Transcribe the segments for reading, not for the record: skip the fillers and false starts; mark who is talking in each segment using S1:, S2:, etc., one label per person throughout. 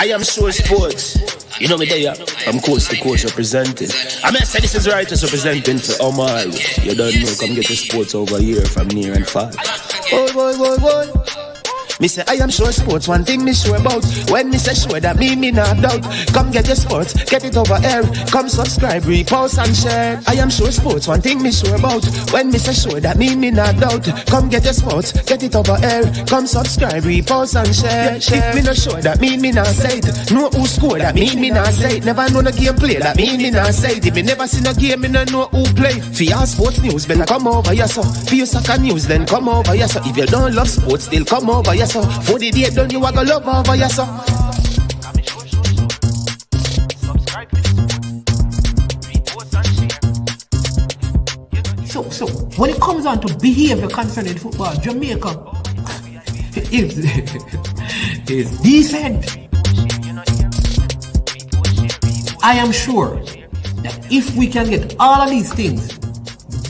S1: I am sure sports. You know me there, I'm coast to coast representing. I mean, I say this is righteous representing for Omar. You don't know, come get the sports over here from near and far. Boy. Me say I am sure sports, one thing me sure about. When me say sure, that me not doubt. Come get your sports, get it over here. Come subscribe, repost and share. I am sure sports, one thing me sure about. When me say sure, that me not doubt. Come get your sports, get it over here. Come subscribe, repost and share. If me not sure, that me not say it. Know who score, that me not say it. Never know the game play, that me not say it. If me never seen a game, me not know who play. For your sports news, better come over here so. For your soccer news, then come over here so. If you don't love sports, still come over here so. For the day done, you are gonna love over here so.
S2: So when it comes on to behavior concerning football, Jamaica is decent. I am sure that if we can get all of these things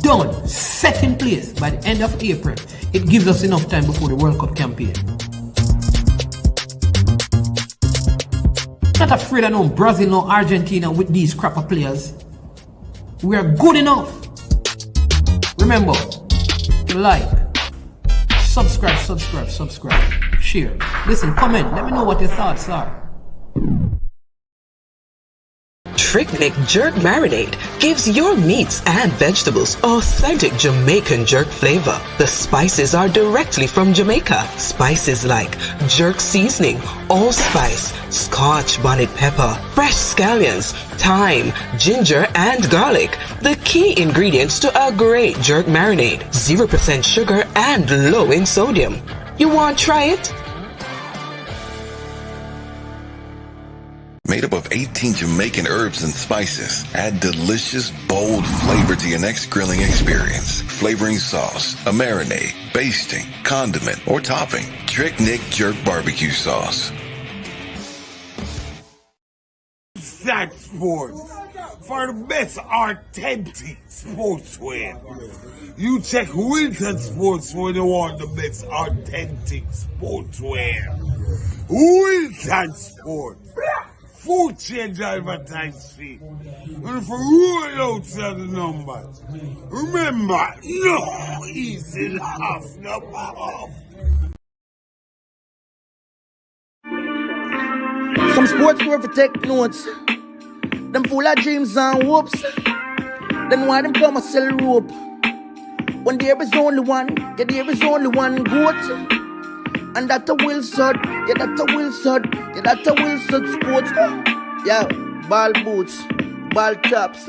S2: done, set in place by the end of April, it gives us enough time before the World Cup campaign. Not afraid of no Brazil, no Argentina with these crap of players. We are good enough. Remember to like, subscribe, share. Listen, comment, let me know what your thoughts are.
S3: Trick-Nick Jerk Marinade gives your meats and vegetables authentic Jamaican jerk flavor. The spices are directly from Jamaica. Spices like jerk seasoning, allspice, scotch bonnet pepper, fresh scallions, thyme, ginger, and garlic. The key ingredients to a great jerk marinade. 0% sugar and low in sodium. You want to try it?
S4: Made up of 18 Jamaican herbs and spices, add delicious, bold flavor to your next grilling experience. Flavoring sauce, a marinade, basting, condiment, or topping. Trick-Nick Jerk Barbecue Sauce.
S5: That Sports for the best authentic sportswear. You check Wilton Sports when you want the best authentic sportswear. Wilton Sports. Food change advertise fee. And if you roll out the numbers, remember, no easy laugh, no off.
S6: Some sports were for take notes. Them full of dreams and hopes. Then why them come and sell rope? When there is only one, yeah, there is only one goat. And that a Wilson, yeah, that a Wilson, yeah, that a Wilson Sports. Yeah, ball boots, ball tops,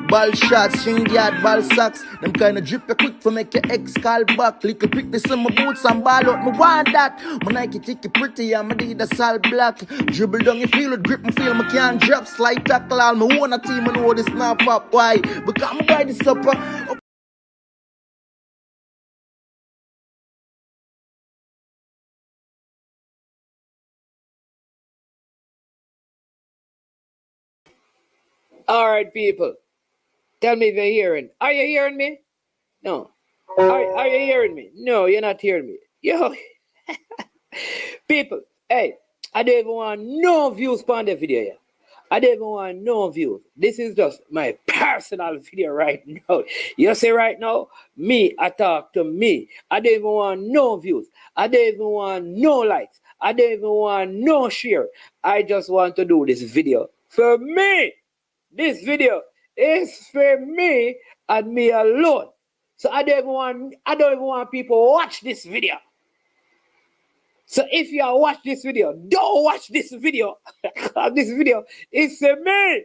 S6: ball shots, string yard, ball socks. Them kind of drip you quick for make your ex call back. Little quickness in my boots and ball out, me want that. My Nike ticky pretty and my Adidas all black. Dribble down you feel it, grip me feel me can't drop. Slide tackle all my own a team and know this snap up. Why? Because I'm by the supper.
S7: All right, people. Tell me if you're hearing. Are you hearing me? No. Are you hearing me? No, you're not hearing me. Yo. People, hey, I don't even want no views on the video here. I don't even want no views. This is just my personal video right now. You see right now, me, I talk to me. I don't even want no views. I don't even want no likes. I don't even want no share. I just want to do this video for me. This video is for me and me alone. So I don't even want people to watch this video. So if you watch this video, don't watch this video. This video is for me.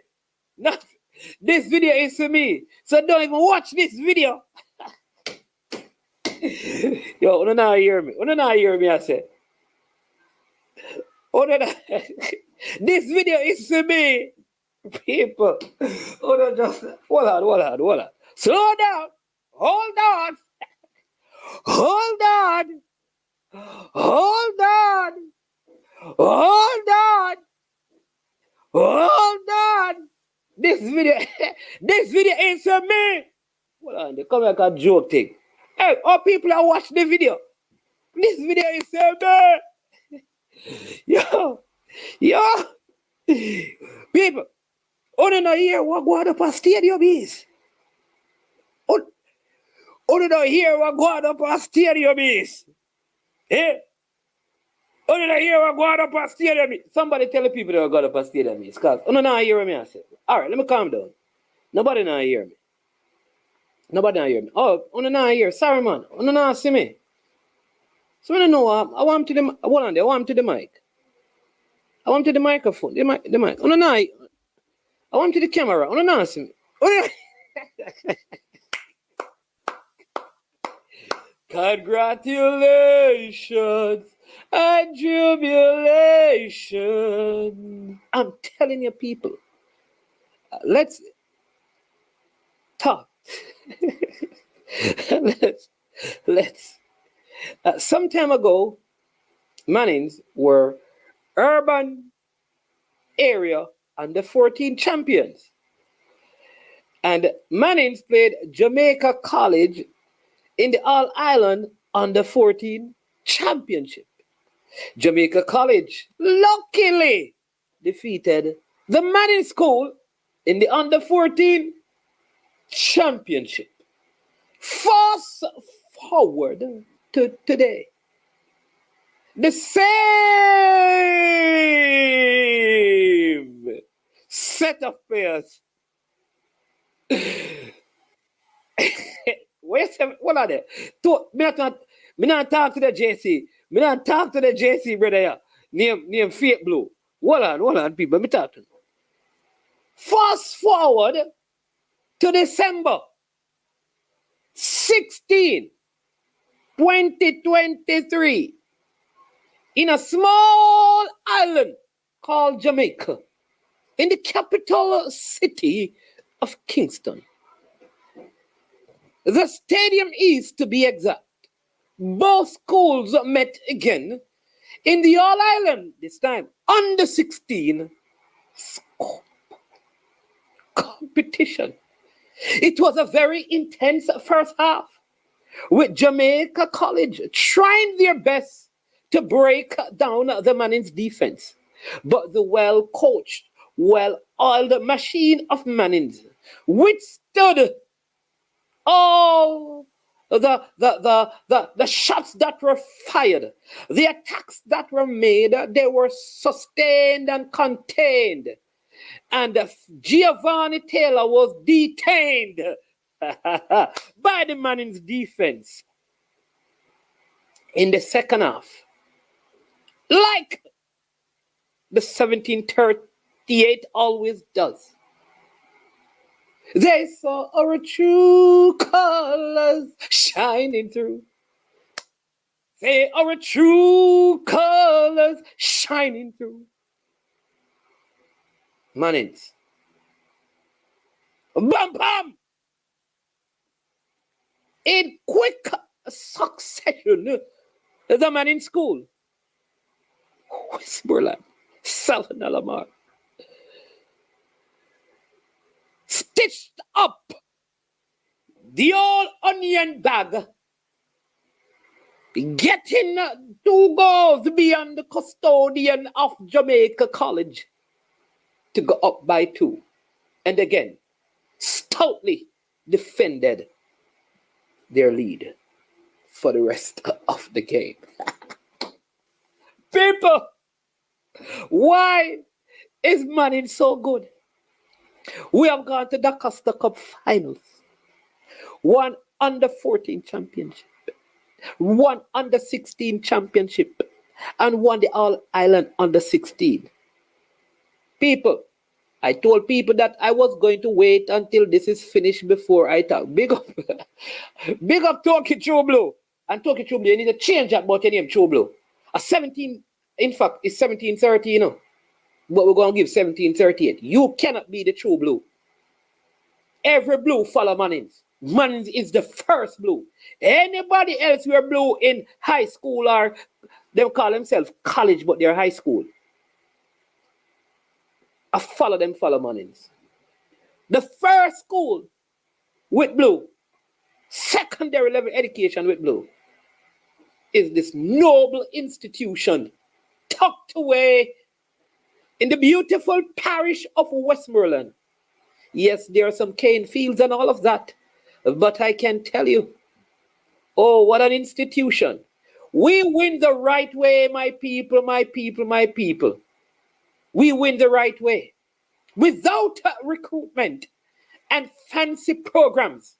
S7: This video is for me. So don't even watch this video. Yo, you don't hear me. You don't hear me, I say. This video is for me. People, hold on. Slow down. Hold on. This video is for me. Hold on, they come like a joke thing. Hey, all people that watch the video. This video is for me. Yo, Yo, people, on no hear what go on up a stadium is. On no hear what go on up a stadium is. Eh? On no hear what go on up a stadium is. Somebody tell the people that go up a stadium is. Because on no hear me I say. All right, let me calm down. Nobody now hear me. Nobody now hear me. Oh, on no hear. Sorry, man. On no see me. So I don't know. I want to the. Hold on there. I want to the mic. I want to the microphone. The mic. On no. I want to the camera. On no see me. Congratulations and jubilation. I'm telling you, people. Let's talk. let's. Some time ago, Manings were urban area under 14 champions. And Manings played Jamaica College in the All Ireland under 14 championship. Jamaica College luckily defeated the Manning School in the under 14 championship. Fast forward to today. The same set of players. What are they? Me not talk to the JC. Me not talk to the JC brother here. Name Fake Blue. Hold on, people. Me talk to them. Fast forward to December 16, 2023, in a small island called Jamaica, in the capital city of Kingston. The stadium is, to be exact. Both schools met again in the All Ireland, this time under 16 competition. It was a very intense first half, with Jamaica College trying their best to break down the Manings defense. But the well-coached, well-oiled machine of Manings withstood all the shots that were fired, the attacks that were made. They were sustained and contained. And Giovanni Taylor was detained by the Manings defense in the second half. Like the 1738 always does. They saw our true colors shining through. They are our true colors shining through. Manings. Bam, bam! In quick succession, the man in school, Whisperland, Southern Alamar, stitched up the old onion bag, getting 2 goals beyond the custodian of Jamaica College to go up by 2. And again, stoutly defended their lead for the rest of the game. People, why is Manning so good? We have gone to the Costa Cup finals, won under 14 championship, won under 16 championship, and won the All Ireland under 16. People, I told people that I was going to wait until this is finished before I talk. Big up Talkie True Blue. And Talkie True Blue, you need to change that about your name, True Blue. A 17, in fact, it's 1730, you know. But we're going to give 1738. You cannot be the True Blue. Every blue follow Manings. Manings is the first blue. Anybody else wear blue in high school, or they call themselves college, but they're high school, I follow Manings. The first school with blue, secondary level education with blue, is this noble institution tucked away in the beautiful parish of Westmoreland. Yes, there are some cane fields and all of that, but I can tell you, oh, what an institution. We win the right way, my people, my people, my people. We win the right way. Without recruitment and fancy programs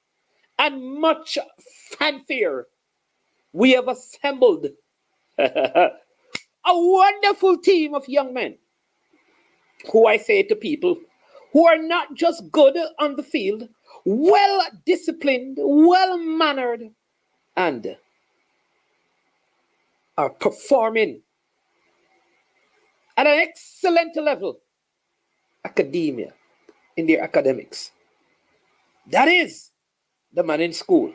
S7: and much fanfare, we have assembled a wonderful team of young men who I say to people who are not just good on the field, well disciplined, well mannered, and are performing at an excellent level academia in their academics. That is the Manings school.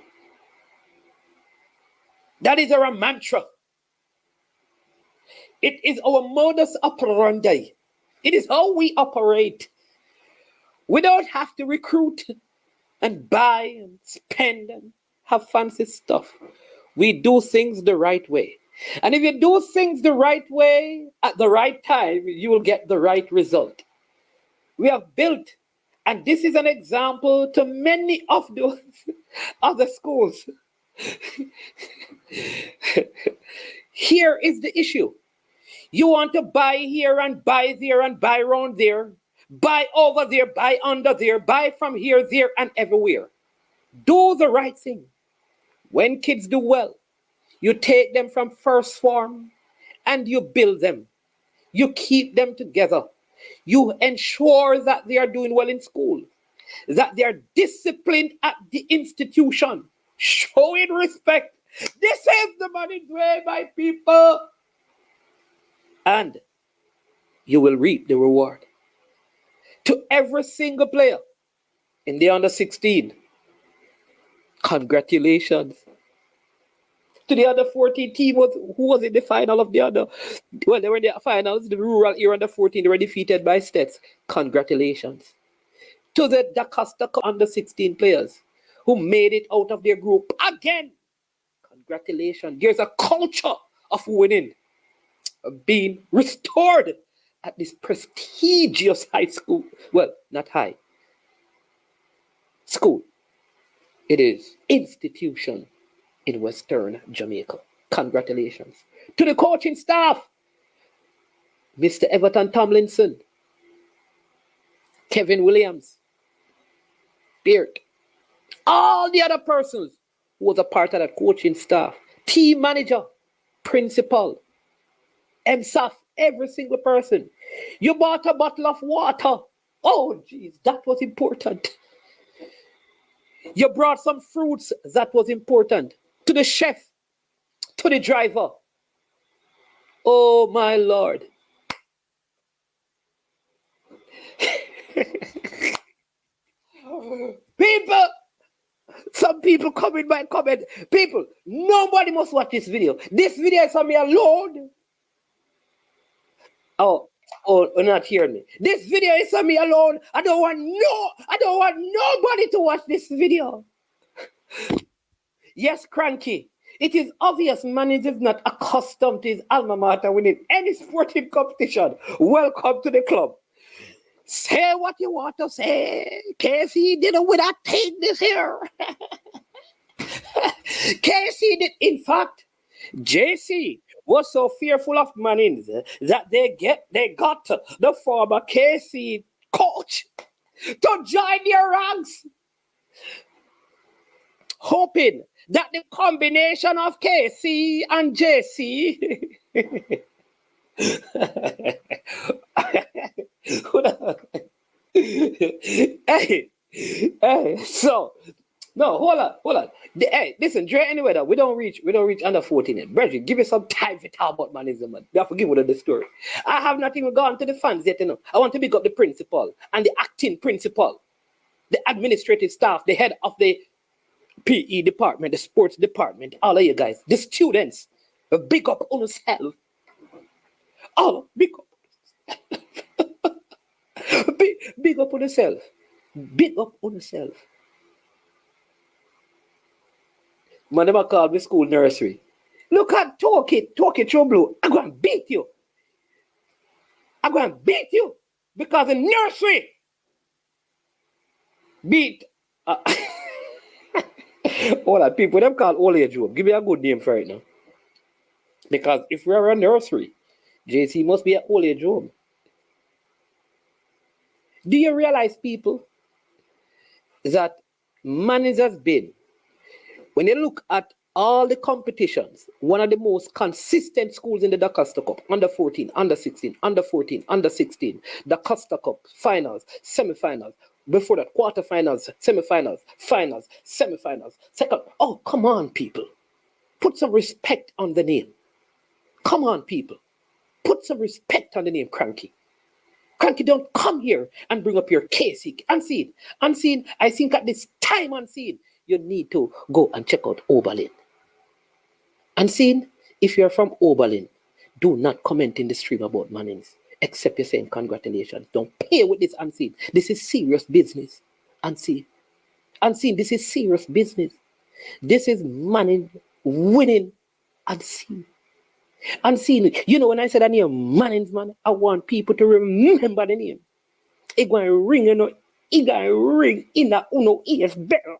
S7: That is our mantra. It is our modus operandi. It is how we operate. We don't have to recruit and buy and spend and have fancy stuff. We do things the right way. And if you do things the right way at the right time, you will get the right result. We have built, and this is an example to many of those other schools. Here is the issue. You want to buy here and buy there and buy around there, buy over there, buy under there, buy from here, there, and everywhere. Do the right thing. When kids do well, you take them from first form and you build them. You keep them together. You ensure that they are doing well in school, that they are disciplined at the institution, showing respect. This is the Manings way, my people. And you will reap the reward. To every single player in the under 16, congratulations. To the under 14 team, who was in the final of the other? Well, they were in the finals. The rural era under 14, they were defeated by States. Congratulations. To the DaCosta under 16 players who made it out of their group again. Congratulations. There's a culture of winning being restored at this prestigious high school. Well, not high. School. It is institution in Western Jamaica. Congratulations. To the coaching staff, Mr. Everton Tomlinson, Kevin Williams, Beard, all the other persons who was a part of that coaching staff, team manager, principal, MSAF, every single person. You bought a bottle of water. Oh, geez, that was important. You brought some fruits. That was important. To the chef, to the driver. Oh, my Lord. People, some people come in my comment. People, nobody must watch this video. This video is for me alone. Oh, you're not hearing me. This video is for me alone. I don't want nobody to watch this video. Yes, Cranky. It is obvious Manings is not accustomed to his alma mater winning any sporting competition. Welcome to the club. Say what you want to say. KC didn't win a thing this year. KC did. In fact, JC was so fearful of Manings that they got the former KC coach to join their ranks, hoping that the combination of KC and JC so no, hold on. Hey, listen, Dre, anyway, though, we don't reach under 14 yet. Brethren, give me some time to talk about Manings, man. You have to give me the story. I have not even gone to the fans yet, you know. I want to pick up the principal and the acting principal, the administrative staff, the head of the PE department, the sports department, all of you guys, the students. Big up on yourself. Oh, big up. Big up on yourself. Big up on yourself. Man, never call me school nursery. Look at talk it through blue. I'm going to beat you. I'm going to beat you because in nursery, beat. All that people, them call old age home. Give me a good name for it now. Because if we're a nursery, JC must be an old age home. Do you realize, people, that Manings has been, when you look at all the competitions, one of the most consistent schools in the Costa Cup, under 14, under 16, under 14, under 16, the Costa Cup, finals, semi-finals, before that, quarterfinals, semi-finals, finals, semi-finals, second. Oh, come on, people. Put some respect on the name. Come on, people. Put some respect on the name, Cranky. Cranky, don't come here and bring up your case. Unseen. Unseen. I think at this time, Unseen, you need to go and check out Oberlin. Unseen, if you're from Oberlin, do not comment in the stream about Manings, except you're saying congratulations. Don't play with this, Unseen. This is serious business. Unseen. Unseen, this is serious business. This is Manning winning Unseen. Unseen. You know, when I said the name Manings, man, I want people to remember the name. It going to ring, you know, it going to ring in the uno ears better.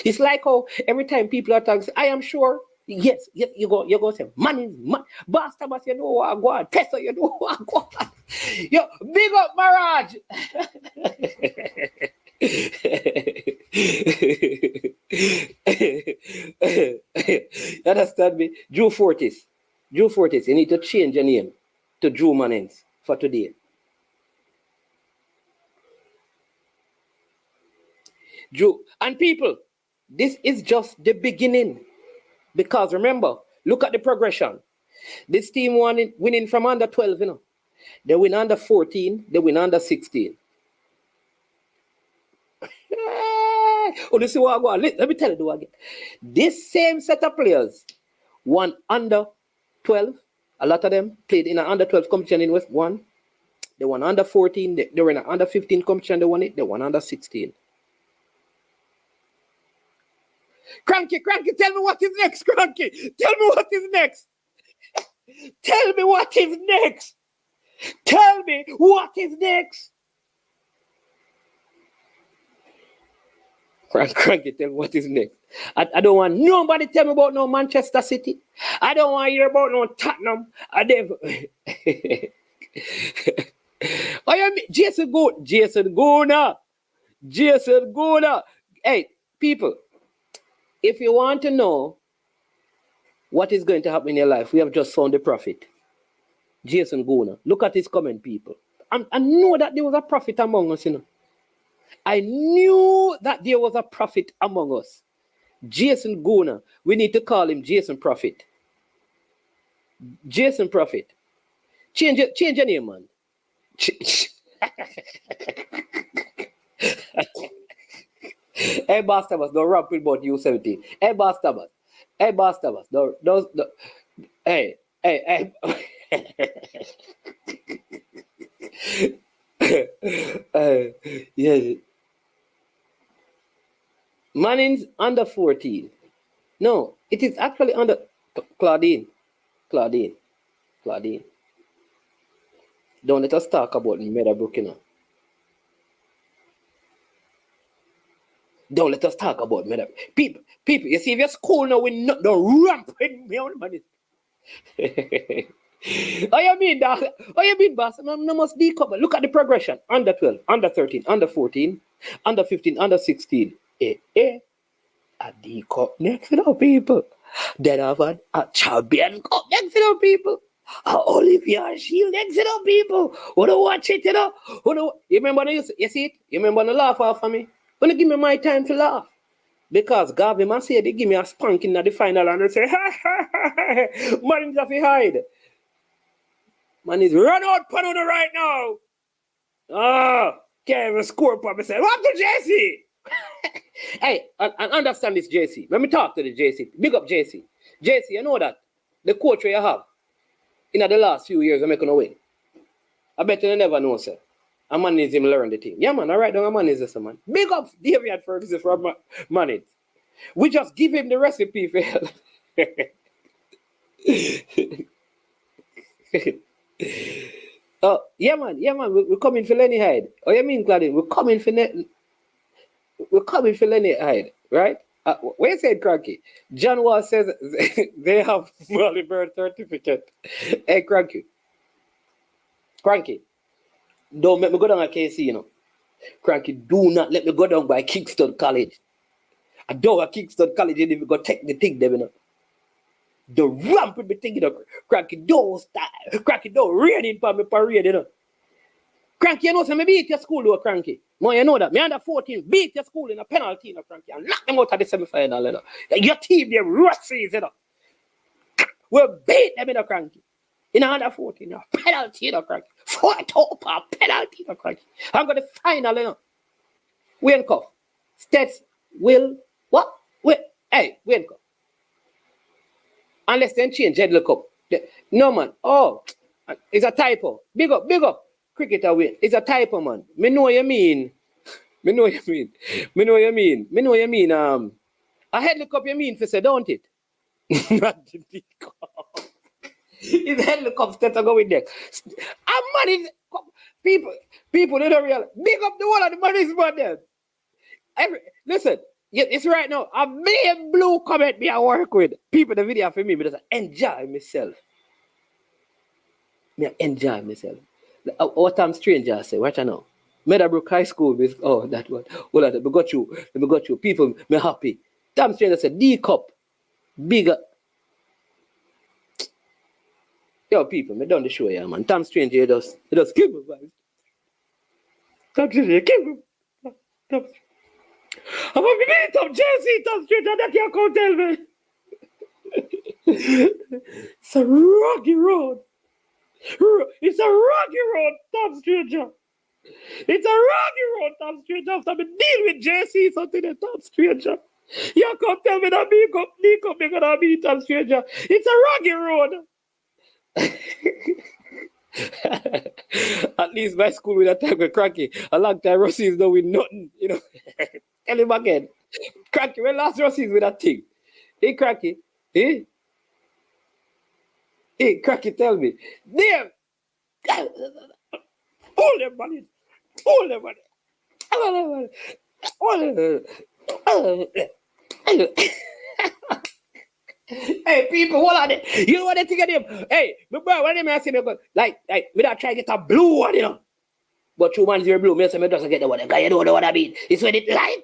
S7: It's like how every time people are talking, I am sure, yes, you go say, Manings, Bastabas, you know what I want, Tessa, you know what I want. Yo, big up Mirage. You understand me? Drew Fortis, you need to change your name to Drew Manings for today. Drew, and people, this is just the beginning. Because remember, look at the progression. This team winning from under 12, you know. They win under 14, they win under 16. Oh, this is what I go. Let me tell you again. This same set of players won under 12. A lot of them played in an under 12 competition in West 1. They won under 14. They were in an under 15 competition. They won it. They won under 16. Cranky, tell me what is next, Cranky. Tell me what is next. Tell me what is next. Tell me what is next. Cranky, tell me what is next. I don't want nobody tell me about no Manchester City. I don't want to hear about no Tottenham. I am Jason Gona. Hey, people, if you want to know what is going to happen in your life, we have just found the prophet, Jason Gona. Look at his comment, people. I know that there was a prophet among us, you know. I knew that there was a prophet among us. Jason Gona. We need to call him Jason Prophet. Jason Prophet. Change your name, man. Hey, Bastabas, don't rap about U17. Hey, Bastabas. Hey. Yeah. Manings under 14. No, it is actually under Claudine. Don't let us talk about Meadowbrook, you know. Don't let us talk about Meadowbrook. People, you see, if your school now will not don't ramp with me on money. Oh, you mean, dog? Oh, you mean, boss? No must decouple. Look at the progression. Under 12, under 13, under 14, under 15, under 16. A D Cup next, you know, people. Then have a Champion Cup next, you know, people. A Olivia Shield next, you know, people. Wanna watch it, you know? You remember when you see it? You remember when you laugh off of me? When you give me my time to laugh. Because Gavi man say they give me a spanking at the final and they say, Manings have to hide. Man is run out Panuna right now. Can't even score properly. Say, what to JC? Hey, and understand this, JC. Let me talk to the JC. Big up JC. JC, you know that the coach you have in the last few years are making a win. I bet you never know, sir. A man is him learn the thing. Yeah, man, all right, a man is this, man. Big up David Ferguson from Manning. We just give him the recipe for Oh, yeah, man. We're coming for Lenny Hyde. Oh, you mean, Claudine? We're coming for Lenny Hyde, right? Where you said, Cranky? John Wall says they have Molly birth certificate. Hey, Cranky, don't make me go down at KC, you know. Cranky, do not let me go down by Kingston College. I don't at Kingston College, and if you go take the thing, them, you know. The ramp will be thinking of Cranky, don't style. Cranky, don't rain in for me parade, you know. Cranky, you know, so me beat your school, though, Cranky. Man, you know that. Me under 14, beat your school in a penalty, you know, Cranky, and knock them out of the semi-final, you know. Your team, they're Russies, you know. We'll beat them in a Cranky. In under 14, a penalty, you know, Cranky. 4 top, a penalty, you know, Cranky. I'm going to final, you know. Wayne Cup. States will, what? Wait, hey, Wayne Cup. Unless they change Headley Cup. No, man. Oh, it's a typo. Big up. Cricketer win. It's a typo, man. Me know what you mean. A Headley Cup you mean for say, don't it? Not the big cup. It's Headley Cup state to go with there. And money, people they don't realize. Big up the one of the money's man there. Listen, it's right now. A million blue comment me I work with. People the video for me, but I enjoy myself. What I'm stranger I say, right now. Meadowbrook High School, oh, that one. Well, let me got you. People, me happy. Tom Stranger said, D cup, bigger. Yo, people, me done the show, yeah, man. Tom Stranger, he does give me vibes. Tom Stranger, give me. I'm going to be Tom JC, Tom Stranger, that you can't tell me. It's a rocky road. It's a rocky road, Tom Stranger. It's a rocky road, Tom Stranger. After me deal with JC, something that Tom Stranger. You can't tell me that me come, me gonna be Tom Stranger. It's a rocky road. At least my school with a time with Cranky. A long time Rossies don't win nothing, you know. Tell him again. Cranky, when last Rossies with that thing? Hey, Cranky. Hey, Cranky, tell me. There. All them money. Hey, people, what are they? You know what they think of them? Hey, my bro, what are they say me go? Like, we don't try to get a blue one, you know. But 2 months you're blue, me say me just get the one. You don't know what I mean. It's when it light,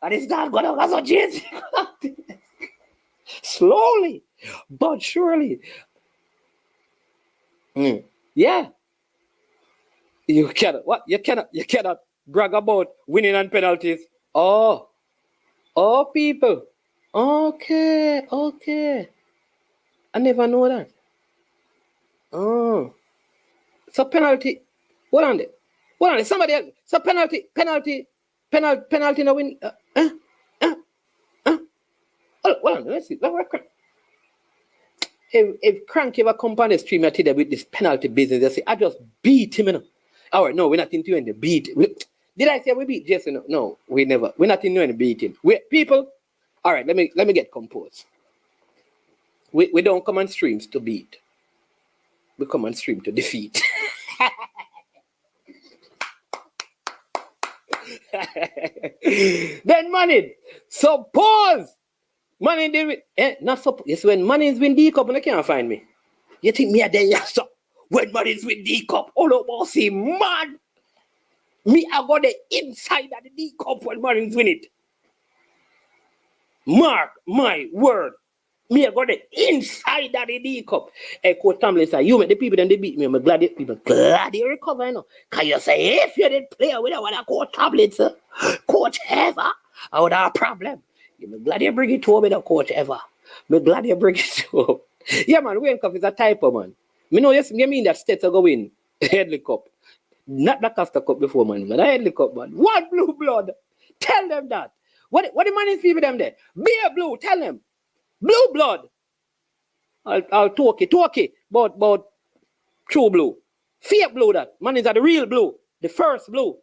S7: and it's not gonna go so change. Slowly, but surely. Yeah. You cannot brag about winning on penalties. Oh, people. Okay. I never know that. Oh. So penalty. What on it? Somebody else. So penalty no win. Hold on, let's see. If Crank ever come on the stream today with this penalty business, they say, I just beat him, you know. All right, no, we're not into any beat. Did I say we beat Jason? No, we never. We're not into any beating. People, all right, let me get composed. We don't come on streams to beat. We come on stream to defeat. Then money. Suppose money did not suppose. Yes, when money is with D cup, and they can't find me. You think me a day yes, when money is with D cup, all about see man. Me I got the inside of the D cup when money is with it. Mark my word. Me I got the inside of the D cup. Hey, Coach Tomlin said, you make the people then they beat me. I'm glad they recover, you know. Can you say if you didn't play with a Coach Tomlin, sir, Coach ever, I would have a problem. I'm glad you bring it to me, the Coach ever. I'm glad you bring it to him. Yeah, man, Wayne Cup is a typo, man. Me know yes, me mean that states are going Headley Cup. Not the Costa Cup before, man. But the Headley Cup, man. One blue blood. Tell them that. What the money people them there? Beer blue, tell them. Blue blood. I'll talk it, but true blue. Fake blue that. Man is the real blue. The first blue.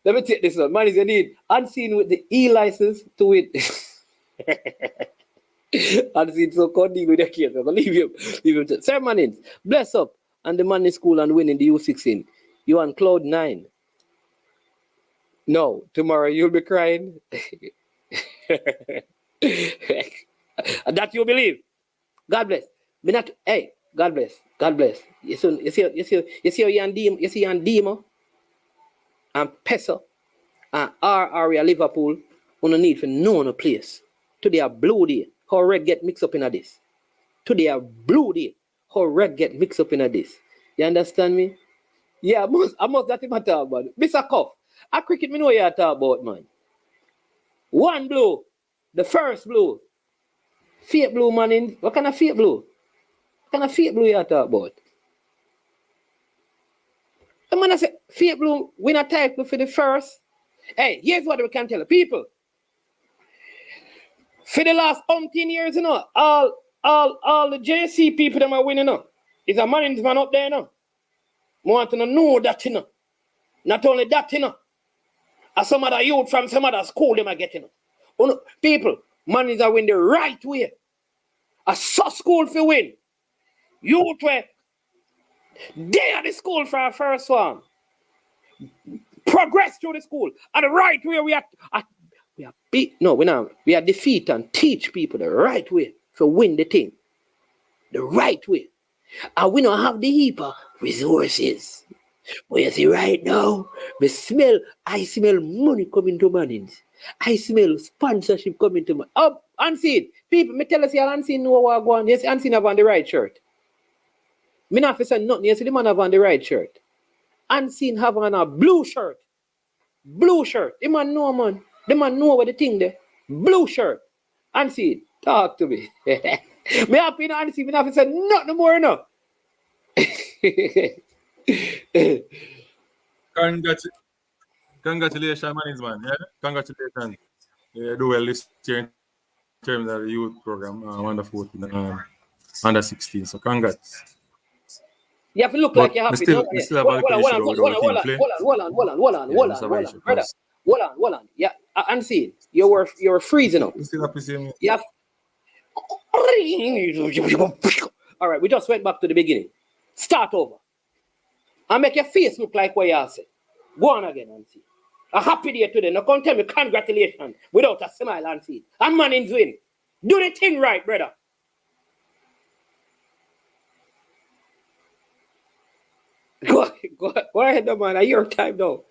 S7: Let me take this one. Man is a need. Unseen with the E license to win. Unseen so cunning with the kids. Leave him. Sir Manings, bless up. And the man in school and winning the U16. You on cloud 9. No, tomorrow you'll be crying. And that you believe. God bless. Be not, hey, God bless. God bless. You see and Demo and Peso and RR Liverpool on the need for no place. Today a blue day. How red get mixed up in this. Today a blue day. How red get mixed up in this. You understand me? Yeah, I must that him talk about. Mr. Cuff, a cricket me know you talk about, man. One blue. The first blue. Fake blue, man. What kind of fake blue? What kind of fake blue you talk about? The man I say, fake blue win a title for the first. Hey, here's what we can tell the people. For the last 10 years, you know, all the JC people that are winning, you know. Is a Manings man up there, you know. I want to know that, you know. Not only that, you know. As some other youth from some other school, they might get, you know. People, Manings are win the right way. A school for win. Youth were they are the school for our first one. Progress through the school. And the right way we are we are defeat and teach people the right way to win the thing. The right way. And we don't have the heap of resources. But you see right now, I smell money coming to Manings. I smell sponsorship coming to Manings. Oh, Unseen. People, me tell us you Unseen know what I'm going. Yes, Unseen have on the right shirt. Me not say nothing. You see the man have on the right shirt. Unseen have on a blue shirt. Blue shirt. The man know, man. The man know what the thing there. Blue shirt. Unseen. Talk to me. Me happy now, Unseen. Me not say nothing more enough.
S8: Congratulations, man. Yeah? Congratulations. You do well this year in terms of the youth program, under 14, under 16. So congrats.
S7: You have to look like you're happy.
S8: Still have a question about the team play.
S7: Hold on, brother. Hold on. Yeah, Unseen. You were freezing up.
S8: Still happy seeing
S7: Yeah. All right, we just went back to the beginning. Start over. And make your face look like what you said. Go on again, Unseen. A happy day today. Now come tell me congratulations without a smile, Unseen. And Manings win. Do the thing right, brother. Go ahead, no, man. I hear time now.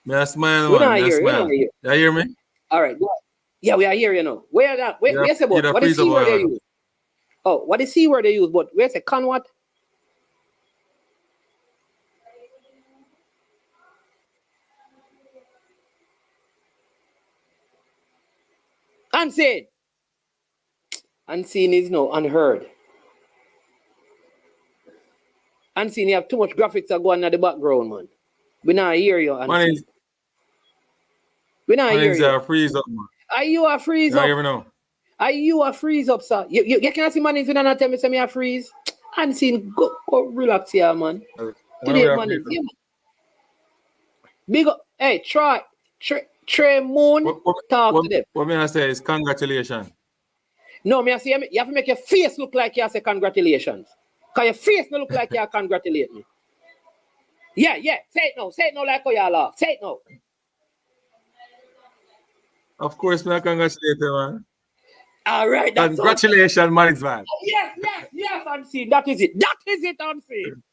S8: May I smile, man? May I smile? You hear me?
S7: All right. Yeah, we are here, you know. Where's the boat? What is C word they use? Oh, what is C word they use? But where's the con what? Unseen. Unseen is no unheard. Unseen, you have too much graphics that go on in the background, man. We not hear you, Unseen. We not hear you.
S8: Are freeze up, man.
S7: Are you a freeze up?
S8: I hear me now.
S7: Are you a freeze up, sir? You can't see Manings when I tell me say me a freeze. Unseen, go relax here, man. Today, Manings. Yeah, man. Big up. Hey, Trey Moon, talk to them.
S8: What me I say is congratulations.
S7: No, me I say you have to make your face look like you say congratulations. Because your face don't look like you congratulate me. Yeah. Say it now like how you laugh. Say it now.
S8: Of course, me I congratulate you, man.
S7: All right.
S8: Congratulations, Manings, man.
S7: Yes, Unseen. That is it, Unseen.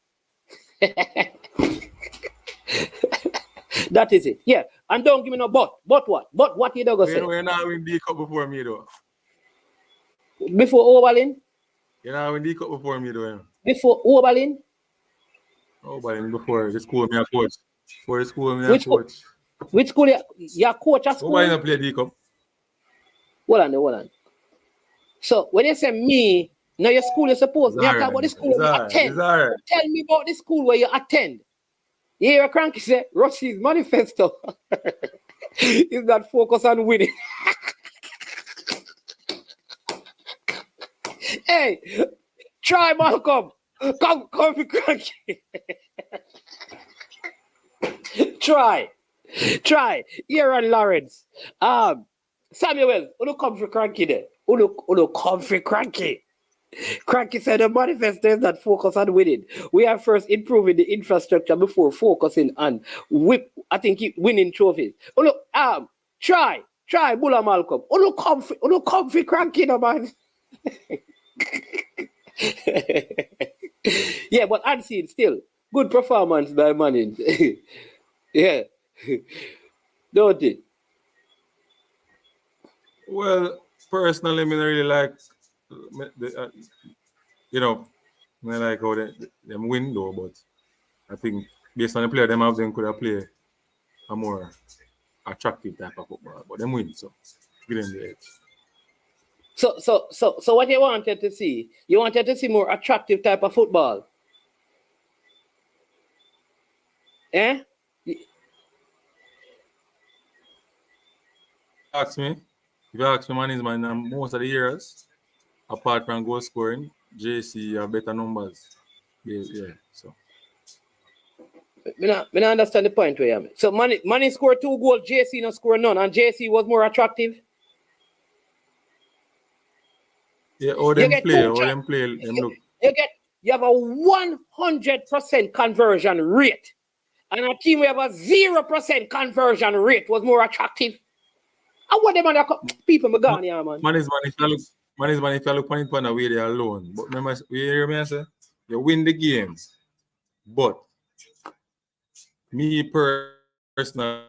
S7: That is it. Yeah. And don't give me no but. But what? But what you don't go say?
S8: You're not win the cup before me, though.
S7: Before Oberlin?
S8: You're not win the cup before me, though.
S7: Before Oberlin?
S8: Oberlin, before the school, me a coach. For the school, me a coach.
S7: Which school you coach at school?
S8: Oberlin play the cup.
S7: Hold on. So when you say me, now your school is supposed to talk about the school where you attend. Tell me about the school where you attend. You hear a cranky say, Rusty's manifesto is not focused on winning. Hey, try Malcolm. Come be cranky. Try. Aaron Lawrence. Samuel, who come for cranky there? Who come for cranky? Cranky said the manifesto is not focused on winning. We are first improving the infrastructure before focusing on winning trophies. Try, Bulla Malcolm. Who come for cranky, no man. Yeah, but unseen still. Good performance by Manings. Yeah. Don't it?
S8: Well, personally, I really like, I like how them win though, but I think based on the player them have, them could have played a more attractive type of football, but them win, so give them the edge.
S7: So what you wanted to see? You wanted to see more attractive type of football. Eh?
S8: If you ask me, man, most of the years, apart from goal scoring, JC have better numbers. Yeah, so.
S7: I don't understand the point where you are. So Manning scored 2 goals, JC no score none, and JC was more attractive.
S8: Yeah, all them play, them look.
S7: You have a 100% conversion rate, and a team with a 0% conversion rate was more attractive. And what them other people me gone here, man?
S8: If you look on it on the way they alone. But remember, you hear me I say? You win the game. But me personally,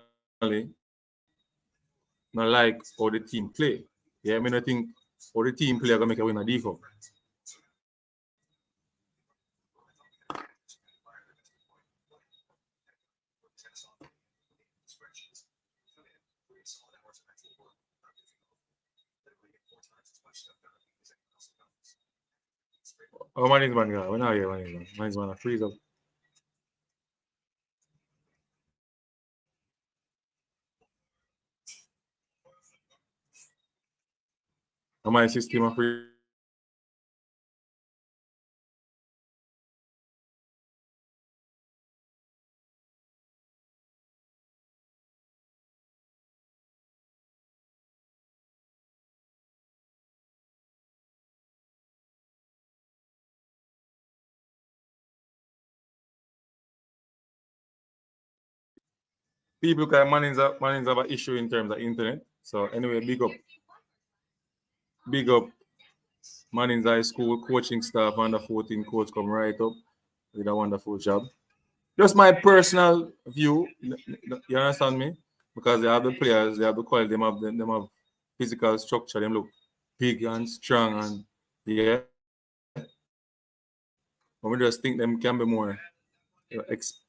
S8: not like how the team play. Yeah, I mean, I think how the team play are gonna make a win a default. Oh, Manings man, guy. We're not here, Manings man. Freeze up. My system of free. People can Manings have an issue in terms of internet. So anyway, big up Manings High School coaching staff, under 14 coach come right up. Did a wonderful job. Just my personal view, you understand me? Because they have the players, they have the quality, them have physical structure, them look big and strong, and yeah. But we just think them can be more, expansive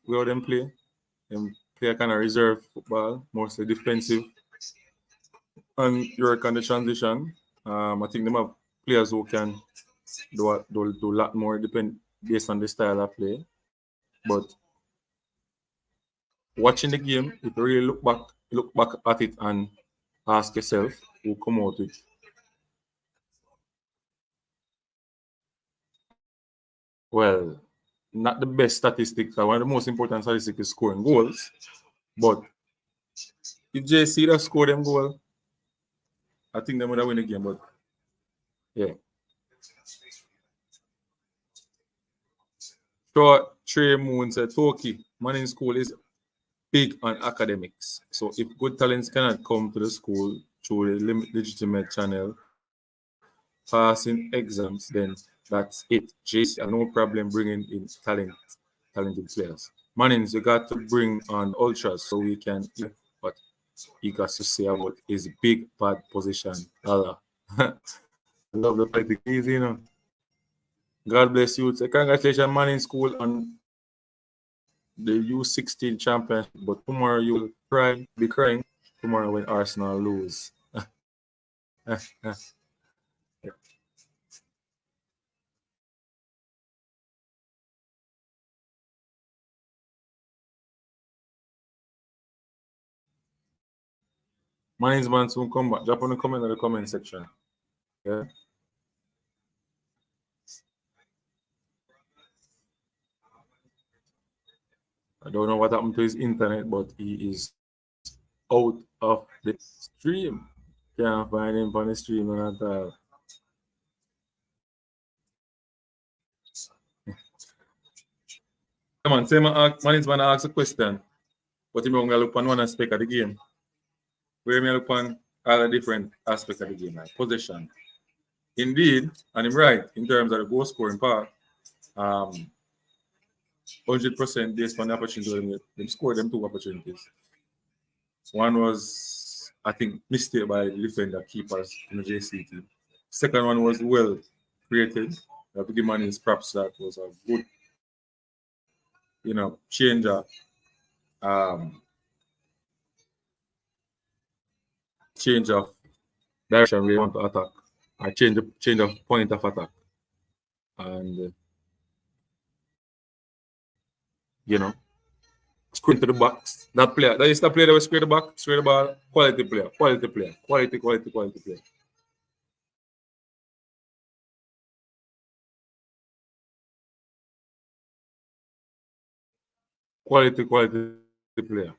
S8: where them play. Them play a kind of reserve football, mostly defensive, and work on the transition. I think them have players who can do a lot more based on the style of play. But watching the game, if you really look back at it and ask yourself who come out with. Well, not the best statistics. One of the most important statistics is scoring goals. But if JC does score them goal, I think they would have win the game. But yeah. So Trey Moon said Toki, Manning School is big on academics. So if good talents cannot come to the school through a legitimate channel, passing exams, then that's it. JC have no problem bringing in talented players. Manings, you got to bring on ultras so we can, but he got to say about his big bad position. Allah. Love the politics, easy, God bless you. So congratulations, Manning School, on the U16 championship. But tomorrow you will be crying tomorrow when Arsenal lose. Man's man soon come back. Drop on the comment in the comment section. Yeah. I don't know what happened to his internet, but he is out of the stream. Can't find him on the stream at all. Come on, say Manings man ask a question. But you going to look on one aspect of the game. Where me look on all the different aspects of the game, like possession. Indeed, and I'm right in terms of the goal scoring part. 100% based on the opportunity they scored them 2 opportunities. One was, I think, mistake by the defender keepers in the JC team. Second one was well created. I have to give Manings props. That was a good, changer. Change of direction we want to attack. I change of point of attack. And sprint to the box. That is the player that was square the back, square the ball, quality player. Quality player. Quality player. Quality player.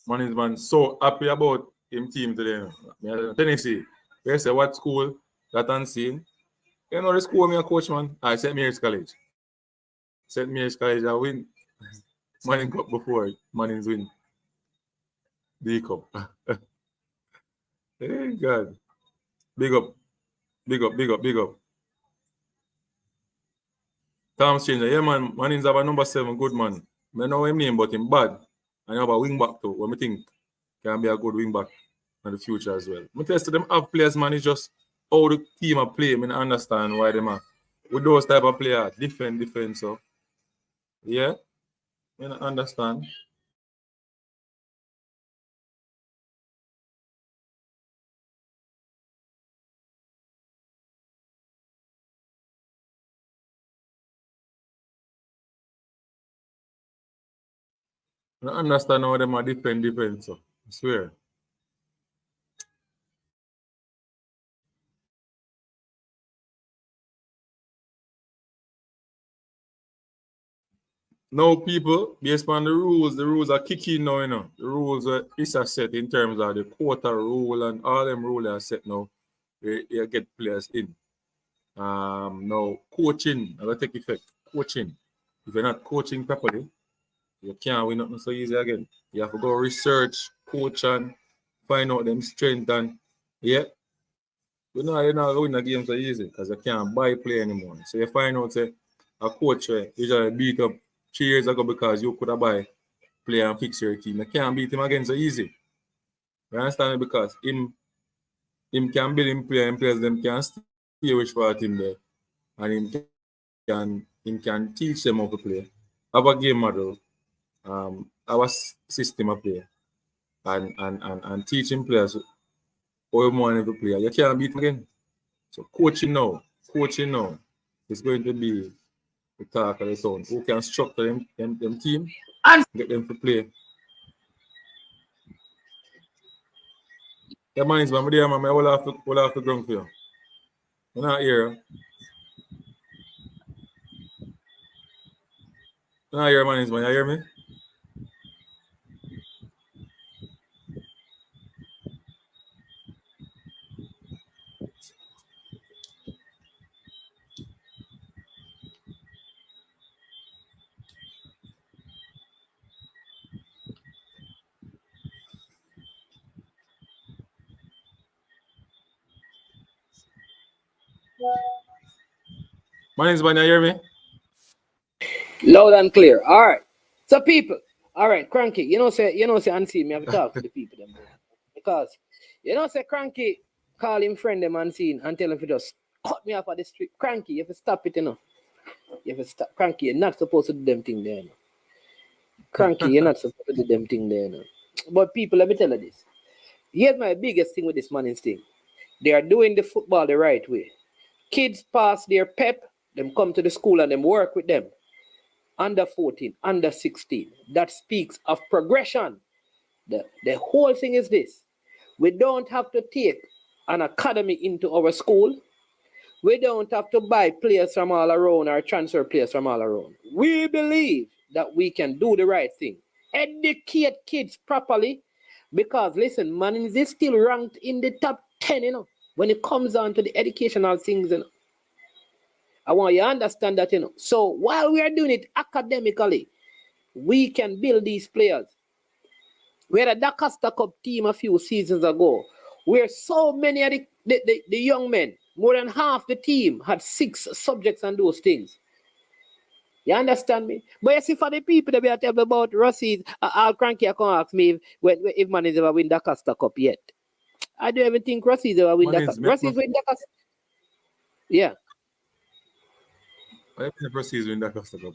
S8: Manings man so happy about him team today. Tennessee. They say what school that unseen. You know the school me a coach man. I St. Mary's College. St. Mary's College I win. Manning Cup before. Manings win. The cup. Hey God. Big up. Tom's changer. Yeah man. Manings have a number 7 good man. I know him name but him bad. And have a wing back too. What I think can be a good wing back in the future as well. I test them have players, man, it's just how the team are playing. I understand why them are with those type of players, defend. So yeah, I understand. I understand how them are defend. So I swear. Now, people, based on the rules are kicking now, The rules is a set in terms of the quota rule and all them rules are set now. You get players in. Now, coaching, I will take effect. Coaching. If you're not coaching properly, you can't win nothing so easy again. You have to go research, coach, and find out them strength. And yeah, you're not going to win a game so easy because you can't buy play anymore. So you find out, say, a coach usually beat up 3 years ago because you could have buy play and fix your team. You can't beat him again so easy. You understand? Because him can build him play and players them can stay which part him there. And him can teach them how to play. Have a game model, our system of play. And teaching players how you want to play. You can't beat him again. So coaching now is going to be the talk of the town. Who can structure them team and get them to play. Yeah, man, man, there, man, I will have to ground for you. You're not here. You're not here, man, you hear me? Man, you hear me?
S7: Loud and clear. All right. So people, all right, Cranky, say unseen me have to talk to the people them. Because say Cranky call him friend them unseen and tell him to just cut me off at the street. Cranky, you have to stop it, You have to stop. Cranky, you're not supposed to do them thing there, Cranky, you're not supposed to do them thing there, But people, let me tell you this. Here's my biggest thing with this Manings thing. They are doing the football the right way. Kids pass their PEP, them come to the school and them work with them. Under 14, under 16. That speaks of progression. The whole thing is this. We don't have to take an academy into our school. We don't have to buy players from all around or transfer players from all around. We believe that we can do the right thing. Educate kids properly. Because listen, Manings is still ranked in the top 10, when it comes down to the educational things, I want you to understand that, So while we are doing it academically, we can build these players. We had a Dakasta Cup team a few seasons ago, where so many of the young men, more than half the team, had 6 subjects and those things. You understand me? But you see, for the people that we are telling about Russies, all cranky I can ask me if man is ever win the Costa Cup yet. I don't even think Russies ever win the Cup. Russies win the Costa. Yeah.
S8: I think Russies win the Costa Cup.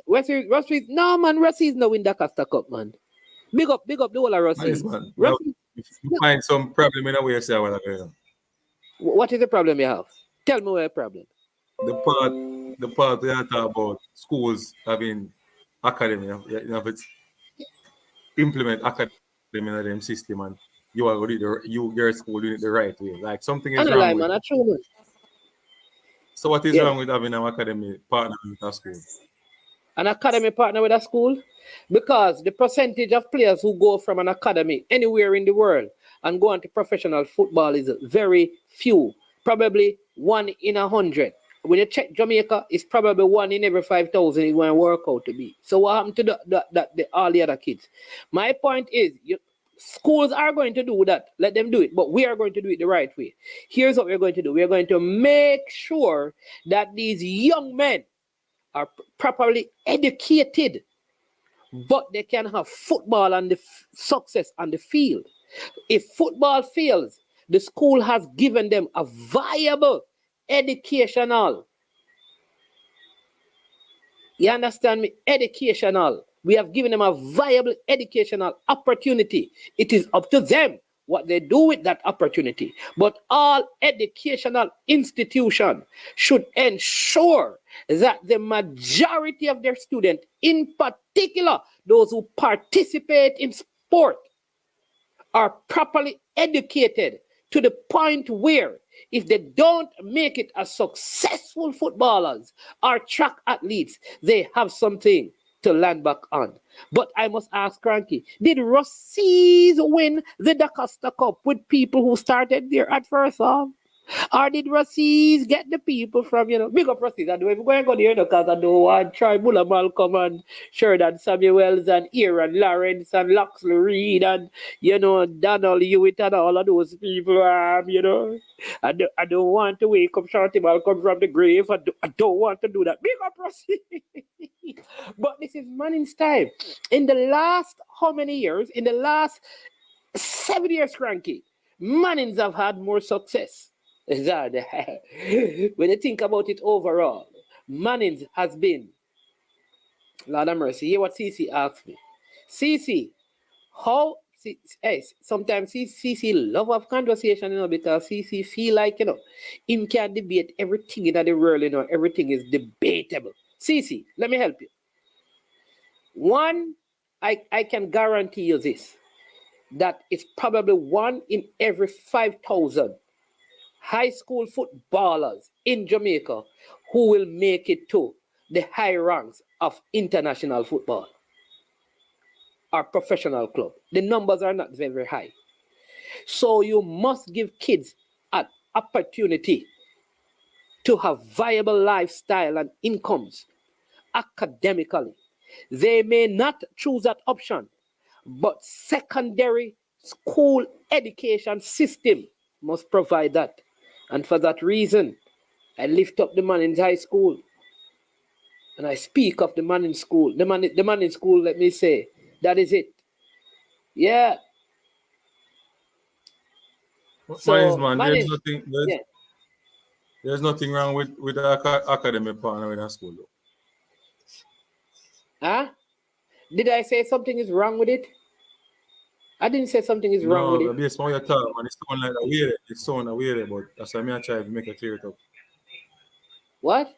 S7: Russies, no man, Russies no win the Costa Cup, man. Big up the whole of Russies.
S8: Man. You find some problem in a way, say,
S7: what is the problem you have? Tell me what the problem.
S8: The part we are talking about schools having academy, if it's implement academy in them system and you are your school doing it the right way. Like something is wrong with
S7: it.
S8: So what is wrong with having an academy partner with a school?
S7: An academy partner with a school? Because the percentage of players who go from an academy anywhere in the world and go on to professional football is very few. Probably 1 in 100. When you check Jamaica, it's probably 1 in every 5,000 is going to work out to be. So what happened to all the other kids? My point is, schools are going to do that. Let them do it. But we are going to do it the right way. Here's what we're going to do. We're going to make sure that these young men are properly educated, but they can have football and the success on the field. If football fails, the school has given them a viable educational. You understand me? Educational. We have given them a viable educational opportunity. It is up to them what they do with that opportunity. But all educational institutions should ensure that the majority of their students, in particular those who participate in sport, are properly educated to the point where if they don't make it as successful footballers or track athletes, they have something to land back on. But I must ask Cranky, did Russies win the Costa Cup with people who started there at first off? Or did Russies get the people from, big up Russies? I don't even go there because I don't want Troy Muller, Malcolm and Sheridan Samuels and Aaron Lawrence and Loxley Reed and, Donald Hewitt and all of those people. I don't want to wake up Shorty Malcolm from the grave. I don't want to do that. Big up Russies. But this is Maning's time. In the last how many years? In the last 7 years, Cranky, Manings have had more success. When you think about it overall, Manings has been, Lord have mercy, hear what CC asked me. CC, how, sometimes CC love of conversation, because CC feel like, him can debate everything in the world, everything is debatable. CC, let me help you. One, I can guarantee you this, that it's probably 1 in every 5,000 high school footballers in Jamaica who will make it to the high ranks of international football or professional club. The numbers are not very, very high. So you must give kids an opportunity to have viable lifestyle and incomes academically. They may not choose that option, but secondary school education system must provide that. And for that reason, I lift up the Manings High School. And I speak of the Manings School. The Manings School, let me say, that is it. Yeah.
S8: So, Manings, there's nothing wrong with the academy partner with a school, though.
S7: Huh? Did I say something is wrong with it? I didn't say something is wrong with
S8: No,
S7: it.
S8: based on your talk, man, it sound like a weird. It sound a weird, but that's why I try to make it clear it up.
S7: What?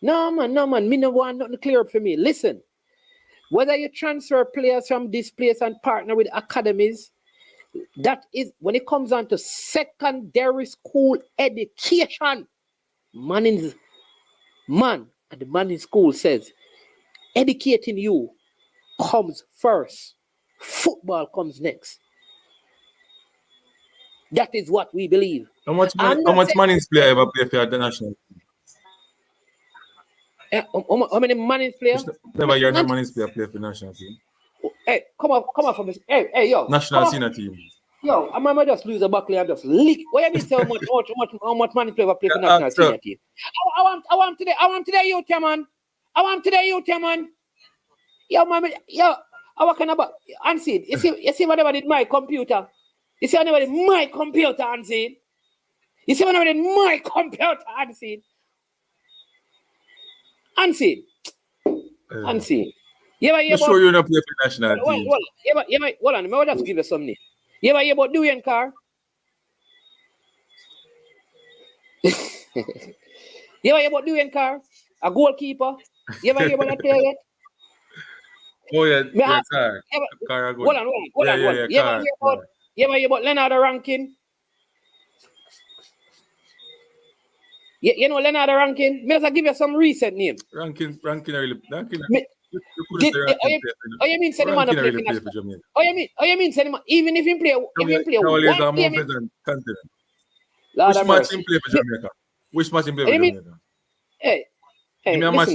S7: No, man. Me no want nothing clear up for me. Listen, whether you transfer players from this place and partner with academies, that is when it comes on to secondary school education. Manings, man, and the Manning school says educating you comes first. Football comes next. That is what we believe.
S8: How much Manings player ever play for the national team?
S7: How many Manning players?
S8: Never hear no Manings player play for the national team.
S7: Hey, come on from this. Hey, yo.
S8: National senior team.
S7: Yo, I might just lose a buckle and just leak. What you mean say how much Manning player play for national senior team? I want today youth, man. I want today youth, man. Yo, man, yo, I work on about Unseen. You see whatever did my computer. You see whatever did my computer Unseen. You see whatever did my computer Unseen. Unseen. Unseen. You ever hear
S8: I'm sure you're not play for national team.
S7: Hold on, I'll just give you some name. You ever hear about Dwayne Carr? You ever hear about Dwayne Carr? A goalkeeper? You ever hear about that player yet?
S8: Oh yeah, Carr.
S7: Hold on. You ever hear about Leonard Rankin? You know Leonard Rankin? May I give you some recent name?
S8: Rankin.
S7: You mean say the man play for Jamaica? You mean say the man even if he play one game?
S8: Which match him play for Jamaica? Which match him play for Jamaica?
S7: Hey,
S8: give me a match.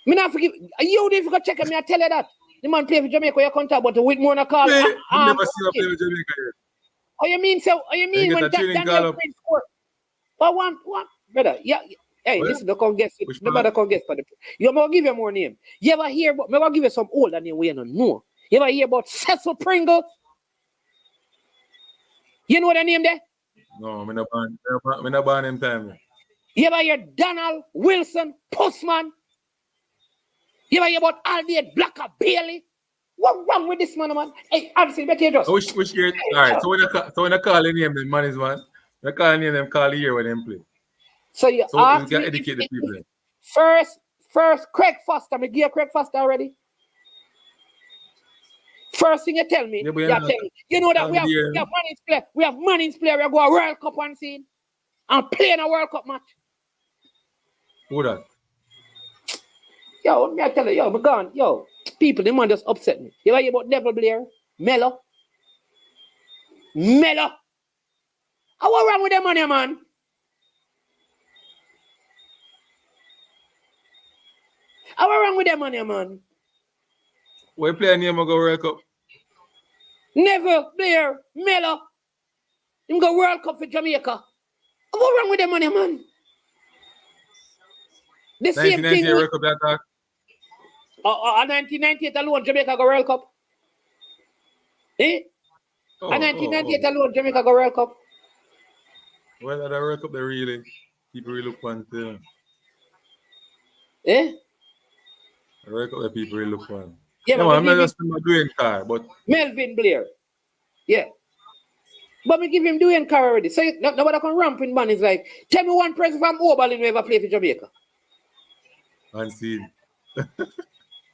S7: Me not forgive you. If you go check me, I tell you that the man play for Jamaica. You can't talk about the Whitmore na call.
S8: You never see him play for Jamaica yet.
S7: You mean when Daniel Prince scored? But one, brother, yeah. Hey, listen, don't come guess it. Nobody come guess for the. You may give you more name. You ever hear about? Maybe I'll give you some older name we don't know. You ever hear about Cecil Pringle? You know the name there?
S8: No, I'm not born in time.
S7: You ever hear Donald Wilson Postman? You ever hear about Aldiet Blacker Bailey? What's wrong with this man? Hey, honestly, better you just.
S8: Which year? All right. So when I call the name, the man is one. I call the name, them call the year when they play.
S7: So you
S8: can educate the people.
S7: First, Craig Foster. Me give Craig Foster already. First thing you tell me, you know that we have Manings player. We have Manings player. We go a World Cup and scene and play in a World Cup match.
S8: Who that?
S7: Yo, me I tell you, me gone. Yo, people, the man just upset me. You ever hear about Devil Blair? Mello. What's wrong with them money, man? What's wrong with them money, man?
S8: We play a name go World Cup.
S7: Never Blair, Mello. Him go World Cup for Jamaica. What's wrong with them money, man? The same thing.
S8: World Cup that talk.
S7: 1998 alone, Jamaica go World Cup. Eh? 1998 alone, Jamaica go World Cup.
S8: Well, at the World Cup, people really look fun too.
S7: Eh?
S8: The World Cup, people really look fun.
S7: Yeah,
S8: no, I'm not just doing car, but
S7: Melvin Blair. Yeah. But me give him doing car already. So nobody can ramp in man is like, tell me one person from Oberlin who ever played for Jamaica.
S8: Unseen.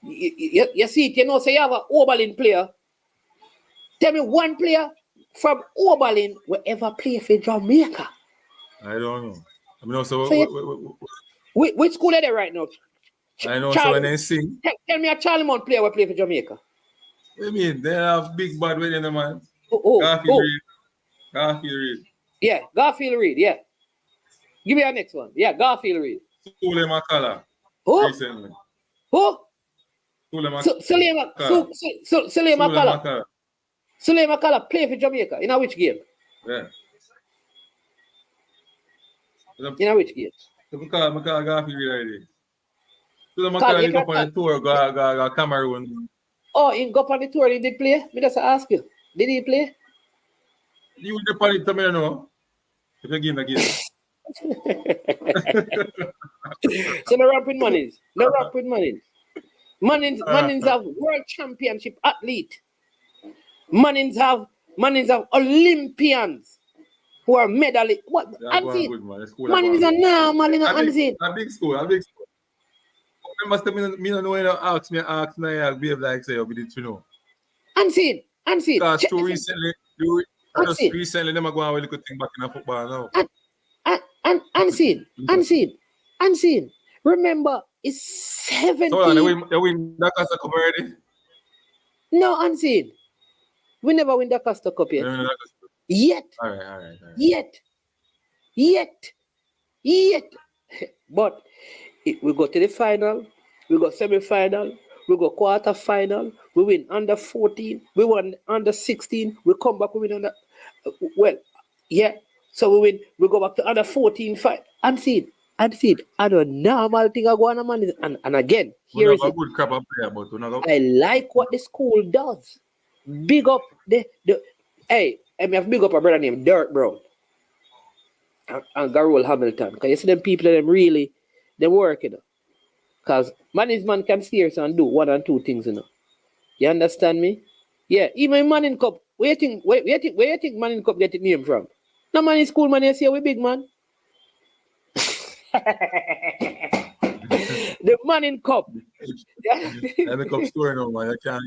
S7: You see it, you know, say you have an Oberlin player. Tell me one player from Oberlin who ever played for Jamaica.
S8: I don't know. I mean, also,
S7: which school are they right now?
S8: I know, so when they sing.
S7: Tell me a Charlemont player who play for Jamaica.
S8: What do you mean? They have big bad wedding, man. Garfield Reed.
S7: Yeah, Garfield Reed, yeah. Give me our next one. Yeah, Garfield Reed.
S8: Sule Makala.
S7: Who?
S8: Recently.
S7: Who?
S8: Sule
S7: Makala. Sule Makala play for Jamaica. In which game?
S8: Yeah.
S7: In which game?
S8: Makala Garfield Reed already. Sule Makala go on the tour, go Cameroon.
S7: Oh, he go on the tour, he did play? Me just ask you. Did he play?
S8: You would depend it to me, no? If you give him again.
S7: So no ramping money. Manings have world championship athlete. Manings have Olympians who are medalists. What? Unseen. Manings are normal in unseen.
S8: A big school. Remember, me no know when you ask me, I behave like say you did to know.
S7: Unseen.
S8: Because too recently, just recently, them are going to look at thing back in the football now.
S7: Unseen. Remember, it's 70.
S8: So you win that Costa Cup already?
S7: No, unseen. We never win the Costa Cup yet. Yet.
S8: All right.
S7: Yet. But we go to the final, we go semi-final, we go quarter-final, we win under 14, we won under 16, we come back, we win under, so we go back to under 14, unseen. And a normal thing I go on, man. And again, here is
S8: a good crap up there, but
S7: I like what the school does. Big up I have big up a brother named Dirk Brown and Garol Hamilton. Because you see them people that them work, Because management can serious and do one and two things, You understand me? Yeah, even Manning Cup. Where you think Manning Cup get its name from? No man in school, man, you see we big man. The Manning Cup.
S8: The cup story no man. I can't.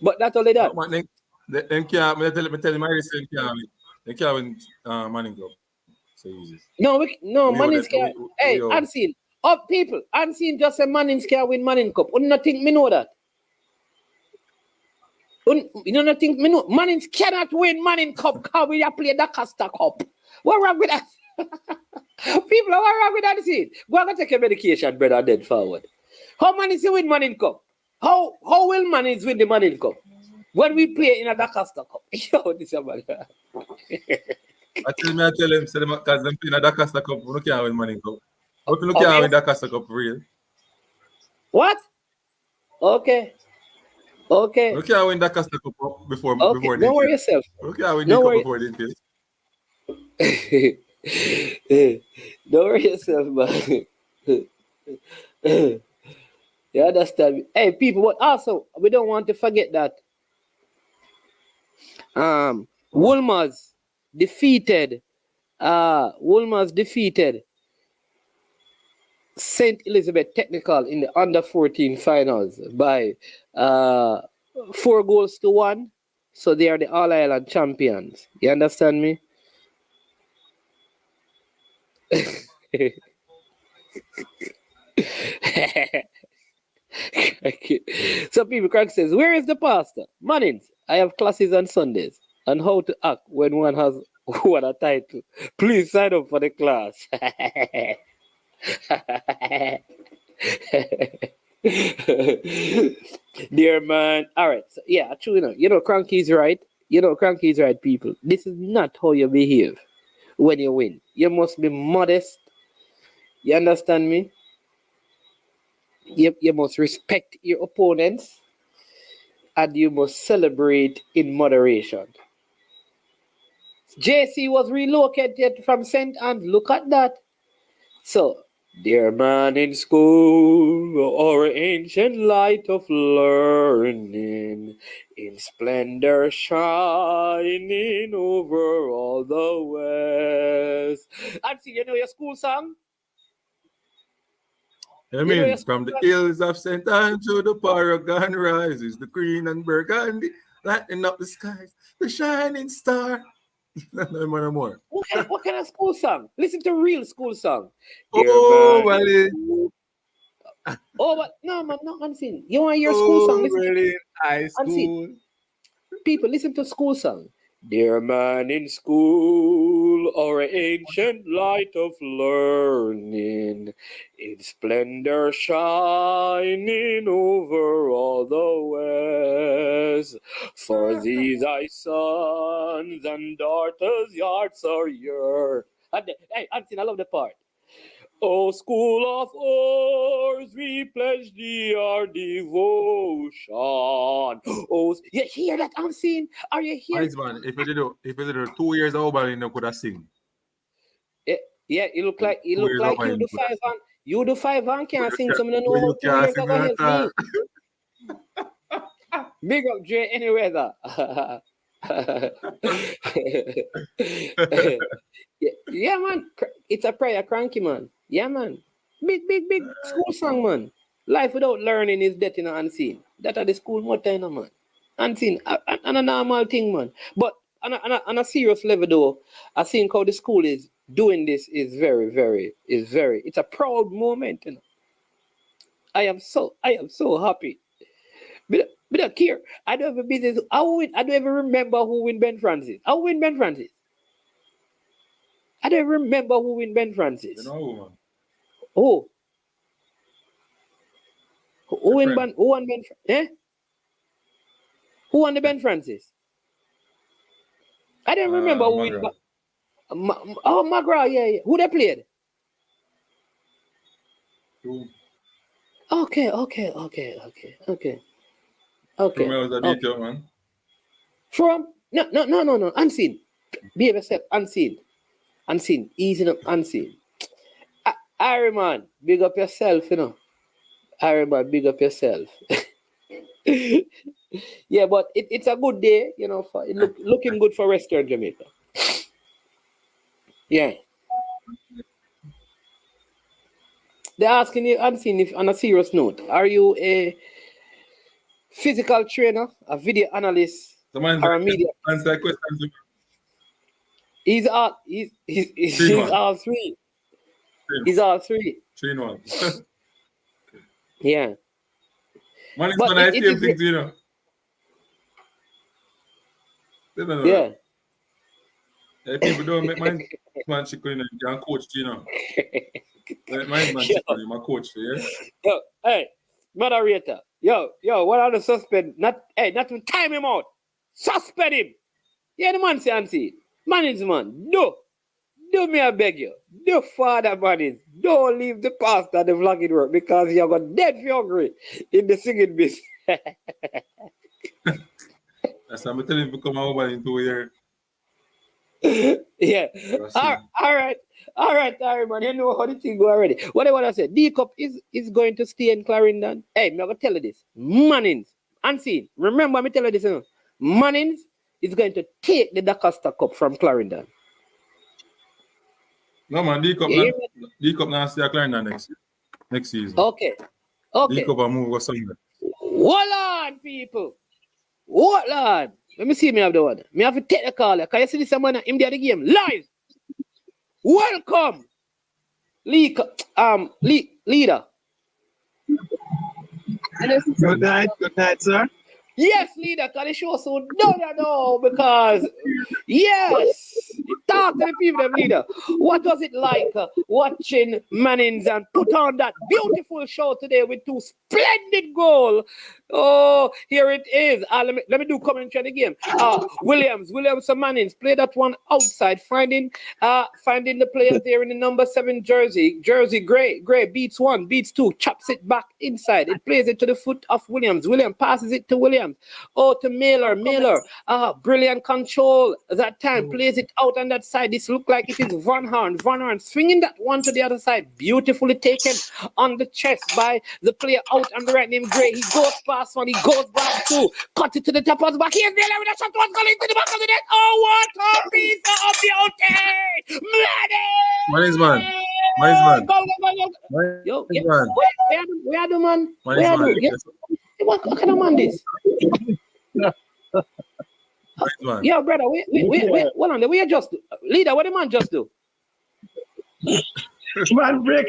S7: But that's only that.
S8: Them can't. Me tell you my reason they can't win Manning Cup. So easy.
S7: No, Manning's can't. Hey, unseen. People, unseen just say Manning's can't win Manning Cup. You not think me know that? You don't think me know? Manning's cannot win Manning Cup because we have played the Costa Cup. What wrong with that? People, what wrong with that? See, go and take your medication, brother, and then forward. How Manning's win Manning Cup? How will Manning's win the Manning Cup? When we play in a Costa Cup. Yo, this is about
S8: I tell him, because them playing a Costa Cup, we can't win Manning Cup. How can you can't win the Costa Cup for real?
S7: What? Okay.
S8: We can't win the Costa Cup before
S7: don't worry yourself.
S8: We can't win the cup before they play.
S7: Don't worry yourself, man. You understand me? Hey, people, but also, we don't want to forget that Wolmer's defeated St. Elizabeth Technical in the under 14 finals by 4-1. So they are the All Ireland champions. You understand me? Some people crack says, where is the pastor? Manings, I have classes on Sundays on how to act when one has won a title. Please sign up for the class. Dear man. All right. So, yeah, true. Cranky's right. Cranky's right, people. This is not how you behave when you win. You must be modest. You understand me? You must respect your opponents. And you must celebrate in moderation. JC was relocated from St. Anne's. Look at that. So, dear man in school, our ancient light of learning, in splendor shining over all the west. And see, you know your school song?
S8: I mean, from the hills of St. Anne to the Paragon rises the green and burgundy, lighting up the skies, the shining star. No more.
S7: What kind of school song? Listen to real school song.
S8: Well,
S7: but no, man, not unseen. You want your school song?
S8: Listen high school.
S7: Unseen. People, listen to school song. Dear man in school, our ancient light of learning, in splendor shining over all the west. For these thy sons and daughters' hearts are yours. Hey, Anthony, I love the part. O school of ours, we pledge thee our devotion. Oh, you hear that, Unseen? Are you hearing?
S8: Nice, man. If you did 2 years old, you could have sing.
S7: Yeah, it look like you do 500. You do 5 and can't sing, so I don't know
S8: But
S7: how
S8: you
S7: 2
S8: can't
S7: years
S8: sing
S7: ago
S8: at
S7: help
S8: all.
S7: me. Big up Dre anyway, though. Yeah, man. It's a prayer cranky, man. Yeah, man. Big school song, man. Life without learning is death in unseen. That are the school motto, you know, man. Unseen. And a normal thing, man. But on a serious level, though, I think how the school is doing this is very, it's a proud moment, you know. I am so happy. But I don't care. I don't have a business. I don't even remember who win Ben Francis. I win Ben Francis. I don't even remember who win Ben Francis.
S8: You know, man.
S7: Oh. Who won
S8: Different.
S7: Ben? Eh? Who won the Ben Francis? I don't remember who win.
S8: Magra.
S7: Magra, yeah. Who they played?
S8: Two.
S7: Okay.
S8: Two males that beat you, man.
S7: From no. Unseen. Behave yourself. Unseen. Easy up. Unseen. Harry, man, big up yourself, you know. Harry, man, big up yourself. Yeah, but it's a good day, you know, for looking good for Western Jamaica. Yeah. They're asking you, Unseen, if on a serious note, are you a physical trainer, a video analyst,
S8: The man
S7: or a media?
S8: answer questions.
S7: He's all three. He's all three.
S8: 3-1.
S7: Yeah.
S8: Man, it's
S7: But
S8: one I
S7: it
S8: same
S7: is-
S8: things, you know. They don't know
S7: Yeah.
S8: that. People don't make man chicken and can coach, you know. Man chicken, my coach, yeah.
S7: Yo, hey, moderator. Yo, what are the suspend? Not to time him out. Suspend him. Yeah, the man say Ansi. Management, do me, I beg you. Do father Manings. Don't leave the pastor and the vlogging work because you're going dead hungry in the singing business.
S8: That's why I'm telling you to come over in 2 years.
S7: Yeah.
S8: That's
S7: All right, man. You know how the thing go already. What I want to say, D-Cup is going to stay in Clarendon. Hey, I'm going to tell you this. Manings, Unseen. Remember me tell you this. You know? Manings is going to take the DaCosta Cup from Clarendon.
S8: No, man, D-Cup now stay at Clarendon next season.
S7: Okay.
S8: D-Cup will move or something.
S7: Hold on, people. Hold on. Let me see me have the one. Me have to take the call. Can you see this man him there the game live? Welcome. Leader.
S9: Good night, sir.
S7: Yes, leader, can the show so no, because yes, talk to the people, them leader. What was it like watching Manings and put on that beautiful show today with 2 splendid goals? Oh, here it is. Let me do commentary on the game. Williams and Manings play that one outside, finding the players there in the number 7 jersey. Gray beats 1, beats 2, chops it back inside. It plays it to the foot of Williams. Williams passes it to Williams. Oh, to Mailer. Brilliant control that time. Plays it out on that side. This look like it is Van Horn. Swinging that one to the other side. Beautifully taken on the chest by the player out on the right named Gray. He goes past one. He goes back 2. Cut it to the top of the back. Here's Mailer with a shot. What's going into the back of the net? Oh, what a piece of beauty!
S8: Manings man.
S7: Yo,
S8: man.
S7: where are the man?
S8: Manings man.
S7: What kind of man this?
S8: Man.
S7: Yo, brother, wait, hold on. We just do? Leader, what the man just do?
S9: Man, break.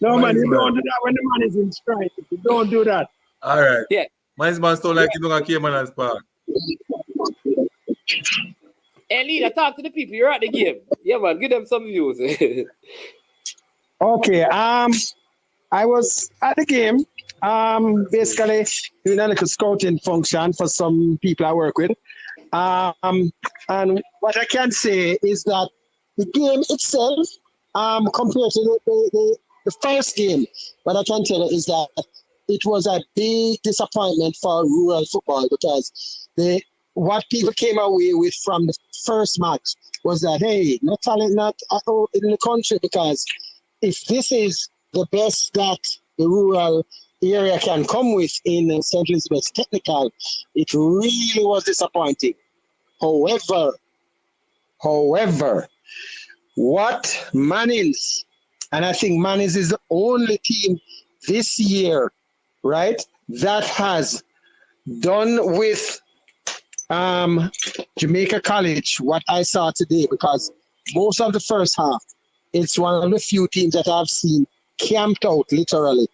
S9: No, man, you don't do that when the man is in strike. You don't do that.
S8: All right.
S7: Yeah.
S8: Manings man still like you don't care, man, as park.
S7: Hey, leader, talk to the people. You're at the game. Yeah, man, give them some views.
S9: Okay. I was at the game. Basically doing a little scouting function for some people I work with. And what I can say is that the game itself, compared to the first game, what I can tell you is that it was a big disappointment for rural football because what people came away with from the first match was that, hey, no talent not in the country because if this is the best that the rural area can come with in St. Elizabeth's Technical, it really was disappointing. However, what Manings, and I think Manings is the only team this year, right, that has done with Jamaica College what I saw today, because most of the first half, it's one of the few teams that I've seen camped out literally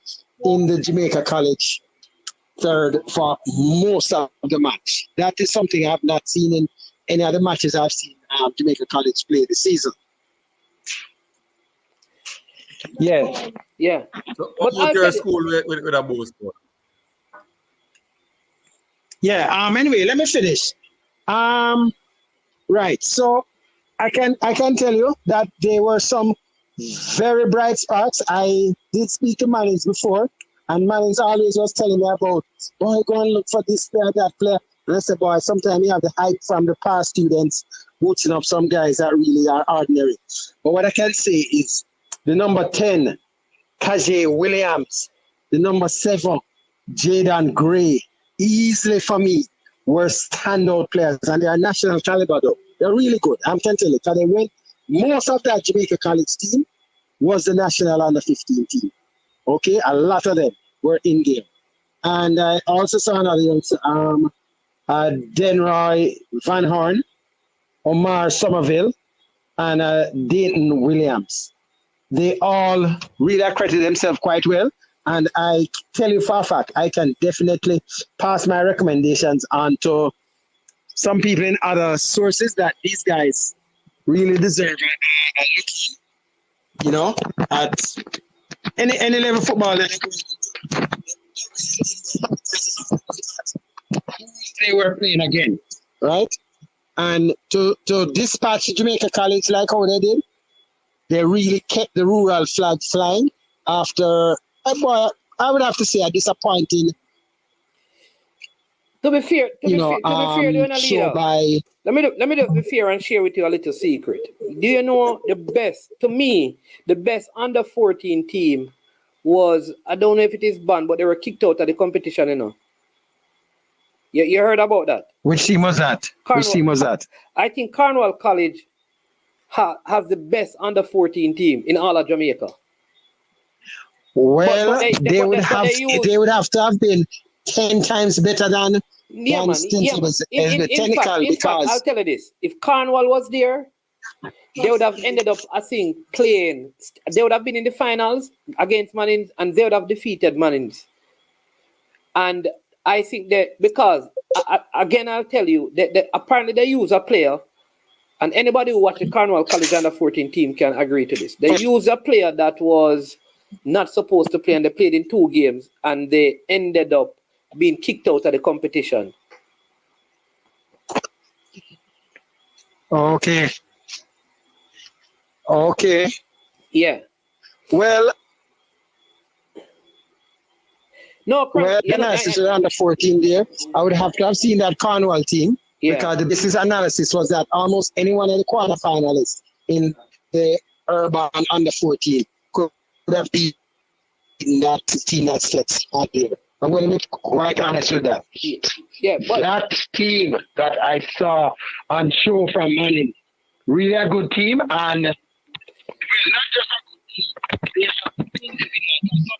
S9: in the Jamaica College third for most of the match. That is something I've not seen in any other matches I've seen Jamaica College play this season. Yeah.
S7: Yeah.
S8: So,
S7: But
S8: what your school with a bow score?
S9: Yeah. Anyway, let me finish. Right. So I can tell you that there were some very bright spots. I did speak to Manings before, and Manings always was telling me about, boy, go and look for this player, that player. And I said, boy, sometimes you have the hype from the past students booting up some guys that really are ordinary. But what I can say is the number 10, Kajay Williams, the number 7, Jaden Gray, easily for me, were standout players, and they are national caliber though. They're really good. I can tell you, because they went, most of that Jamaica College team was the national under 15 team. Okay, a lot of them were in game. And I also saw another young Denroy Van Horn, Omar Somerville, and Dayton Williams. They all really accredited themselves quite well. And I tell you for a fact, I can definitely pass my recommendations on to some people in other sources that these guys really deserve a look, at any level of football that they were playing again, right? And to dispatch Jamaica College like how they did, they really kept the rural flag flying after, I would have to say, a disappointing.
S7: To be fair,
S9: show by.
S7: Let me be fair and share with you a little secret. Do you know the best? To me, the best under 14 team was, I don't know if it is banned, but they were kicked out of the competition. You heard about that?
S9: Which team was that?
S7: I think Cornwall College has the best under 14 team in all of Jamaica.
S9: Well, they would have to have been 10 times better than Technical, because
S7: I'll tell you this: if Cornwall was there, they would have ended up, I think, playing. They would have been in the finals against Manings, and they would have defeated Manings. And I think that because, again, I'll tell you that apparently they use a player, and anybody who watched the Cornwall College under 14 team can agree to this. They use a player that was not supposed to play, and they played in 2 games, and they ended up being kicked out of the competition.
S9: Okay.
S7: Yeah.
S9: Well,
S7: no,
S9: analysis under 14 there. I would have to have seen that Cornwall team, because the business analysis was that almost anyone in the quarterfinalists in the urban under 14 could have beaten that team that sets out there. I'm going to be quite honest with that.
S7: Yeah, but
S9: that team that I saw on show from Manning, really a good team, and not just a good team.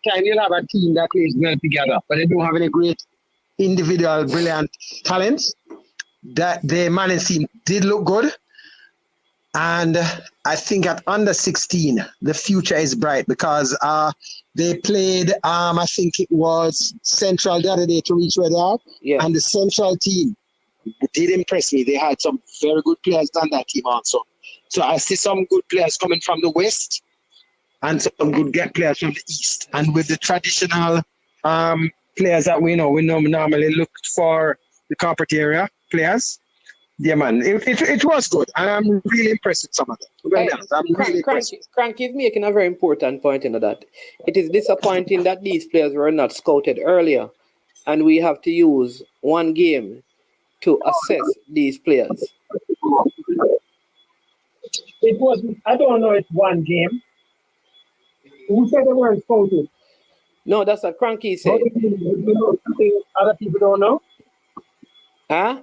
S9: Sometimes you'll have a team that plays well together, but they don't have any great individual brilliant talents. That the Manning team did look good. And I think at under 16, the future is bright, because they played, I think it was Central the other day to reach where they are.
S7: Yeah.
S9: And the Central team did impress me. They had some very good players on that team also. So I see some good players coming from the West and some good players from the East. And with the traditional players that we normally look for the corporate area players. Yeah, man, it was good. I'm really impressed with some of them.
S7: Cranky is making a very important point into that. It is disappointing that these players were not scouted earlier, and we have to use one game to assess these players.
S9: It was, I don't know, it's one game. Who said they weren't scouted?
S7: No, that's what Cranky
S9: How
S7: said.
S9: do you know something other people don't know?
S7: Huh?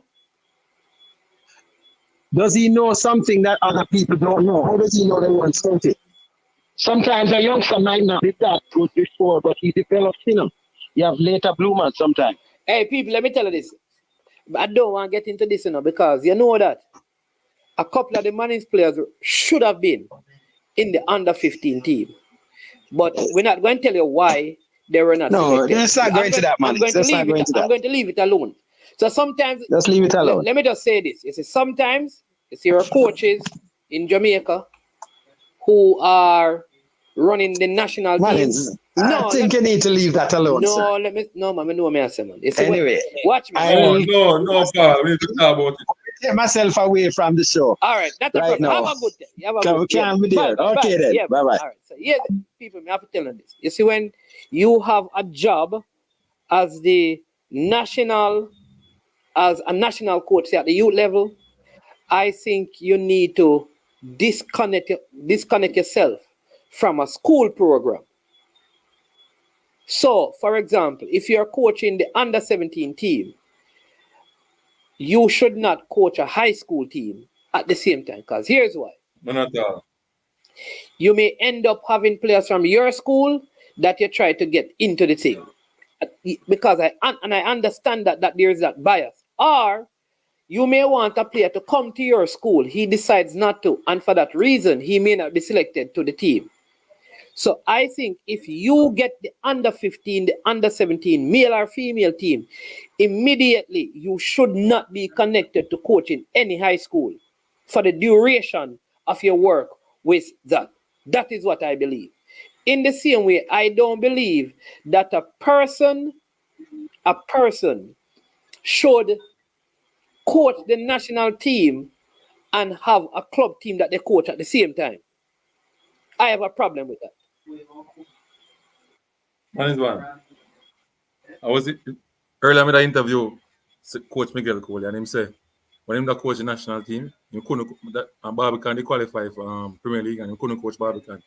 S9: Does he know something that other people don't know? How does he know they weren't scouted? Sometimes a youngster might not be that good before, but he develops, You have later bloomers sometimes.
S7: Hey, people, let me tell you this. I don't want to get into this, because you know that a couple of the Manings players should have been in the under 15 team. But we're not going to tell you why they were not
S9: No,
S7: selected.
S9: let's not go into that, man.
S7: I'm going to leave it. I'm going to leave it alone. So sometimes,
S9: Let's leave it alone.
S7: Let me just say this. You see, sometimes you see our coaches in Jamaica who are running the national team.
S9: I think you need to leave that alone.
S7: No,
S9: Sir.
S7: man, know me, I say, man. You see,
S9: Anyway,
S7: watch me.
S8: No, Paul. We need to talk about it.
S9: Take myself away from the show.
S7: All right, that's
S9: right
S7: a problem.
S9: now.
S7: Have a good day. Have a good day.
S9: Can be there. Okay, then.
S7: Yeah,
S9: Bye-bye.
S7: All right. So, yeah, people, I have to tell you this. You see, when you have a job as a national coach at the youth level, I think you need to disconnect yourself from a school program. So, for example, if you're coaching the under 17 team, you should not coach a high school team at the same time. Because here's why. You may end up having players from your school that you try to get into the team. Because I understand that there is that bias. Or you may want a player to come to your school. He decides not to. And for that reason, he may not be selected to the team. So I think if you get the under 15, the under 17, male or female team, immediately you should not be connected to coaching any high school for the duration of your work with that. That is what I believe. In the same way, I don't believe that a person should coach the national team and have a club team that they coach at the same time. I have a problem with that.
S8: One is one. I was earlier in the interview, Coach Miguel Cole, and him say, when him coach the national team, you couldn't Barbican they qualify for Premier League and you couldn't coach Barbican.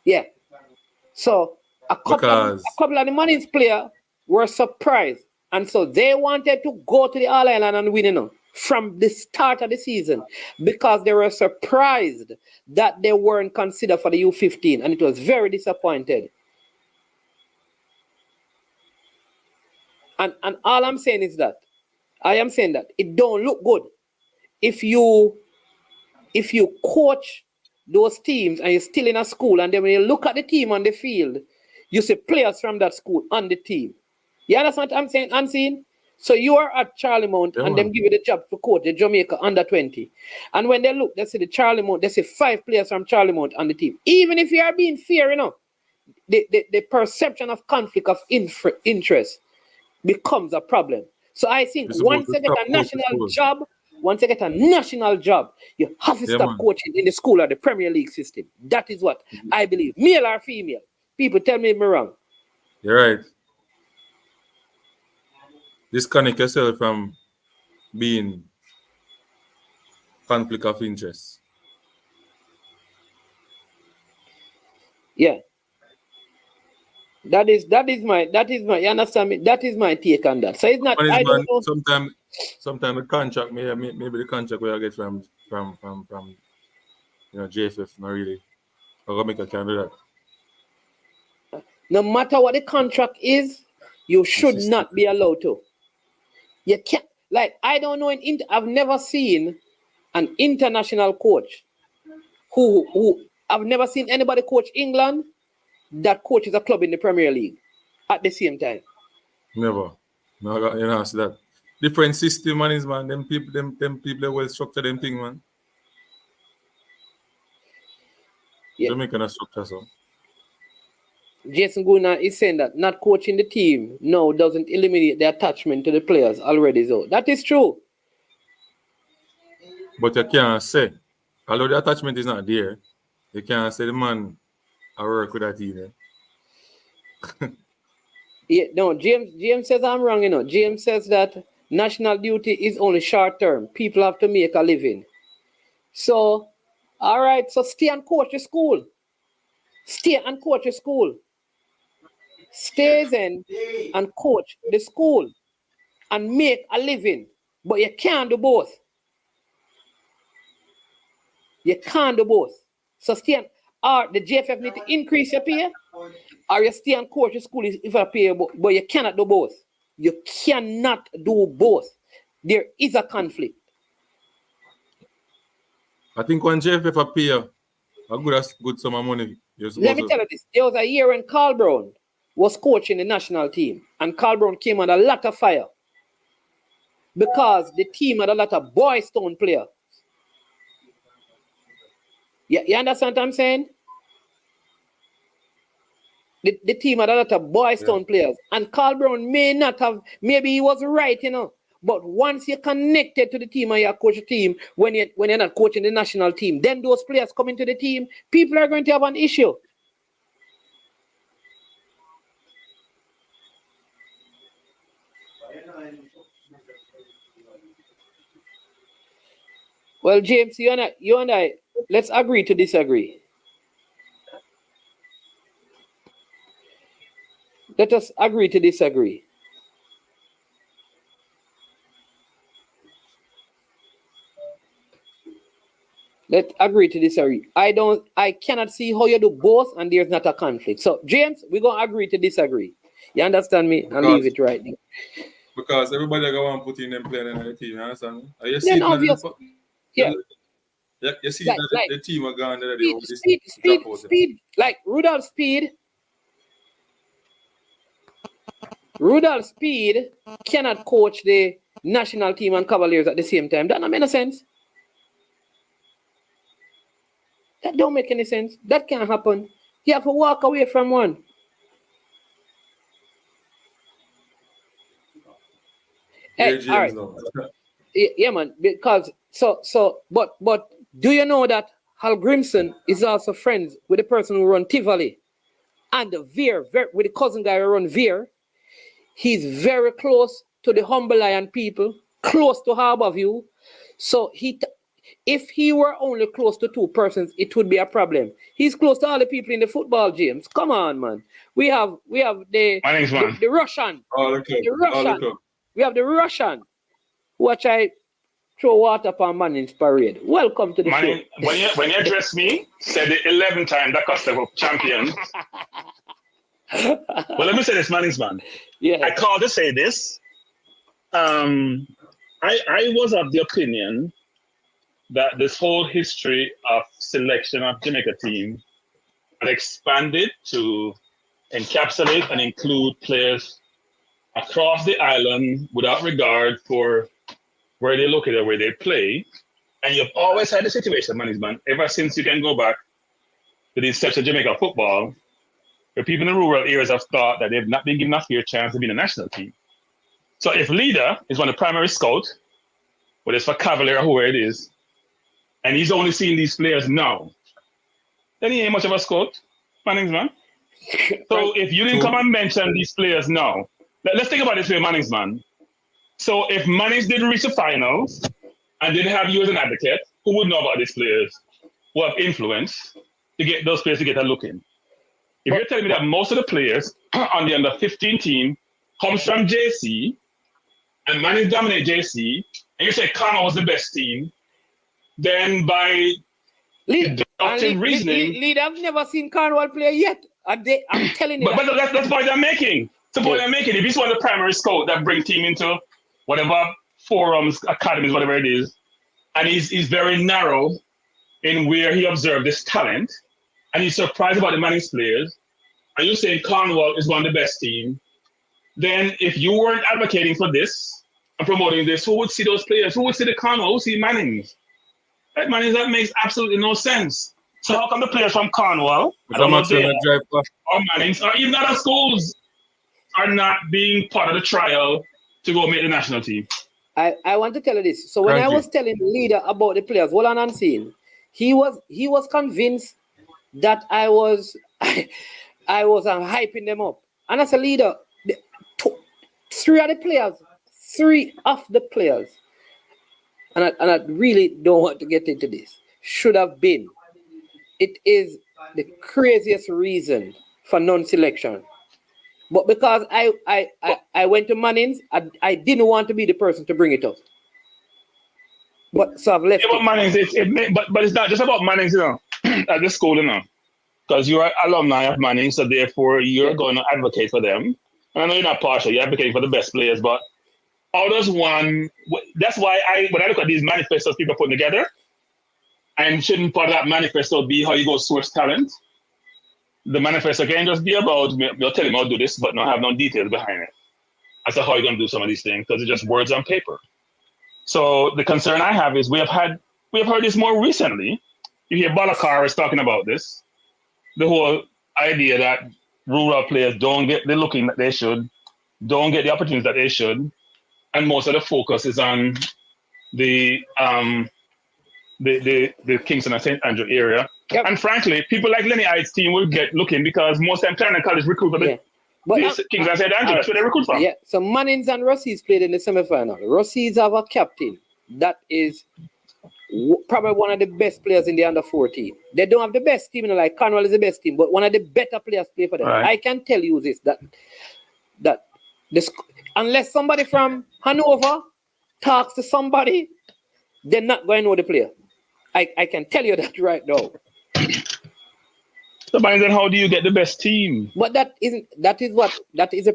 S7: Yeah. So a couple of the Manings players were surprised. And so they wanted to go to the All Island and win, from the start of the season, because they were surprised that they weren't considered for the U15, and it was very disappointed. And all I'm saying is that it don't look good if you coach those teams and you're still in a school, and then when you look at the team on the field, you see players from that school on the team. You understand what I'm saying, Unseen? So you are at Charlie Mount, and them give you the job to coach the Jamaica under 20. And when they look, they see the Charlie Mount, they see 5 players from Charlie Mount on the team. Even if you are being fair, the perception of conflict of interest becomes a problem. So I think once you get a national job, you have to stop coaching in the school or the Premier League system. That is what I believe. Male or female. People tell me I'm wrong.
S8: You're right. Disconnect yourself from being conflict of interest.
S7: Yeah. That is my you understand me? That is my take on that. So it's not don't know.
S8: Sometimes the contract maybe the contract where I get from JFF not really. Jamaica can do that.
S7: No matter what the contract is, you should not be allowed to. You can't, I don't know I've never seen an international coach who I've never seen anybody coach England that coaches a club in the Premier League at the same time.
S8: Never. No, you know, see that. Different system, man. Them people well structure them thing, man.
S7: Yeah.
S8: Jamaican structure, so.
S7: Jason Guna is saying that not coaching the team doesn't eliminate the attachment to the players already, so that is true.
S8: But you can't say, although the attachment is not there, you can't say the man I work with that team.
S7: Yeah, no, James says I'm wrong, James says that national duty is only short term. People have to make a living. So, all right, so stay and coach the school. Stay and coach a school. Stays in and coach the school and make a living. But you can't do both. You can't do both. So stay and, or the JFF need to increase your pay, or you stay and coach the school if I pay, but you cannot do both. You cannot do both. There is a conflict.
S8: I think when JFF appear, a good sum of money.
S7: Let me tell you this. There was a year when Carl Brown was coaching the national team, and Carl Brown came under a lot of fire because the team had a lot of Boys Town players. You understand what I'm saying? The team had a lot of Boys Town players, and Carl Brown may not have, maybe he was right, you know. But once you're connected to the team and you coach the team, when you're not coaching the national team, then those players come into the team, people are going to have an issue. Well, James, you and I, let's agree to disagree. Let us agree to disagree. Let's agree to disagree. I cannot see how you do both and there's not a conflict. So, James, we're going to agree to disagree. You understand me? I'll leave it right there.
S8: Because everybody going to put in them playing in the team, you understand me? You
S7: see
S8: you see that the team are gone there.
S7: Speed. Like Rudolph Speed cannot coach the national team and Cavaliers at the same time. That don't make no sense. That don't make any sense. That can't happen. You have to walk away from one. Hey, all right. Yeah, man. Because but do you know that Hal Grimson is also friends with the person who run Tivoli and the Veer, with the cousin guy who run Veer? He's very close to the Humble Lion people, close to Harborview. So if he were only close to two persons, it would be a problem. He's close to all the people in the football gyms. Come on, man. We have the Russian. We have the Russian. Watch I throw water upon Manings parade. Welcome to the show.
S10: When you address me, say the 11th time that Costa champion. Well, let me say this, Manings man.
S7: Yeah.
S10: I called to say this. I was of the opinion that this whole history of selection of Jamaica team had expanded to encapsulate and include players across the island without regard for where they located or where they play. And you've always had the situation, Management, ever since you can go back to the inception of Jamaica football, where people in the rural areas have thought that they've not been given a fair chance to be in the national team. So if Leader is one of the primary scouts, whether it's for Cavalier or whoever it is, and he's only seeing these players now, then he ain't much of a scout, Mannings, man. So if you didn't come and mention these players now, let's think about this way, Mannings, man. So if Mannings didn't reach the finals and didn't have you as an advocate, who would know about these players who have influence to get those players to get a look in? If you're telling me that most of the players on the under 15 team comes from JC and Mannings dominate JC, and you say Connor was the best team, then by deductive reasoning...
S7: Lead, I've never seen Cornwall play yet. I'm telling you
S10: But that's the point I'm making. It's the point I'm making. If he's one of the primary scouts that bring team into whatever forums, academies, whatever it is, and he's very narrow in where he observed this talent, and he's surprised about the Mannings players, and you're saying Cornwall is one of the best team, then if you weren't advocating for this and promoting this, who would see those players? Who would see the Cornwall? Who would see Mannings? Right, Mannings, that makes absolutely no sense. So how come the players from Cornwall, or Mannings, or even other schools are not being part of the trial to go make the national team?
S7: I want to tell you this. So when I was telling the Leader about the players, what I'm saying, he was convinced that I was hyping them up. And as a Leader, three of the players, and I really don't want to get into this, should have been. It is the craziest reason for non-selection. But because I went to Manings, I didn't want to be the person to bring it up. But so I've left
S10: Yeah, but
S7: it.
S10: Manings, but it's not just about Manings, at the school, because you are alumni of Manings, so therefore you're going to advocate for them. And I know you're not partial, you're advocating for the best players, but how does one? That's why when I look at these manifestos people put together, and shouldn't part of that manifesto be how you go source talent? The manifesto can just be about you'll tell him I'll do this, but not have no details behind it as to how you're going to do some of these things because it's just words on paper. So the concern I have is we have heard this more recently. You hear Balakar is talking about this, the whole idea that rural players don't get the looking that they should, don't get the opportunities that they should, and most of the focus is on the Kingston and St. Andrew area. Yep. And frankly, people like Lenny Ide's team will get looking because most of them Clarendon College recruit for the Kingston and St. Andrew. That's where they recruit from.
S7: Yeah, so Manings and Rossies played in the semi-final. Rossies have a captain that is probably one of the best players in the under 14. They don't have the best team, like Cornwall is the best team, but one of the better players play for them. Right. I can tell you this, that this, unless somebody from Hanover talks to somebody, they're not going to know the player. I can tell you that right now.
S10: So, then how do you get the best team?
S7: But that is a.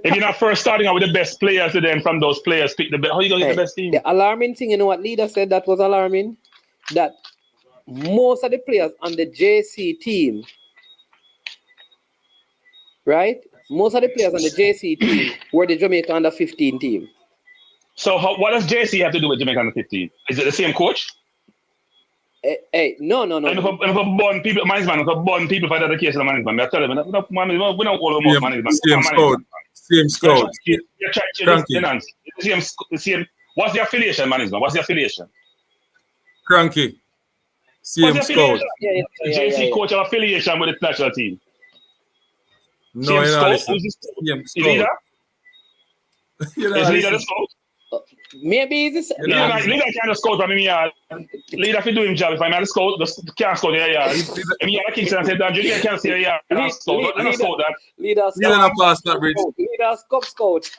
S10: If you're not first starting out with the best players, then from those players pick the best. How are you gonna get the best team?
S7: The alarming thing, you know what leader said that was alarming? That most of the players on the JC team, right? Most of the players on the JC team were the Jamaica under 15 team.
S10: So what does JC have to do with Jamaica under 15? Is it the same coach?
S7: No.
S10: And if I born people, management, if I born people for the education of management, I tell them, we don't all about management.
S8: Same scout.
S10: What's the affiliation, management? What's the affiliation?
S8: Cranky. Same scout.
S10: JC coach of affiliation with the national team.
S8: No, you're not listening.
S10: Leader? Is leader the scout?
S7: Maybe this
S10: leader can't scout from me. Leader can do him job. If I'm not a scout, can't scout. If me a Kingston and say that you can't say scout.
S7: Leader
S8: not pass that bridge.
S7: Leader scout.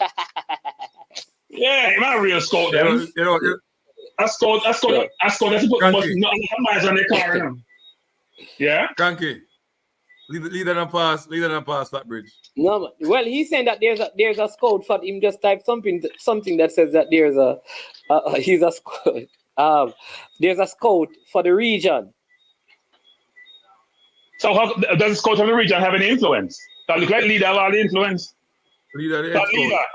S10: Yeah, I'm not a real scout. Then a scout. That's to put miles on the car. Yeah,
S8: Cranky. Leader and pass that bridge.
S7: No, well, he's saying that there's a scout for him. Just type something that says that there's he's a scout. There's a scout for the region.
S10: So how does the scout from the region have any influence? That look like leader have all the influence.
S8: Leader,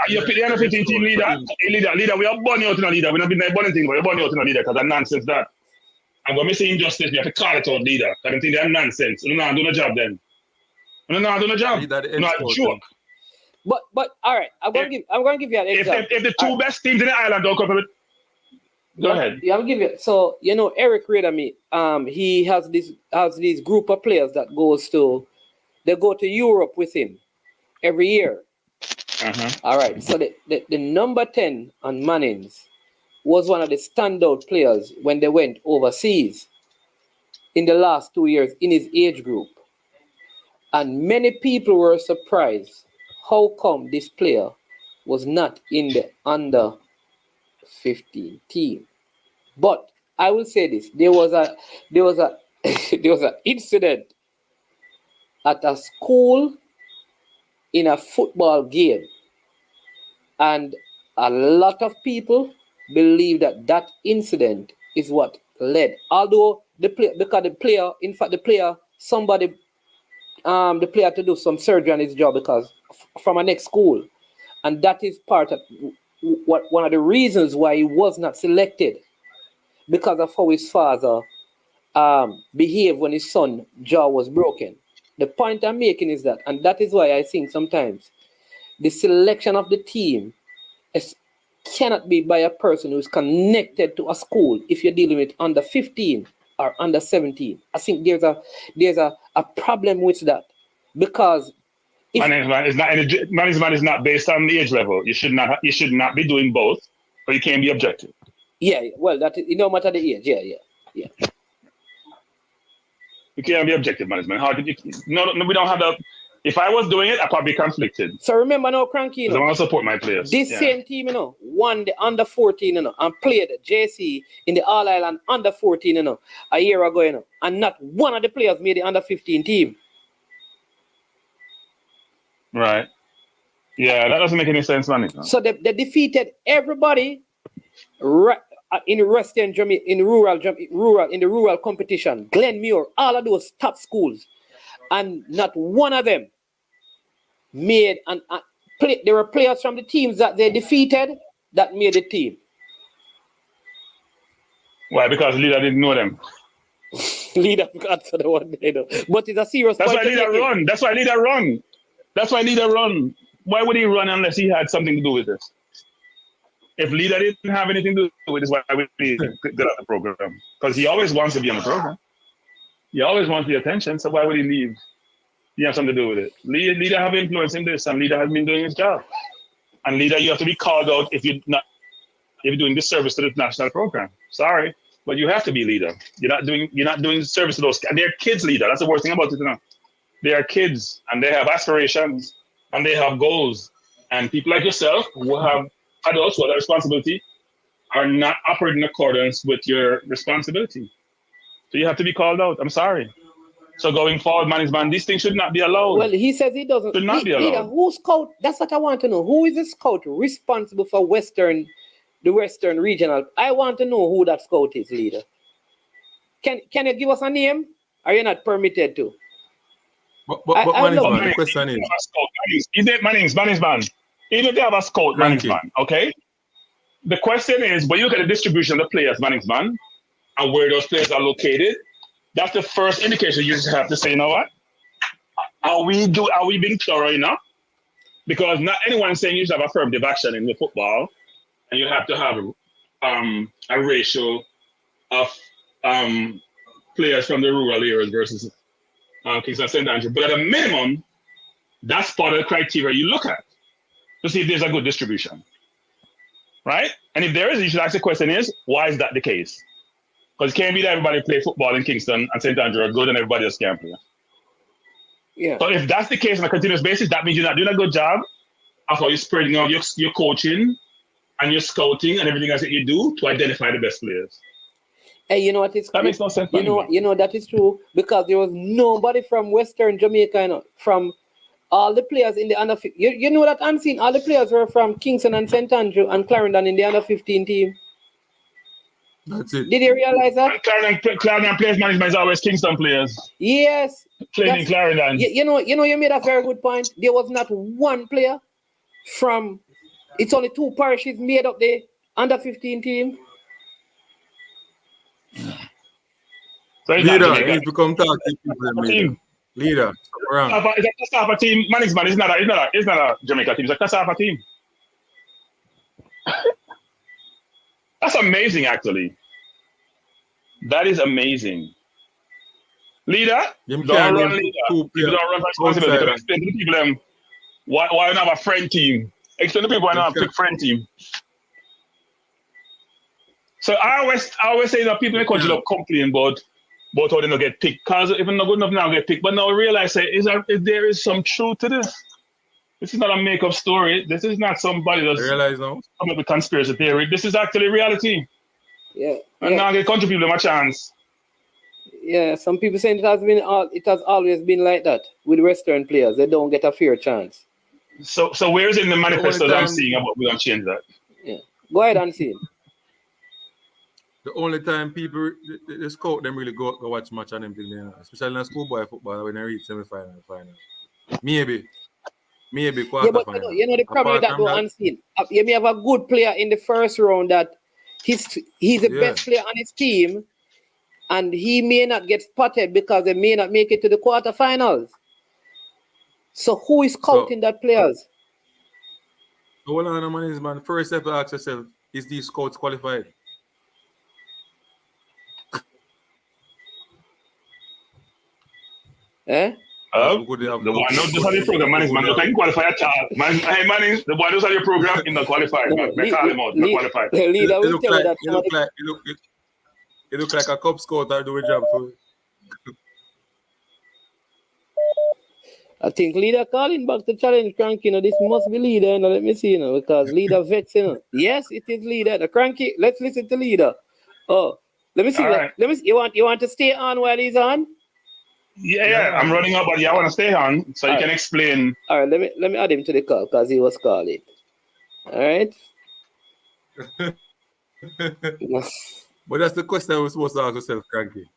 S10: you pick the under 15 team leader. Leader. We are born out in a leader. We not been there born thing, but we're born out in a leader because that nonsense that. And when we say injustice, we have to call it out leader. I don't think they're nonsense. You're not doing a job then. You're not doing a job. Not a joke.
S7: But all right, I'm gonna give you an example.
S10: If the two best teams in the island don't come from it, go ahead.
S7: Yeah, I'll give you. So Eric Redamy, he has this group of players that they go to Europe with him every year. All right. So the number 10 on Manings was one of the standout players when they went overseas in the last 2 years in his age group. And many people were surprised how come this player was not in the under 15 team. But I will say this: there was an incident at a school in a football game, and a lot of people believe that incident is what led. Although the player had to do some surgery on his jaw because from a next school, and that is part of one of the reasons why he was not selected, because of how his father behaved when his son's jaw was broken. The point I'm making is that, and that is why I think sometimes the selection of the team cannot be by a person who is connected to a school if you're dealing with under 15 or under 17. I think there's a problem with that, because
S10: management is not based on the age level. You should not be doing both, but you can't be objective.
S7: Yeah, well, that no matter the age. Yeah.
S10: You can't be objective management. How did you? No, we don't have that. If I was doing it, I'd probably be conflicted.
S7: So remember now, Cranky,
S10: I want to support my players.
S7: This same team, won the under 14, and played JC in the All Island under 14, a year ago, and not one of the players made the under 15 team.
S10: Right. Yeah, that doesn't make any sense, man.
S7: So they defeated everybody in Western Jamaica, in the rural competition. Glenmuir, all of those top schools, and not one of them made there were players from the teams that they defeated that made the team.
S10: Why? Because leader didn't know them.
S7: Leader got to the one they know. But it's a serious
S10: That's
S7: point.
S10: why leader run. That's why leader run. That's why leader run. Why would he run unless he had something to do with this? If leader didn't have anything to do with this, why would he get out the program? Because he always wants to be on the program. He always wants the attention, so why would he leave? He has something to do with it. Leader have influence in this, and leader has been doing his job. And leader, you have to be called out if you're doing disservice to the national program. Sorry, but you have to be leader. You're not doing service to those. And they're kids, leader. That's the worst thing about it, They are kids, and they have aspirations, and they have goals. And people like yourself, who have adults who have responsibility, are not operating in accordance with your responsibility. So you have to be called out. I'm sorry. So going forward, management, these things should not be allowed.
S7: Well, he says he doesn't.
S10: Should not be allowed.
S7: Leader, who's scout? That's what I want to know. Who is the scout responsible for the Western Regional? I want to know who that scout is, leader. Can you give us a name? Are you not permitted to?
S8: But management, the question is...
S10: Manings, even if they have a scout, management, okay? The question is, when you look at the distribution of the players, management, and where those players are located, that's the first indication you just have to say, you know what? Are we being thorough enough? Because not anyone saying you should have affirmative action in the football, and you have to have a ratio of players from the rural areas versus Kingston St. Andrew. But at a minimum, that's part of the criteria you look at to see if there's a good distribution, right? And if there is, you should ask the question is, why is that the case? Because it can't be that everybody play football in Kingston and St. Andrew are good and everybody else can't play.
S7: Yeah.
S10: So if that's the case on a continuous basis, that means you're not doing a good job of how you're spreading out your coaching and your scouting and everything else that you do to identify the best players.
S7: Hey, you know what?
S10: That makes no sense.
S7: You know that is true because there was nobody from Western Jamaica, from all the players in the under. You know that unseen. All the players were from Kingston and St. Andrew and Clarendon in the under 15 team.
S8: That's it.
S7: Did you realize that?
S10: Clarendon players management is always Kingston players.
S7: Yes.
S10: Playing in Clarendon.
S7: You know, you made a very good point. There was not one player from. It's only two parishes made up the under 15 team.
S10: So
S8: leader, he's become talking. Leader, around.
S10: It's a Cassava team. Manings, man, it's not a Jamaica team. It's a Cassava team. That's amazing, actually. That is amazing. Leader, don't run leader. You don't run responsibility. Explain to the people why you not have a friend team. Explain to people why not have a big friend team. So I always say that people in the country love complain about how they don't get picked. Because even not good enough now get picked. But now I realize there is some truth to this. This is not a make-up story. This is not somebody that's coming up with conspiracy theory. This is actually reality.
S7: Yeah.
S10: And now they country people a chance.
S7: Yeah, some people saying it has always been like that with Western players. They don't get a fair chance.
S10: So where is it in the manifesto that I'm seeing about we don't change that?
S7: Yeah. Go ahead and see.
S8: The only time people the scout them really go watch match on them, especially in schoolboy football when they reach semi-final, final. Maybe quarter
S7: but
S8: final.
S7: you know the problem that go unseen. You may have a good player in the first round that he's the best player on his team, and he may not get spotted because they may not make it to the quarterfinals. So who is scouting that players?
S8: Hold on, man. First step to ask yourself, is these scouts qualified?
S10: The one who's on your program, Manings, man, you can qualify at all. Hey, Manings, the one who's on your program is not qualified, man. They call him out, not qualified.
S7: Leader,
S8: it look like a cup scout that do a job for
S7: I think leader calling back to challenge Cranky. This must be leader. Let me see, because leader vets. Yes, it is leader. The Cranky. Let's listen to leader. Oh, let me see.
S10: All right.
S7: Let me see. You want to stay on while he's on?
S10: Yeah. I'm running up, but I want to stay on so you can explain.
S7: All right. Let me add him to the call because he was calling. All right.
S8: But that's the question we're supposed to ask yourself, Cranky.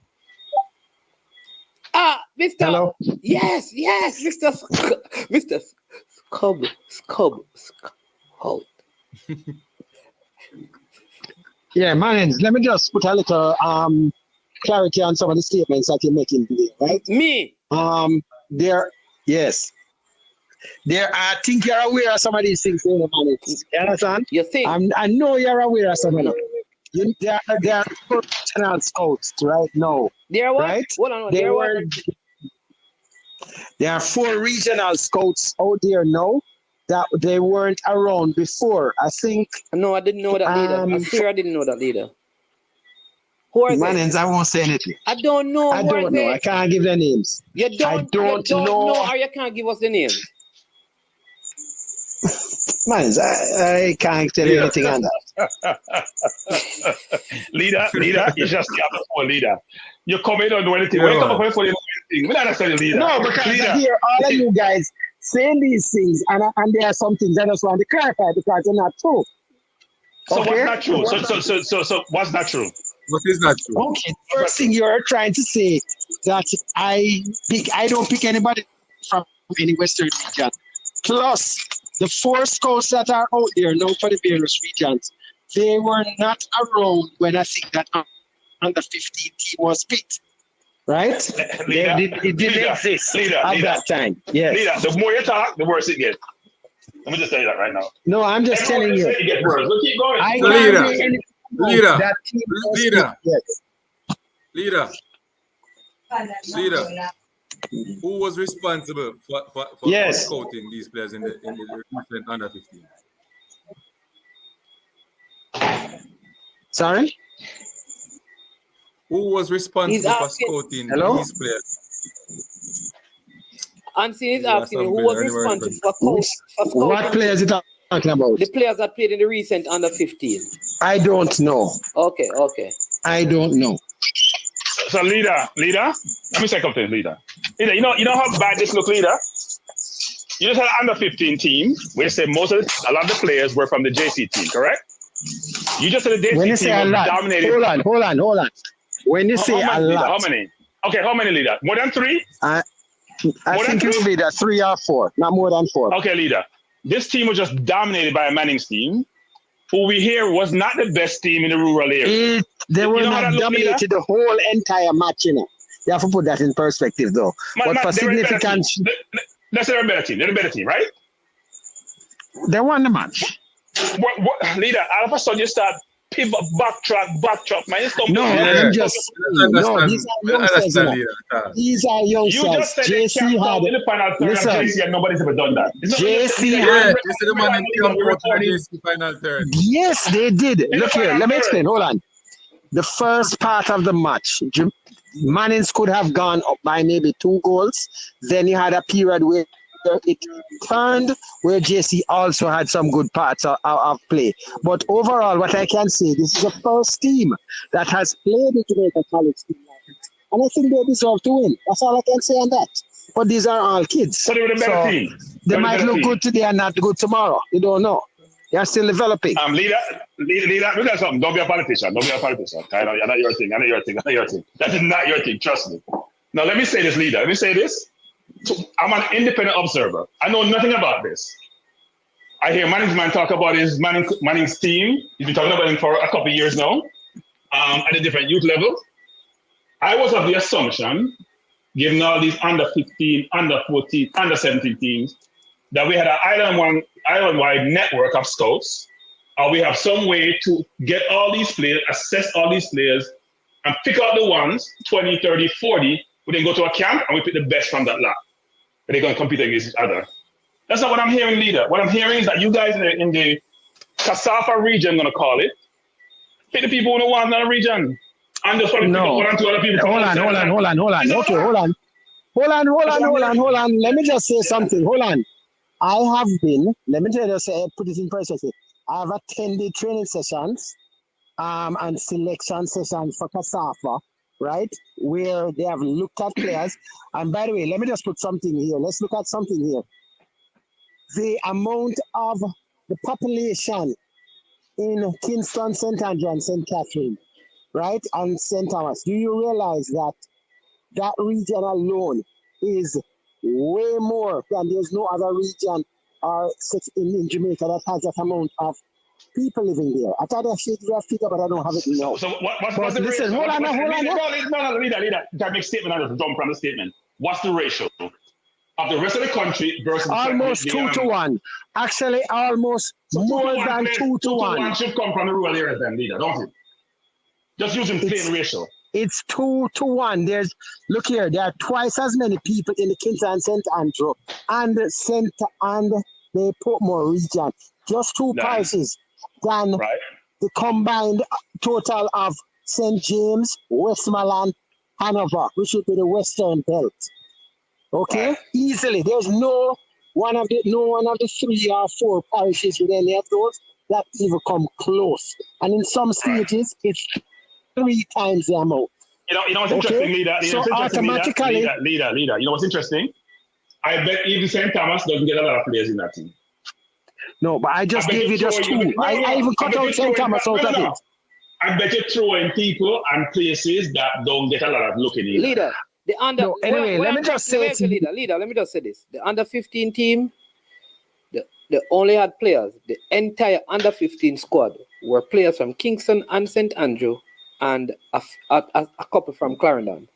S7: Mr.
S9: Hello?
S7: Yes, Mr. Mr. Scub.
S9: Yeah, Manings, let me just put a little clarity on some of the statements that you're making today, right?
S7: Me?
S9: Yes. I think you're aware of some of these things, Manings. You understand?
S7: You think?
S9: I know you're aware of some of them. There are professional scouts right now.
S7: There are what?
S9: Right?
S7: Hold on.
S9: There are 4 regional scouts out there now that they weren't around before. I think.
S7: No, I didn't know that leader. I swear I didn't know that leader. Who is
S9: Manings,
S7: it?
S9: I won't say anything.
S7: I don't know.
S9: I don't know. I can't give the names.
S7: You don't know, or you can't give us the names.
S9: Manings, I can't tell you anything on that.
S10: Leader, you just got the phone, leader. You come in, don't do anything. When you come up with the anything, we don't understand the leader.
S9: No, because I hear all of you guys saying these things, and there are some things I just want to clarify because they're not true.
S10: So
S9: okay?
S10: what's not true? So what's not true?
S8: What is not true?
S9: Okay, first thing you're trying to say that I don't pick anybody from any Western region. Plus, the 4 scouts that are out there now for the various regions, they were not around when I think that under 15 team was picked. Right? It didn't exist at that time. Yes.
S10: Leader, the more you talk, the worse it gets. Let me just tell you that right now.
S9: No, I'm just telling you.
S10: It gets worse. We'll keep going.
S8: Leader. Who was responsible for scouting these players in the recent under 15?
S9: Sorry?
S8: Who was responsible for scouting these players?
S7: Anthony is asking who was responsible for scouting.
S9: What players are you talking about?
S7: The players that played in the recent under 15.
S9: I don't know.
S7: Okay.
S9: I don't know.
S10: So leader, let me say something, leader. You know how bad this look, leader? You just had an under 15 team where you say a lot of the players were from the JC team, correct? You just said the JC team was dominated.
S9: Hold on. When you say a lot.
S10: How many? Okay, how many, leader? More than 3?
S9: I think it's leader 3 or 4, not more than 4.
S10: Okay, leader. This team was just dominated by a Manings team, who we hear was not the best team in the rural area.
S9: They were not dominated the whole entire match, You have to put that in perspective, though. But for significance...
S10: They're a better team. They're a better team, right?
S9: They won the match.
S10: What, leader, all of a sudden you start pivot, backtrack, man.
S9: I'm just... These are youngsters.
S10: You just said JC had... In the final third, JC and nobody's ever done that.
S9: JC had... Yes, they did. Look here, let me explain. Hold on. The first part of the match, Manings could have gone up by maybe 2 goals. Then you had a period where it turned, where JC also had some good parts of play. But overall, what I can say, this is the first team that has played the Jamaica College team. And I think they deserve to win. That's all I can say on that. But these are all kids.
S10: So they were the better team.
S9: They might look good today and not good tomorrow. You don't know. They are still developing.
S10: Leader, look at something. Don't be a politician. I know you're not your thing. That is not your thing. Trust me. Now, let me say this, leader. Let me say this. I'm an independent observer. I know nothing about this. I hear Manings talk about his Manings team. He's been talking about him for a couple of years now, at a different youth level. I was of the assumption, given all these under 15, under 14, under 17 teams, that we had an island-wide network of scouts, or we have some way to get all these players, assess all these players, and pick out the ones, 20, 30, 40, we then go to a camp and we pick the best from that lot. They're going to compete against each other. That's not what I'm hearing, leader. What I'm hearing is that you guys in the Kasafa region, I'm going to call it, pick the people who want in that region. And just pick up 1 or 2 other people.
S9: Hold on. Okay, hold on. Hold on. Let me just say something. Hold on. Let me just say, put it in perspective. I have attended training sessions and selection sessions for CASAFA, right? Where they have looked at players. And by the way, let me just put something here. Let's look at something here. The amount of the population in Kingston, St. Andrew, and St. Catherine, right? And St. Thomas. Do you realize that region alone is way more than there's no other region or in Jamaica that has that amount of people living there? I thought I should have figure, but I don't have it now.
S10: So what's the
S9: listen,
S10: ratio?
S9: hold on.
S10: Leader. Can I make a statement and just jump from the statement? What's the ratio of the rest of the country versus
S9: almost 2 to 1? Actually, almost more than 2 to 1.
S10: 2 to 1 should come from the rural areas, then, leader, don't it? Just using plain ratio.
S9: It's 2 to 1. Look here, there are twice as many people in the Kingston and St. Andrew and the Portmore region. Just two parishes than the combined total of St. James, Westmoreland, Hanover, which would be the Western Belt. Okay, easily. There's no one of the 3 or 4 parishes with any of those that even come close. And in some stages, it's 3 times the amount.
S10: You know what's interesting, leader?
S9: So automatically,
S10: leader. You know what's interesting? I bet even St. Thomas doesn't get a lot of players in that team.
S9: No, but I just gave you just 2. I even cut out St. Thomas out of it.
S10: I bet you throw in people and places that don't get a lot of looking in.
S7: Leader, the under.
S9: No, anyway, let me just say it.
S7: Leader, let me just say this. The under 15 team, they only had players. The entire under 15 squad were players from Kingston and St. Andrew and a couple from Clarendon.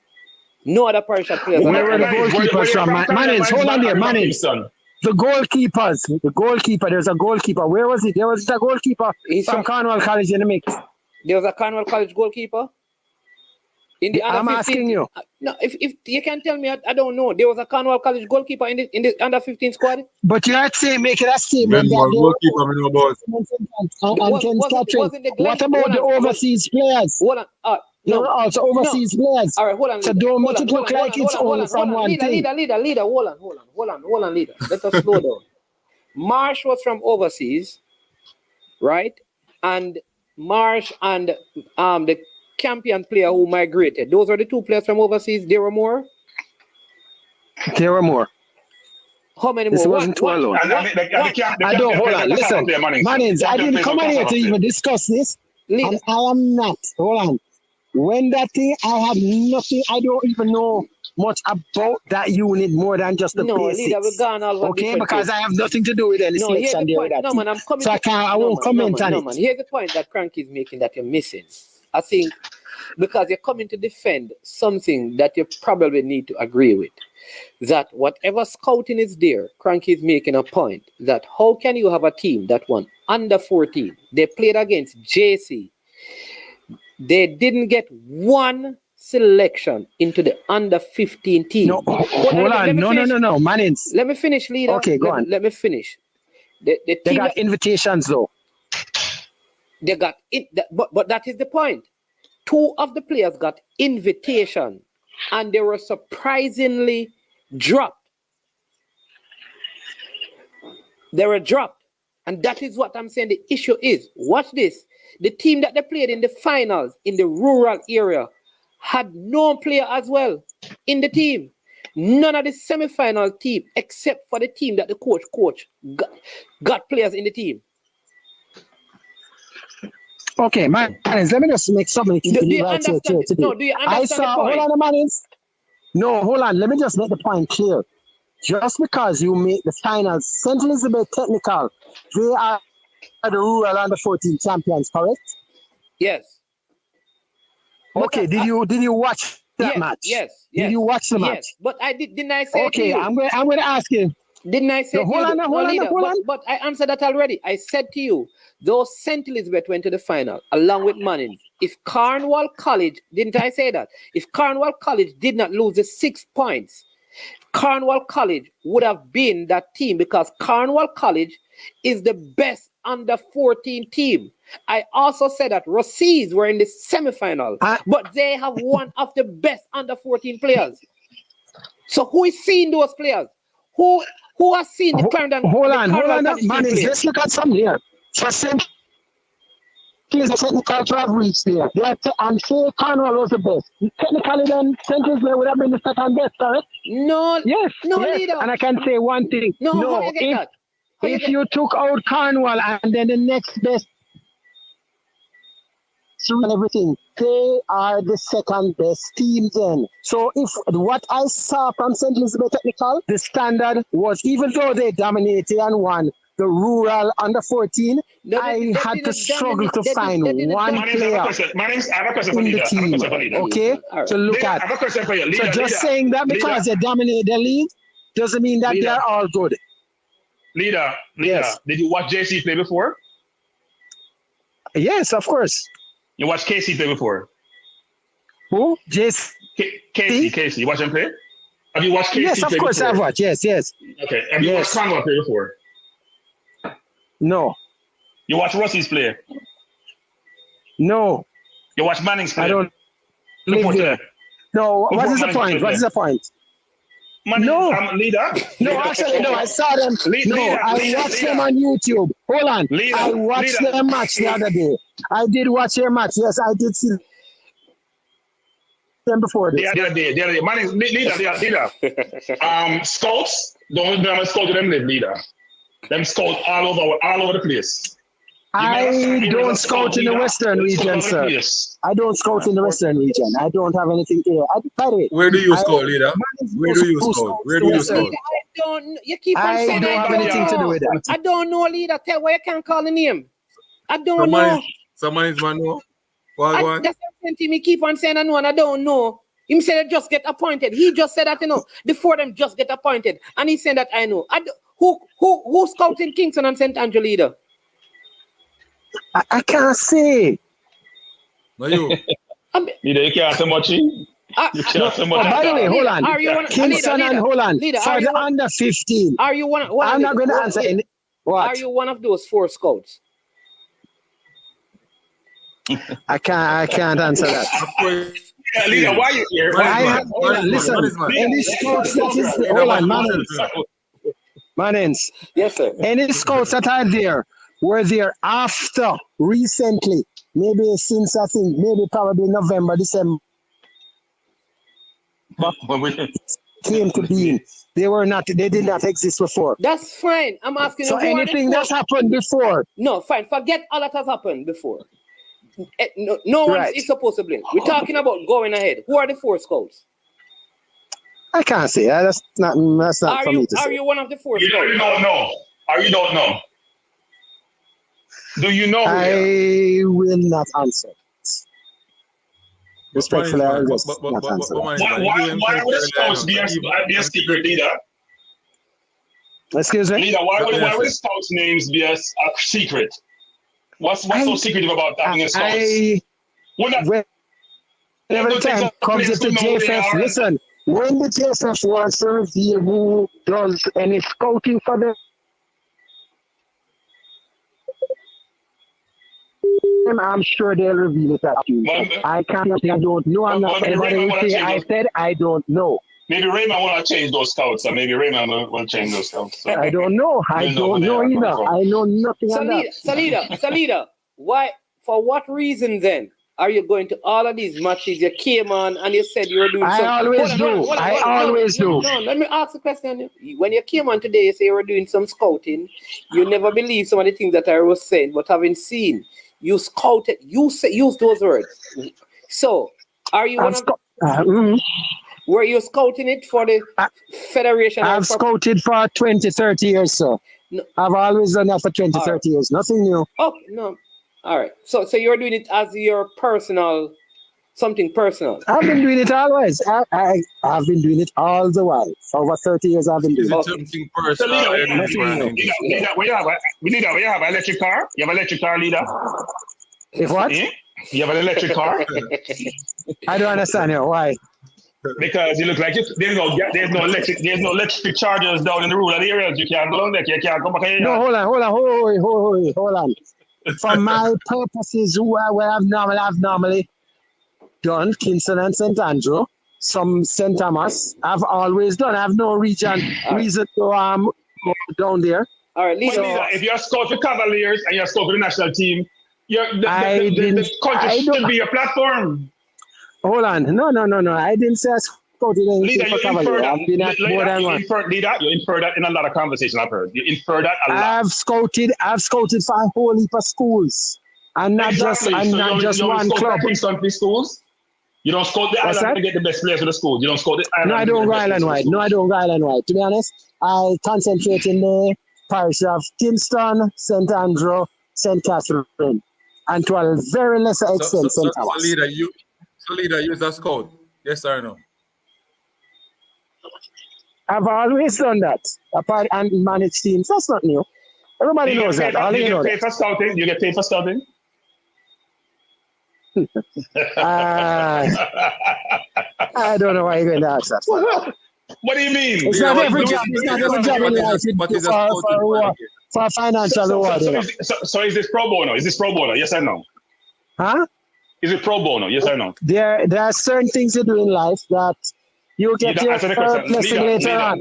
S7: No other parish had players.
S9: Where were the goalkeepers from? Manings, hold on there, Manings. The goalkeeper, there's a goalkeeper. Where was it? There was a goalkeeper from Cornwall College in the mix.
S7: There was a Cornwall College goalkeeper? In the
S9: I'm
S7: 15,
S9: asking you.
S7: No, if you can tell me, I don't know. There was a Cornwall College goalkeeper in the under 15 squad.
S9: But you are saying, make it a statement. What about the overseas players?
S7: Hold on.
S9: There were also overseas players.
S7: All right, hold on.
S9: So don't make it look like it's only from one thing.
S7: Leader, hold on, leader. Let us slow down. Marsh was from overseas, right? And Marsh and the Campion player who migrated. Those are the 2 players from overseas. There were more?
S9: There were more.
S7: How many
S9: this
S7: more?
S9: Wasn't 2 alone. I don't, hold on, listen. Manings, I didn't come on here to even discuss this. And I am not. Hold on. When that thing, I have nothing. I don't even know much about that unit more than just the basics.
S7: Leader, we've gone all
S9: okay, because I have nothing to do with any selection there.
S7: No, man, I'm coming.
S9: So I won't comment on it.
S7: Man. Here's the point that Cranky is making that you're missing. I think because you're coming to defend something that you probably need to agree with. That whatever scouting is there, Cranky is making a point that how can you have a team that won under 14? They played against JC. They didn't get 1 selection into the under 15 team.
S9: No, hold on. No. Manings.
S7: Let me finish, leader.
S9: Okay, go on.
S7: Let me finish. The
S9: they got invitations, though.
S7: They got it, but that is the point. 2 of the players got invitation, and they were surprisingly dropped. They were dropped, and that is what I'm saying. The issue is, watch this. The team that they played in the finals in the rural area had no player as well in the team. None of the semi-final team, except for the team that the coach got players in the team.
S9: Okay, Manings, let me just make something clear.
S7: Do you understand the point?
S9: Hold on, Manings. No, hold on. Let me just make the point clear. Just because you make the finals, St. Elizabeth Technical, they are the rural under 14 champions, correct?
S7: Yes.
S9: Okay, did you watch that match?
S7: Yes.
S9: Did you watch the match?
S7: Yes, but didn't I say
S9: okay,
S7: to you?
S9: I'm going to ask you.
S7: Didn't I say to you?
S9: Hold on.
S7: But I answered that already. I said to you, though St. Elizabeth went to the final along with Manings, if Cornwall College, didn't I say that? If Cornwall College did not lose the 6 points, Cornwall College would have been that team because Cornwall College is the best under 14 team. I also said that Rossies were in the semi-final, but they have one of the best under 14 players. So who is seeing those players? Who has seen the Clarendon?
S9: Hold on,
S7: Catch team
S9: man.
S7: play?
S9: Let's look at some here. For St. Is a technical to have reached there. And say Cornwall was the best. Technically, then St. Clair would have been the second best, correct?
S7: No.
S9: Yes.
S7: Leader.
S9: And I can say one thing.
S7: No, how you get that?
S9: If you took out Cornwall and then the next best and everything, they are the second best team then. So if what I saw from St. Elizabeth Technical, the standard was, even though they dominated and won the rural under 14, I had to struggle to find one player in the team, okay, to look at.
S10: I have a question for you.
S9: So just saying that because they dominate the league doesn't mean that they're all good.
S10: Leader,
S9: Yes.
S10: did you watch JC play before?
S9: Yes, of course.
S10: You watched KC play before?
S9: Who? JC?
S10: KC. You watch him play? Have you watched KC play before?
S9: Yes, of course I've watched. Yes.
S10: Okay. Have you watched Cornwall play before?
S9: No.
S10: You watch Rossi's play?
S9: No.
S10: You watch Manings play?
S9: I don't live there. No, what is the point? What is the point?
S10: No. Leader?
S9: No, actually, no, I saw them. I watched them on YouTube. Hold on. I watched their match the other day. I did watch their match. Yes, I did see them before this.
S10: The other day. Manings, leader. Scouts, don't scout to them live, leader. Them scout all over the place.
S9: I don't scout in the Western region, sir. I don't scout in the Western region. I don't have anything to do.
S8: Where do you scout, leader? Where do you scout?
S7: I don't. You keep on
S9: I
S7: saying
S9: don't have anything to do with that.
S7: I don't know, leader. Tell why you can't call the name. I don't know.
S8: Somebody's man know.
S7: That's the thing. Me keep on saying I know and I don't know. Him said just get appointed. He just said that the four of them just get appointed, and he said that I know. Who scouting Kingston and St. Andrew, leader?
S9: I can't say.
S8: No, you.
S10: Leader, you can't say much. You can't say much.
S9: By the way, hold on. Kingston and hold on.
S7: Leader,
S9: for the under 15.
S7: Are you one?
S9: I'm not going to answer any. What?
S7: Are you one of those four scouts?
S9: I can't answer that.
S10: Leader, why are you here?
S9: Listen, any scouts that is hold on, Manings.
S7: Yes, sir.
S9: Any scouts that are there were there after recently, maybe since I think probably November, December came to being. They did not exist before.
S7: That's fine. I'm asking
S9: so
S7: you.
S9: Anything that's happened before.
S7: No, fine. Forget all that has happened before. No one is supposed to blame. We're talking about going ahead. Who are the four scouts?
S9: I can't say. That's not for me to say.
S7: Are you one of the four scouts?
S10: You don't know. Or you don't know? Do you know?
S9: I will not answer. Respectfully, I will just not answer.
S10: Why would the scouts be a secret, leader?
S9: Excuse me?
S10: Leader, why would the scouts' names be a secret? What's so secretive about that in the scouts?
S9: Every time comes to JFF, listen, when the JFF wants to reveal who does any scouting for them, I'm sure they'll reveal it at you. I can't say I don't know. I'm not anybody will say I said I don't know.
S10: Maybe Raymond will change those scouts, or maybe Raymond will change those scouts. So.
S9: I don't know. I don't know either. I know nothing about that.
S7: Salida, why? For what reason then are you going to all of these matches? You came on and you said you were doing something.
S9: I always do.
S7: No, let me ask a question. When you came on today, you say you were doing some scouting. You never believed some of the things that I was saying, but having seen, you scouted. Use those words. So, are you one of? Were you scouting it for the federation?
S9: I've scouted for 20, 30 years, sir. No. I've always done that for 20, 30 years. Nothing new.
S7: Okay, no. All right. So you're doing it as your personal, something personal.
S9: I've been doing it always. I've been doing it all the while. For over 30 years, I've been doing it.
S8: Something personal.
S10: Leader, where you have an electric car? You have an electric car, leader?
S9: If what?
S10: You have an electric car?
S9: I don't understand you. Why?
S10: Because you look like there's no electric chargers down in the rural areas. You can't go down there. You can't come back here.
S9: No, hold on. For my purposes, where I've normally done Kingston and St. Andrew, some St. Thomas. I've always done. I have no reason to go down there.
S7: All right, leader.
S10: If you're a scout for Cavaliers and you're a scout for the national team, the country should be your platform.
S9: Hold on. No. I didn't say I scouted anything for Cavaliers. I've been at more than one.
S10: You infer that in a lot of conversations I've heard. You infer that a lot.
S9: I've scouted for a whole heap of schools. And not just one club.
S10: Kingston schools? You don't scout the island to get the best players for the school. You don't scout the island.
S9: No, I don't go island-wide. To be honest, I concentrate in the parish of Kingston, St. Andrew, St. Catherine, and to a very lesser extent, St. Thomas.
S8: So leader, you as a scout? Yes or no?
S9: I've always done that. Apart and manage teams. That's not new. Everybody knows that.
S10: You get paid for scouting? You get paid for scouting?
S9: I don't know why you're going to ask that.
S10: What do you mean?
S9: It's not every job in life. For financial reward.
S10: So is this pro bono? Is this pro bono? Yes or no?
S9: Huh?
S10: Is it pro bono? Yes or no?
S9: There are certain things you do in life that you get your blessing later on.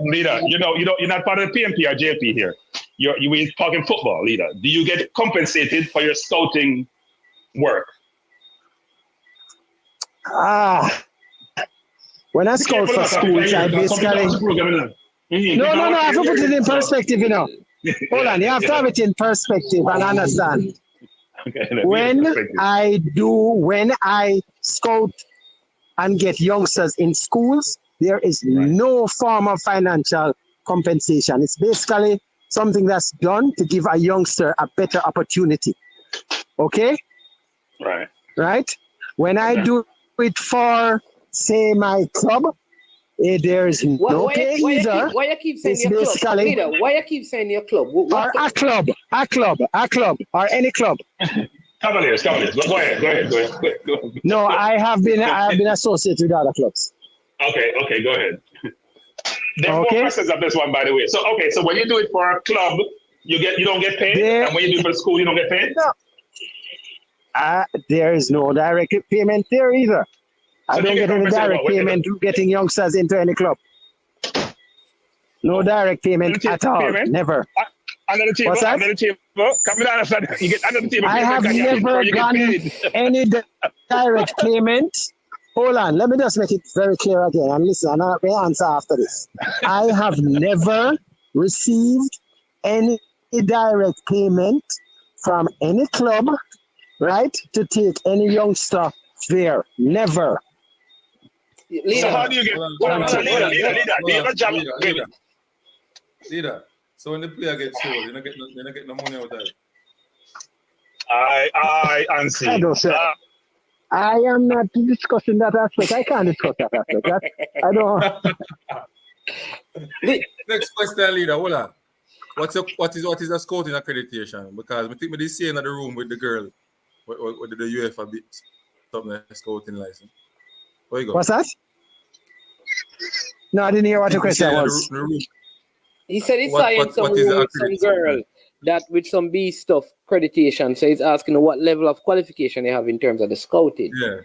S10: Leader, you're not part of the PMP or JP here. We're talking football, leader. Do you get compensated for your scouting work?
S9: When I scout for schools, I basically... No, I have to put it in perspective, Hold on, you have to have it in perspective and understand.
S10: Okay,
S9: when I scout and get youngsters in schools, there is no form of financial compensation. It's basically something that's done to give a youngster a better opportunity. Okay? Right? When I do it for, say, my club, there's no pay either.
S7: Why you keep saying your club? Leader, why you keep saying your club?
S9: Or a club, or any club.
S10: Cavaliers. Go ahead.
S9: No, I have been associated with other clubs.
S10: Okay, go ahead. There are more questions of this one, by the way. So when you do it for a club, you don't get paid, and when you do it for the school, you don't get paid.
S9: No. There is no direct payment there either. I don't get any direct payment getting youngsters into any club. No direct payment at all. Never.
S10: Under the table.
S9: What's that?
S10: Under the table. Come down. You get under the table.
S9: I have never gotten any direct payment. Hold on. Let me just make it very clear again. And listen, and I'll answer after this. I have never received any direct payment from any club, right, to take any youngster there. Never.
S10: So how do you get?
S8: Leader. So when the player gets sold, you don't get no money out of it.
S10: I answer.
S9: I am not discussing that aspect. I can't discuss that aspect. I don't.
S8: Next question, leader. Hold on. What is a scouting accreditation? Because I think me this in the room with the girl with the UEFA bit something scouting license. Where you go?
S9: What's that? No, I didn't hear what the question was.
S7: He said he saw in some room with some girl that with some B stuff accreditation. So he's asking what level of qualification they have in terms of the scouting.
S8: Yeah.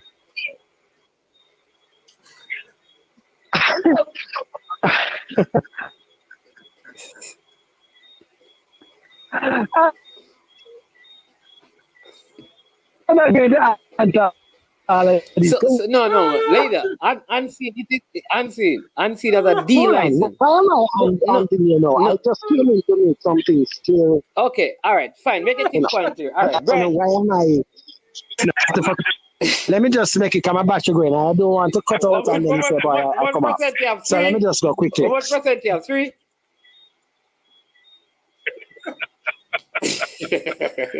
S9: I'm not going to answer.
S7: No, later. Unseen as a D license.
S9: Why am I I just came in to make something clear.
S7: Okay, all right, fine. Make it point clear. All right,
S9: Brian. Why am I? Let me just make it come back again. I don't want to cut out and then say, I'll come out. So let me just go quickly.
S7: What percent you have? 3?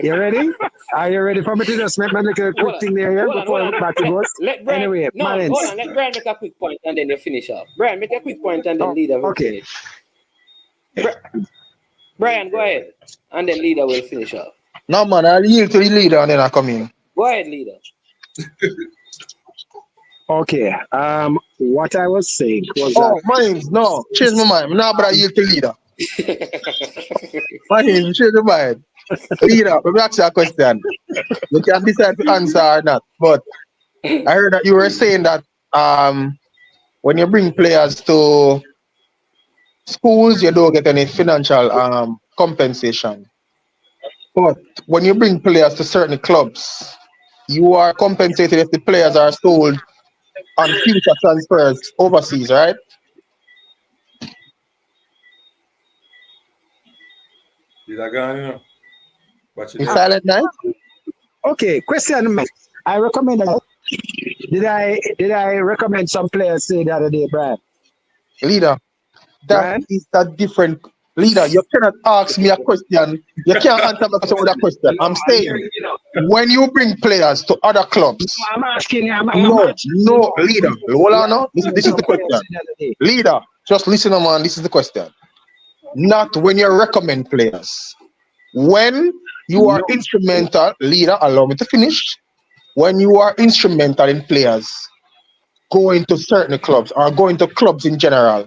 S9: You ready? Are you ready for me to just make my little quick thing there before I back to goes? Anyway,
S7: Manings. Hold on. Let Brian make a quick point and then you finish up. Brian, make a quick point and then leader will finish. Brian, go ahead. And then leader will finish up.
S11: No, man, I'll yield to the leader and then I come in.
S7: Go ahead, leader.
S9: Okay. What I was saying was
S11: Manings, no. Change my mind. No, but I yield to leader. Manings, change my mind. Leader, let me ask you a question. You can decide to answer or not. But I heard that you were saying that when you bring players to schools, you don't get any financial compensation. But when you bring players to certain clubs, you are compensated if the players are sold on future transfers overseas, right?
S8: He's a gone, you know. Watch it
S11: In
S8: there.
S11: Silent Night?
S9: Okay, question. I recommend that. Did I recommend some players say the other day, Brian?
S11: Leader, that
S9: Brian?
S11: is a different leader. You cannot ask me a question. You can't answer my question with a question. I'm saying when you bring players to other clubs,
S9: I'm asking you. I'm
S11: no,
S9: asking
S11: no,
S9: you.
S11: leader. Hold on, no. This is the
S9: Some players
S11: question.
S9: say the other day.
S11: Leader, just listen, man. This is the question. Not when you recommend players. When you are instrumental, leader, allow me to finish. When you are instrumental in players going to certain clubs or going to clubs in general,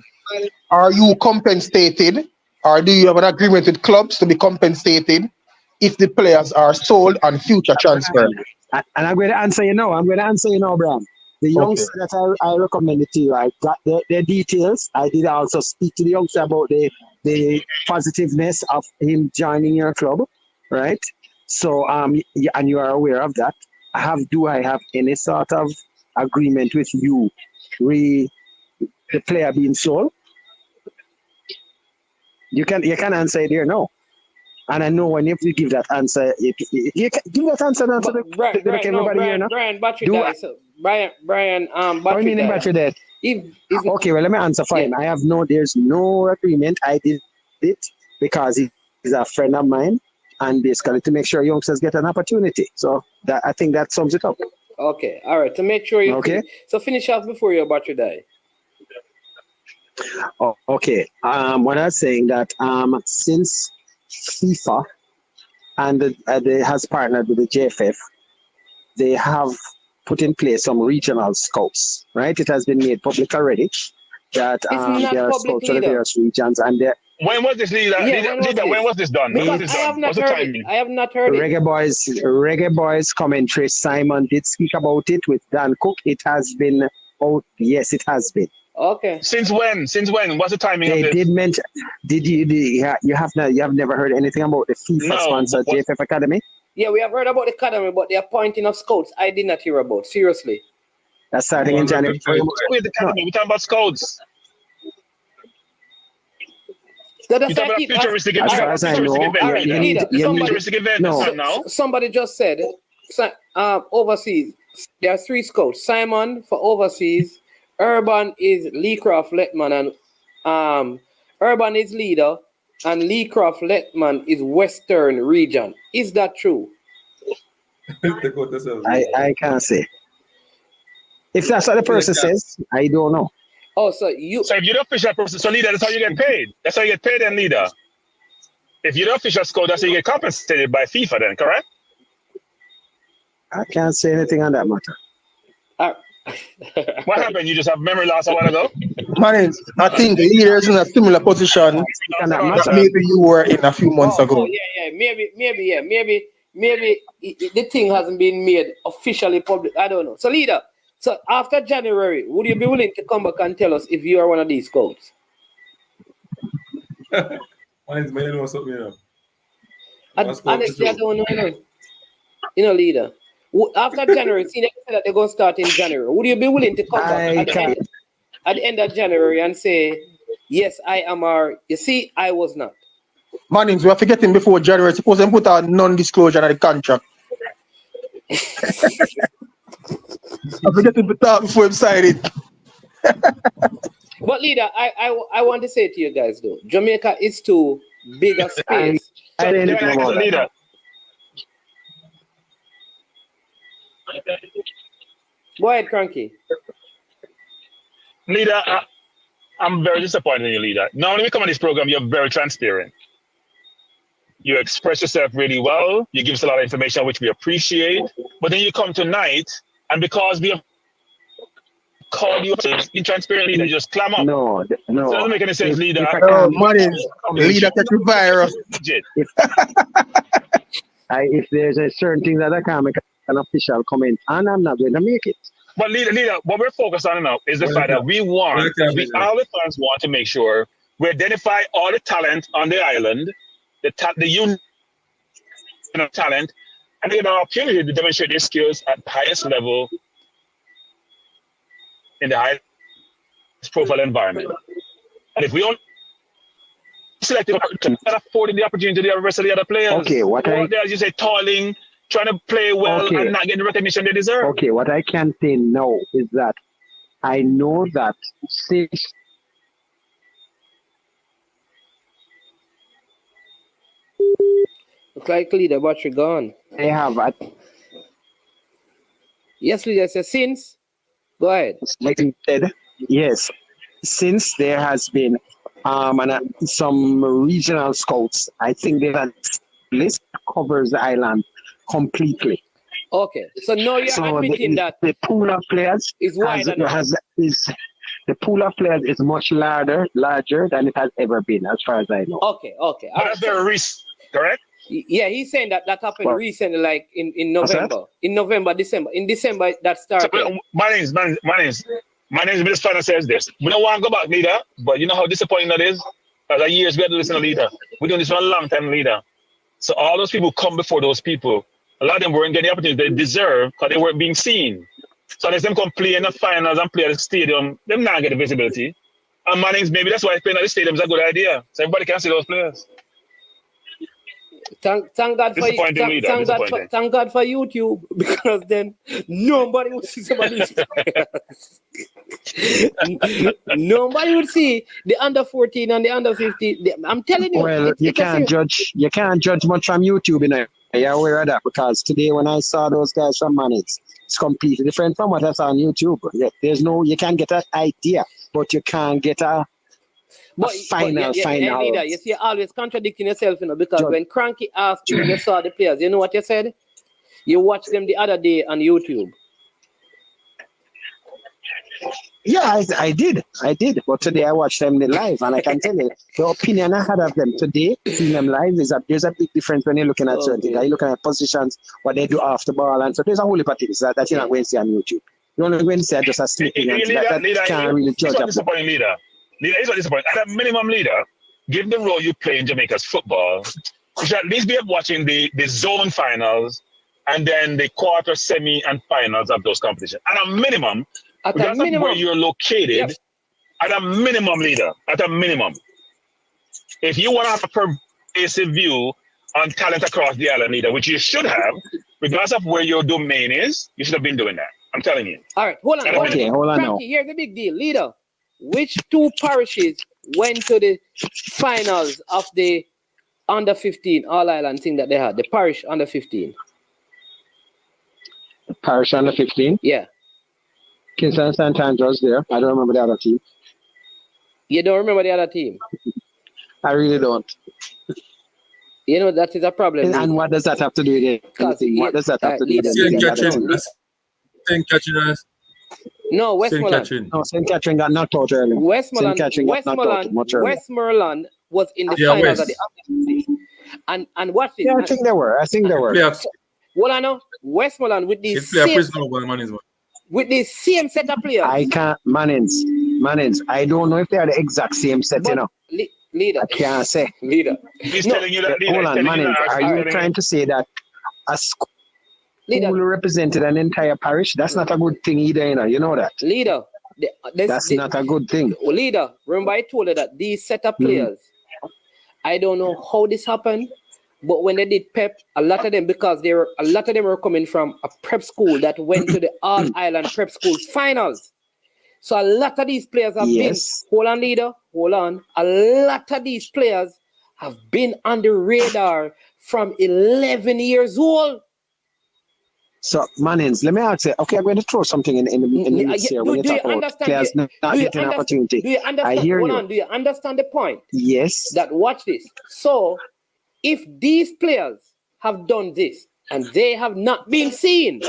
S11: are you compensated or do you have an agreement with clubs to be compensated if the players are sold on future transfer?
S9: And I'm going to answer you now. Brian. The youngster that I recommended to you, I got their details. I did also speak to the youngster about the positiveness of him joining your club, right? So and you are aware of that. Do I have any sort of agreement with you the player being sold? You can answer it here no. And I know when if you give that answer, you can give that answer now to everybody here now.
S7: Brian, battery died. So Brian,
S9: What do
S7: battery
S9: you mean
S7: died.
S9: battery dead? Okay, well let me answer for him. There's no agreement. I did it because he's a friend of mine, and basically to make sure youngsters get an opportunity. So that I think that sums it up.
S7: Okay, all right. To make sure you finish off before your battery die.
S9: Oh, okay. When I was saying that since FIFA and they has partnered with the JFF, they have put in place some regional scouts, right? It has been made public already that there are scouts for the various regions, and they're
S10: When was this, leader? When was this done?
S7: Because I have not heard it. I have not heard it.
S9: Reggae Boys commentary. Simon did speak about it with Dan Cook. It has been out. Yes, it has been.
S7: Okay.
S10: Since when? What's the timing
S9: They
S10: of this?
S9: did mention. You have never heard anything about the FIFA sponsored JFF Academy?
S7: Yeah, we have heard about the academy, but the appointing of scouts, I did not hear about. Seriously.
S9: That's starting in January.
S10: Wait, the academy. We're talking about scouts.
S7: So
S10: You're talking about futuristic event.
S9: As far as I know,
S10: Futuristic event. Now.
S7: Somebody just said, overseas, there are 3 scouts. Simon for overseas, Urban is Leecroft Letman, and Urban is leader, and Leecroft Letman is Western region. Is that true?
S9: I can't say. If that's what the person says, I don't know.
S7: Oh,
S10: So if you're the official person, so leader, that's how you get paid. That's how you get paid then, leader. If you're the official scout, that's how you get compensated by FIFA then, correct?
S9: I can't say anything on that matter.
S10: What happened? You just have memory loss a while ago?
S11: Manings, I think the leaders in a similar position that maybe you were in a few months ago.
S7: Maybe the thing hasn't been made officially public. I don't know. So leader, so after January, would you be willing to come back and tell us if you are one of these scouts?
S8: Manings, may you know something, you know?
S7: Honestly, I don't know. You know, leader. After January, see, they said that they're going to start in January. Would you be willing to come back at the end of January and say, yes, I am, or you see, I was not?
S11: Manings, we have to get him before January. Suppose they put a non-disclosure on the contract. I forget to talk before he sign it.
S7: But leader, I want to say to you guys though, Jamaica is too big a space.
S10: Leader.
S7: Go ahead, Cranky.
S10: Leader, I'm very disappointed in you, leader. Now, when we come on this program, you're very transparent. You express yourself really well. You give us a lot of information, which we appreciate. But then you come tonight, and because we have called you intransparent leader, you just clam up.
S9: No.
S10: So it doesn't make any sense, leader.
S11: Manings, leader catch the virus.
S9: If there's a certain thing that I can't make an official comment, and I'm not going to make it.
S10: But leader, what we're focused on now is the fact that all the fans want to make sure we identify all the talent on the island, the union of talent, and they get an opportunity to demonstrate their skills at the highest level in the highest profile environment. And if we don't select the opportunity, not affording the opportunity to the rest of the other players.
S9: Okay,
S10: as you say, toiling, trying to play well and not getting the recognition they deserve.
S9: Okay, what I can say now is that I know that since
S7: Look like leader battery gone.
S9: they have a
S7: Yes, leader says since. Go ahead.
S9: yes, since there has been some regional scouts, I think that list covers the island completely.
S7: Okay, so now you're admitting that
S9: the pool of players
S7: is wider now.
S9: The pool of players is much larger than it has ever been, as far as I know.
S7: Okay.
S10: That's very recent, correct?
S7: Yeah, he's saying that happened recently, like in November. In November, December. In December, that started.
S10: So, my name's Minister Fana says this. We don't want to go back, leader, but you know how disappointing that is? As a years we had to listen to leader. We're doing this for a long time, leader. So all those people come before those people. A lot of them weren't getting the opportunity they deserve because they weren't being seen. So unless them come play in the finals and play at the stadium, them not get the visibility. And Manings, maybe that's why playing at the stadium is a good idea. So everybody can see those players.
S7: Thank God for thank God for YouTube, because then nobody would see somebody's nobody would see the under 14 and the under 15. I'm telling you.
S9: Well, you can't judge much from YouTube, you know. You're aware of that, because today when I saw those guys from Manings, it's completely different from what I saw on YouTube. You can't get an idea, but you can't get a final.
S7: Leader, you see, you're always contradicting yourself, you know, because when Cranky asked you when you saw the players, you know what you said? You watched them the other day on YouTube.
S9: Yeah, I did. But today I watched them live, and I can tell you, the opinion I had of them today, seeing them live, is that there's a big difference when you're looking at certain things. You're looking at positions, what they do off the ball, and so there's a whole heap of things that you're not going to see on YouTube. You're only going to see just a snippet, and that can't really judge.
S10: Disappointing leader. Leader is what disappointing. At a minimum, leader, given the role you play in Jamaica's football, you should at least be watching the zone finals and then the quarter, semi, and finals of those competitions. At a minimum, regardless of where you're located, at a minimum, leader, at a minimum, if you want to have a pervasive view on talent across the island, leader, which you should have, regardless of where your domain is, you should have been doing that. I'm telling you.
S7: All right, hold on now. Here's the big deal, leader. Which two parishes went to the finals of the under 15 All Island thing that they had? The parish under 15.
S9: Parish under 15?
S7: Yeah.
S9: Kingston St. Andrews there. I don't remember the other team.
S7: You don't remember the other team?
S9: I really don't.
S7: You know, that is a problem.
S9: And what does that have to do with it? What does that have to do with it?
S8: St. Catherine.
S7: No, Westmoreland.
S9: No, St. Catherine got knocked out early.
S7: Westmoreland was in the finals of the under. And what is?
S9: Yeah, I think they were.
S7: Well, I know Westmoreland with these same set of players.
S9: I can't Manings. I don't know if they are the exact same set, you know.
S7: Leader.
S9: I can't say.
S7: Leader.
S10: He's telling you that.
S9: Hold on, Manings. Are you trying to say that a school represented an entire parish? That's not a good thing either, you know that.
S7: Leader.
S9: That's not a good thing.
S7: Leader, remember I told you that these set of players, I don't know how this happened, but when they did prep, a lot of them were coming from a prep school that went to the All Island Prep School finals. So a lot of these players have been, hold on, leader, hold on. A lot of these players have been on the radar from 11 years old.
S9: So, Manings, let me ask you. Okay, I'm going to throw something in the mix here when you talk about players not getting an opportunity.
S7: Do you understand?
S9: I hear
S7: hold
S9: you.
S7: on, do you understand the point?
S9: Yes.
S7: That watch this. So, if these players have done this and they have not been seen,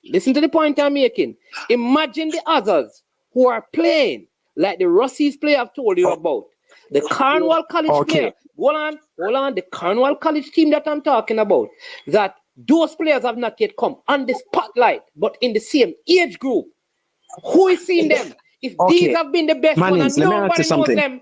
S7: listen to the point I'm making. Imagine the others who are playing, like the Russies player I've told you about, the Cornwall College player. Hold on, the Cornwall College team that I'm talking about, that those players have not yet come on the spotlight, but in the same age group. Who is seeing them? If these
S9: Okay.
S7: have been the best one
S9: Manings,
S7: and
S9: let me ask you
S7: nobody knows
S9: something.
S7: them,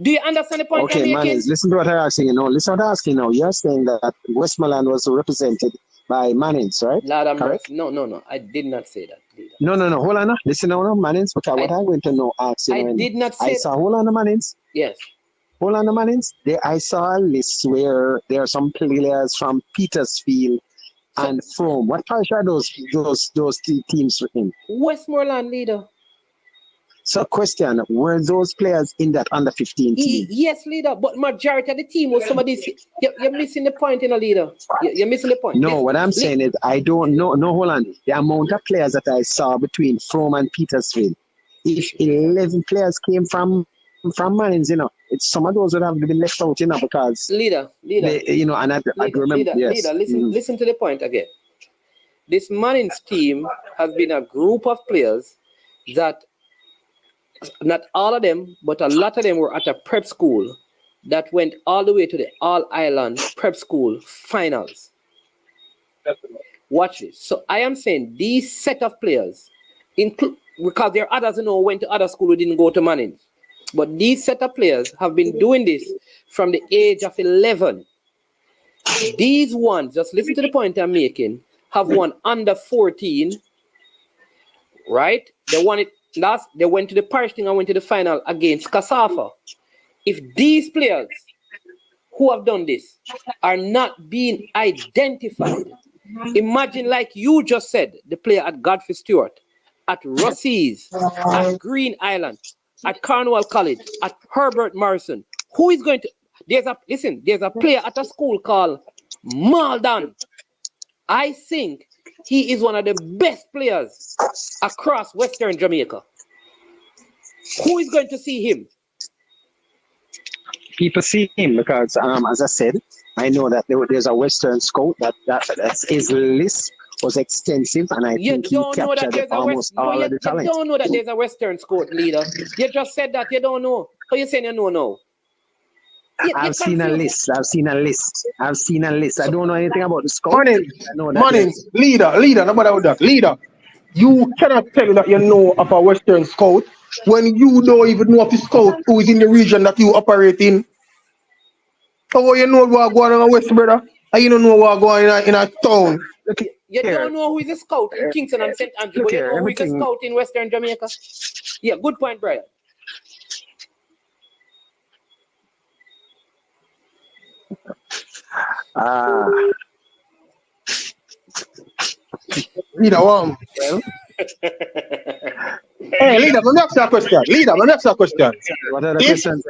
S7: do you understand the point I'm
S9: Okay,
S7: making?
S9: Manings, listen to what I'm asking you now. Listen to what I'm asking now. You're saying that Westmoreland was represented by Manings, right?
S7: Lord have
S9: Correct?
S7: mercy. No. I did not say that, leader.
S9: No. Hold on. Listen now, Manings, because what I'm going to know, ask you.
S7: I
S9: when
S7: did not
S9: I
S7: say
S9: saw, hold on, Manings.
S7: Yes.
S9: Hold on, Manings. I saw a list where there are some players from Petersfield and from what parish are those three teams in?
S7: Westmoreland, leader.
S9: So, question: were those players in that under 15 team?
S7: Yes, leader. But majority of the team was some of these. You're missing the point, leader. You're missing the point.
S9: No, what I'm saying is I don't know. No, hold on. The amount of players that I saw between Frome and Petersfield, if 11 players came from Manings, it's some of those would have been left out, because
S7: leader.
S9: they, and I remember. Yes.
S7: Leader, listen to the point again. This Manings team has been a group of players that, not all of them, but a lot of them were at a prep school that went all the way to the All-Ireland prep school finals. Watch this. So I am saying these set of players, because there are others who went to other school who didn't go to Manning, but these set of players have been doing this from the age of 11. These ones, just listen to the point I'm making, have won under 14, right? They won it last. They went to the parish thing and went to the final against Kasafa. If these players who have done this are not being identified, imagine, like you just said, the player at Godfrey Stewart, at Rossies, at Green Island, at Cornwall College, at Herbert Morrison. Who is going to? There's a player at a school called Malden. I think he is one of the best players across Western Jamaica. Who is going to see him?
S9: People see him because, as I said, I know that there's a Western scout that's his list was extensive, and I think he captured almost all of the talent.
S7: You don't know that there's a Western scout, leader. You just said that you don't know. How you saying you know now?
S9: I've seen a list. I don't know anything about the scout.
S11: Manings, leader, nobody about that. Leader, you cannot tell me that you know of a Western scout when you don't even know of the scout who is in the region that you operate in. How you know what going on in West, brother? And you don't know what going on in a town.
S7: You don't know who is a scout in Kingston and St. Andrew, but you know who is a scout in Western Jamaica? Yeah, good point, Brian.
S11: Leader, hey, leader, let me ask you a question.
S9: What are the questions?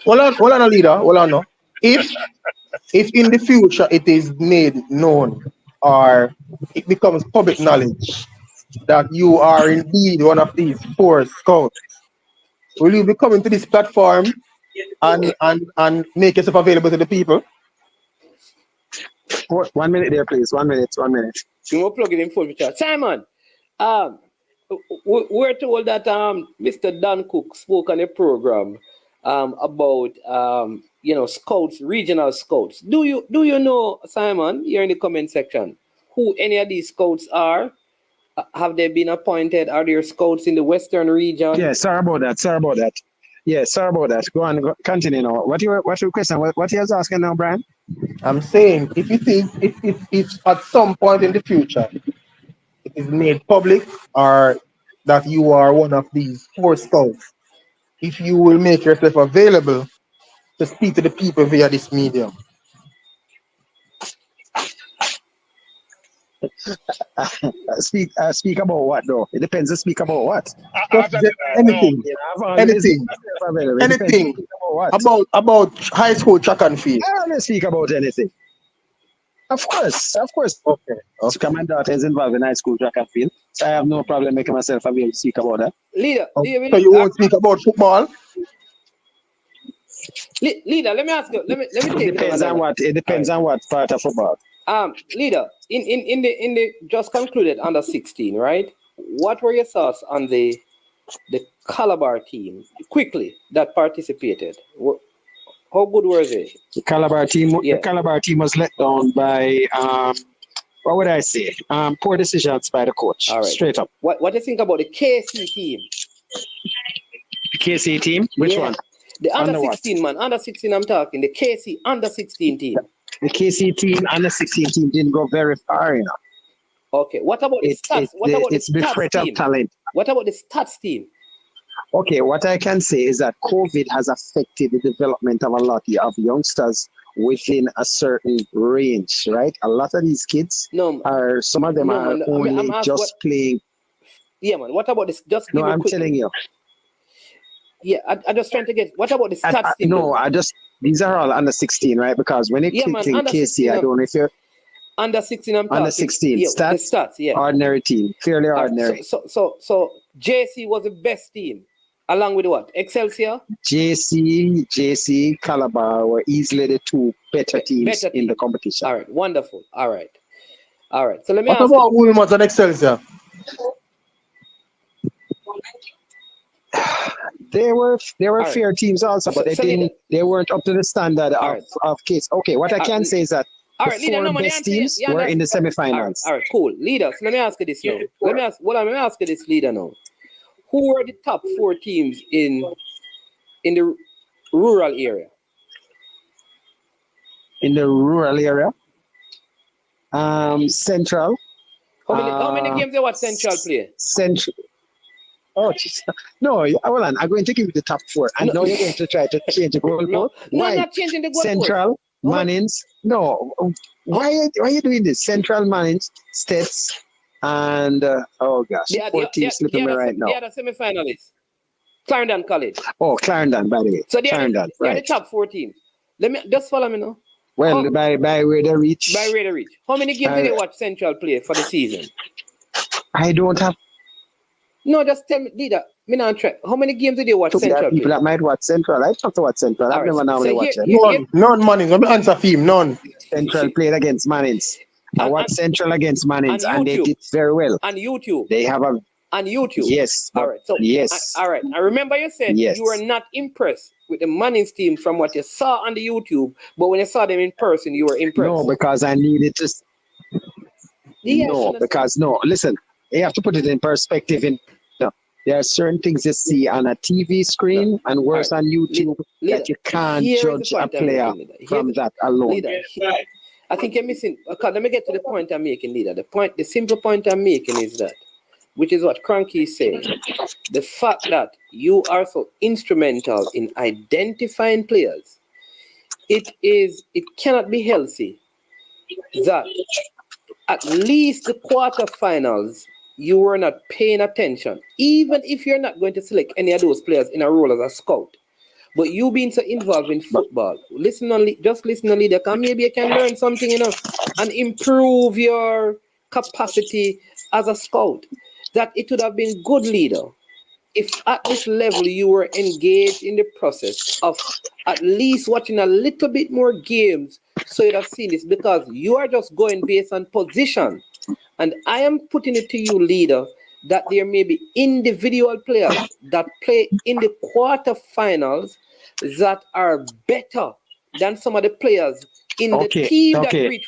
S11: Hold on, leader. Hold on, no. If in the future it is made known or it becomes public knowledge that you are indeed one of these 4 scouts, will you be coming to this platform and make yourself available to the people?
S9: 1 minute there, please. 1 minute.
S7: You will plug it in full chat. Simon, we're told that Mr. Dan Cook spoke on a program about scouts, regional scouts. Do you know, Simon? You're in the comment section. Who any of these scouts are? Have they been appointed? Are there scouts in the Western region?
S9: Yeah, sorry about that. Yeah, sorry about that. Go on, continue now. What's your question? What he was asking now, Brian?
S11: I'm saying if at some point in the future it is made public or that you are one of these 4 scouts, if you will make yourself available to speak to the people via this medium.
S9: Speak about what though? It depends. To speak about what?
S11: Anything about high school track and field.
S9: I don't speak about anything. Of course. Okay. So my daughter is involved in high school track and field, so I have no problem making myself available to speak about that.
S7: Leader,
S11: so you won't speak about football?
S7: Leader, let me ask you. Let me take
S9: it depends on what. It depends on what part of football.
S7: Leader, in the just concluded under 16, right? What were your thoughts on the Calabar team quickly that participated? How good were they?
S9: The Calabar team.
S7: Yeah.
S9: The Calabar team was let down by what would I say? Poor decisions by the coach.
S7: All right.
S9: Straight up.
S7: What do you think about the KC team?
S9: The KC team? Which one?
S7: The under
S9: Under what?
S7: 16, man. Under 16, I'm talking. The KC under 16 team.
S9: The KC team and the 16 team didn't go very far, you know.
S7: Okay. What about the stats? What about the
S9: It's the
S7: stats
S9: threat of
S7: team?
S9: talent.
S7: What about the stats team?
S9: Okay, what I can say is that COVID has affected the development of a lot of youngsters within a certain range, right? A lot of these kids some of them are only just playing.
S7: Yeah, man. What about this? Just
S9: No, I'm telling you.
S7: Yeah, I'm just trying to get. What about the stats team?
S9: No, these are all under 16, right? Because when it clicks in KC, I don't know if you're
S7: under 16. I'm talking.
S9: Under 16
S7: yeah,
S9: stats.
S7: The stats, yeah.
S9: Ordinary team, clearly ordinary.
S7: So JC was the best team, along with what? Excelsior.
S9: JC, Calabar were easily the two better teams in the competition.
S7: All right, wonderful. All right. So let me
S11: what
S7: ask.
S11: What about Wolmer and Excelsior?
S9: They were fair teams also, but they weren't up to the standard of case. Okay, what I can say is that the four best teams were in the semifinals.
S7: All right, cool. Leader, so let me ask you this now. Let me ask you this, leader, now. Who were the top 4 teams in the rural area?
S9: In the rural area? Central.
S7: How many games they watch Central play?
S9: Central. Oh, geez. No, hold on. I'm going to give you the top 4. And now you're going to try to change the goalpost.
S7: No, I'm not changing the goalpost.
S9: Central, Manings. No. Why are you doing this? Central, Manings, States, and oh gosh, 4 teams slipping me right now.
S7: They are the semi-finalists. Clarendon College.
S9: Oh, Clarendon, by the way.
S7: So they are
S9: Clarendon,
S7: the top 4 teams. Let me just follow me now.
S9: Well, by where they reach.
S7: By where they reach. How many games did they watch Central play for the season?
S9: I don't have.
S7: No, just tell me, leader. Me not try. How many games did you watch Central?
S9: There are people that might watch Central. I talk to watch Central. I've never normally watched it.
S11: None, Manning. Let me answer for him. None.
S9: Central played against Manings. I watched Central against Manings, and they did very well.
S7: On YouTube.
S9: They have a.
S7: On YouTube.
S9: Yes.
S7: All right. So
S9: yes.
S7: All right. I remember you said you were not impressed with the Manings team from what you saw on the YouTube, but when you saw them in person, you were impressed.
S9: No, because I needed to. Listen, you have to put it in perspective. There are certain things you see on a TV screen and worse on YouTube that you can't judge a player from that alone.
S7: Leader, I think you're missing. Okay, let me get to the point I'm making, leader. The simple point I'm making is that, which is what Cranky is saying, the fact that you are so instrumental in identifying players, it cannot be healthy that at least the quarterfinals you were not paying attention, even if you're not going to select any of those players in a role as a scout. But you being so involved in football, just listen to leader, because maybe you can learn something, and improve your capacity as a scout. That it would have been good, leader, if at this level you were engaged in the process of at least watching a little bit more games, so you'd have seen this, because you are just going based on position. And I am putting it to you, leader, that there may be individual players that play in the quarterfinals that are better than some of the players in the team that reach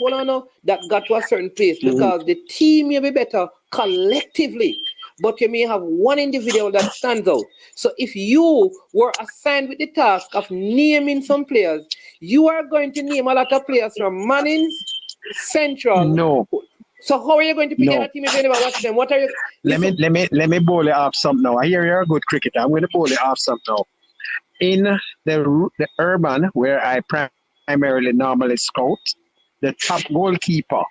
S7: that got to a certain place, because the team may be better collectively, but you may have one individual that stands out. So if you were assigned with the task of naming some players, you are going to name a lot of players from Manings, Central.
S9: No.
S7: So how are you going to pick that team if you never watch them? What are you?
S9: Let me bowl it off some now. I hear you're a good cricketer. I'm going to bowl it off some now. In the urban, where I primarily normally scout, the top goalkeeper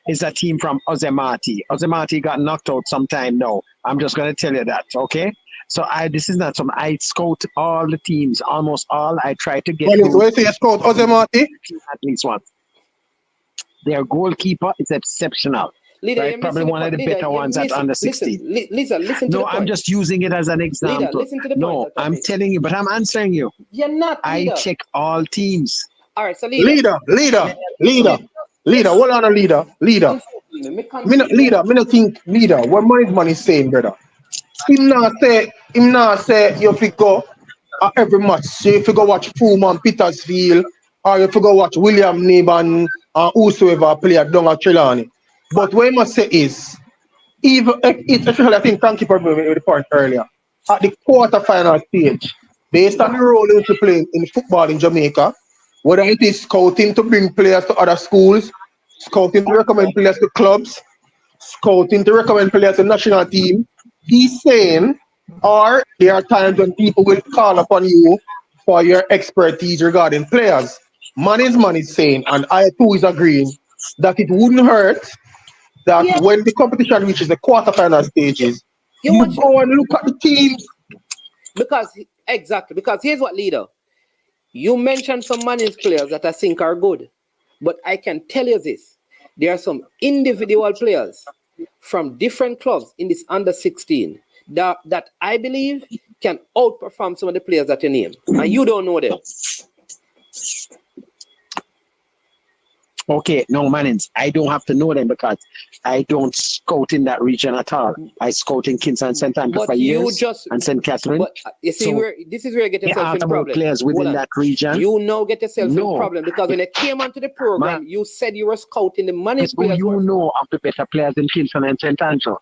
S9: is a team from Ozemati. Ozemati got knocked out sometime now. I'm just going to tell you that, okay? So this is not some. I scout all the teams, almost all. I try to get.
S11: Where do you scout Ozemati?
S9: At least one. Their goalkeeper is exceptional.
S7: Leader,
S9: right? Probably one of the better ones at under 16.
S7: Listen to the point.
S9: I'm just using it as an example.
S7: Leader, listen to the point.
S9: I'm telling you, but I'm answering you.
S7: You're not. Leader.
S9: I check all teams.
S7: All right, so
S11: leader. Hold on, leader. Me not think leader. What management is saying, brother? Him not say you fi go every match. So you fi go watch Fullman Petersfield, or you fi go watch William Nib and whosoever player down at Trelawney. But what I must say is, even it's especially I think thank you for bringing the point earlier. At the quarterfinal stage, based on the role you to play in football in Jamaica, whether it is scouting to bring players to other schools, scouting to recommend players to clubs, scouting to recommend players to national team, he's saying, or there are times when people will call upon you for your expertise regarding players. Man is saying, and I too is agreeing, that it wouldn't hurt that
S7: Yeah.
S11: when the competition reaches the quarterfinal stages,
S7: You
S11: you
S7: watch
S11: go and look at the teams.
S7: because here's what, leader. You mentioned some Manings players that I think are good, but I can tell you this: there are some individual players from different clubs in this under 16 that I believe can outperform some of the players that you name, and you don't know them.
S9: Okay, no, Manings, I don't have to know them because I don't scout in that region at all. I scout in Kingston, St. Andrews for years, and St. Catherine.
S7: But you see,
S9: So
S7: this is where you get yourself in problem.
S9: Players within that region.
S7: You now get yourself in problem because when you came onto the program, you said you were scouting the Manings players.
S9: You know of the better players in Kingston and St. Andrews.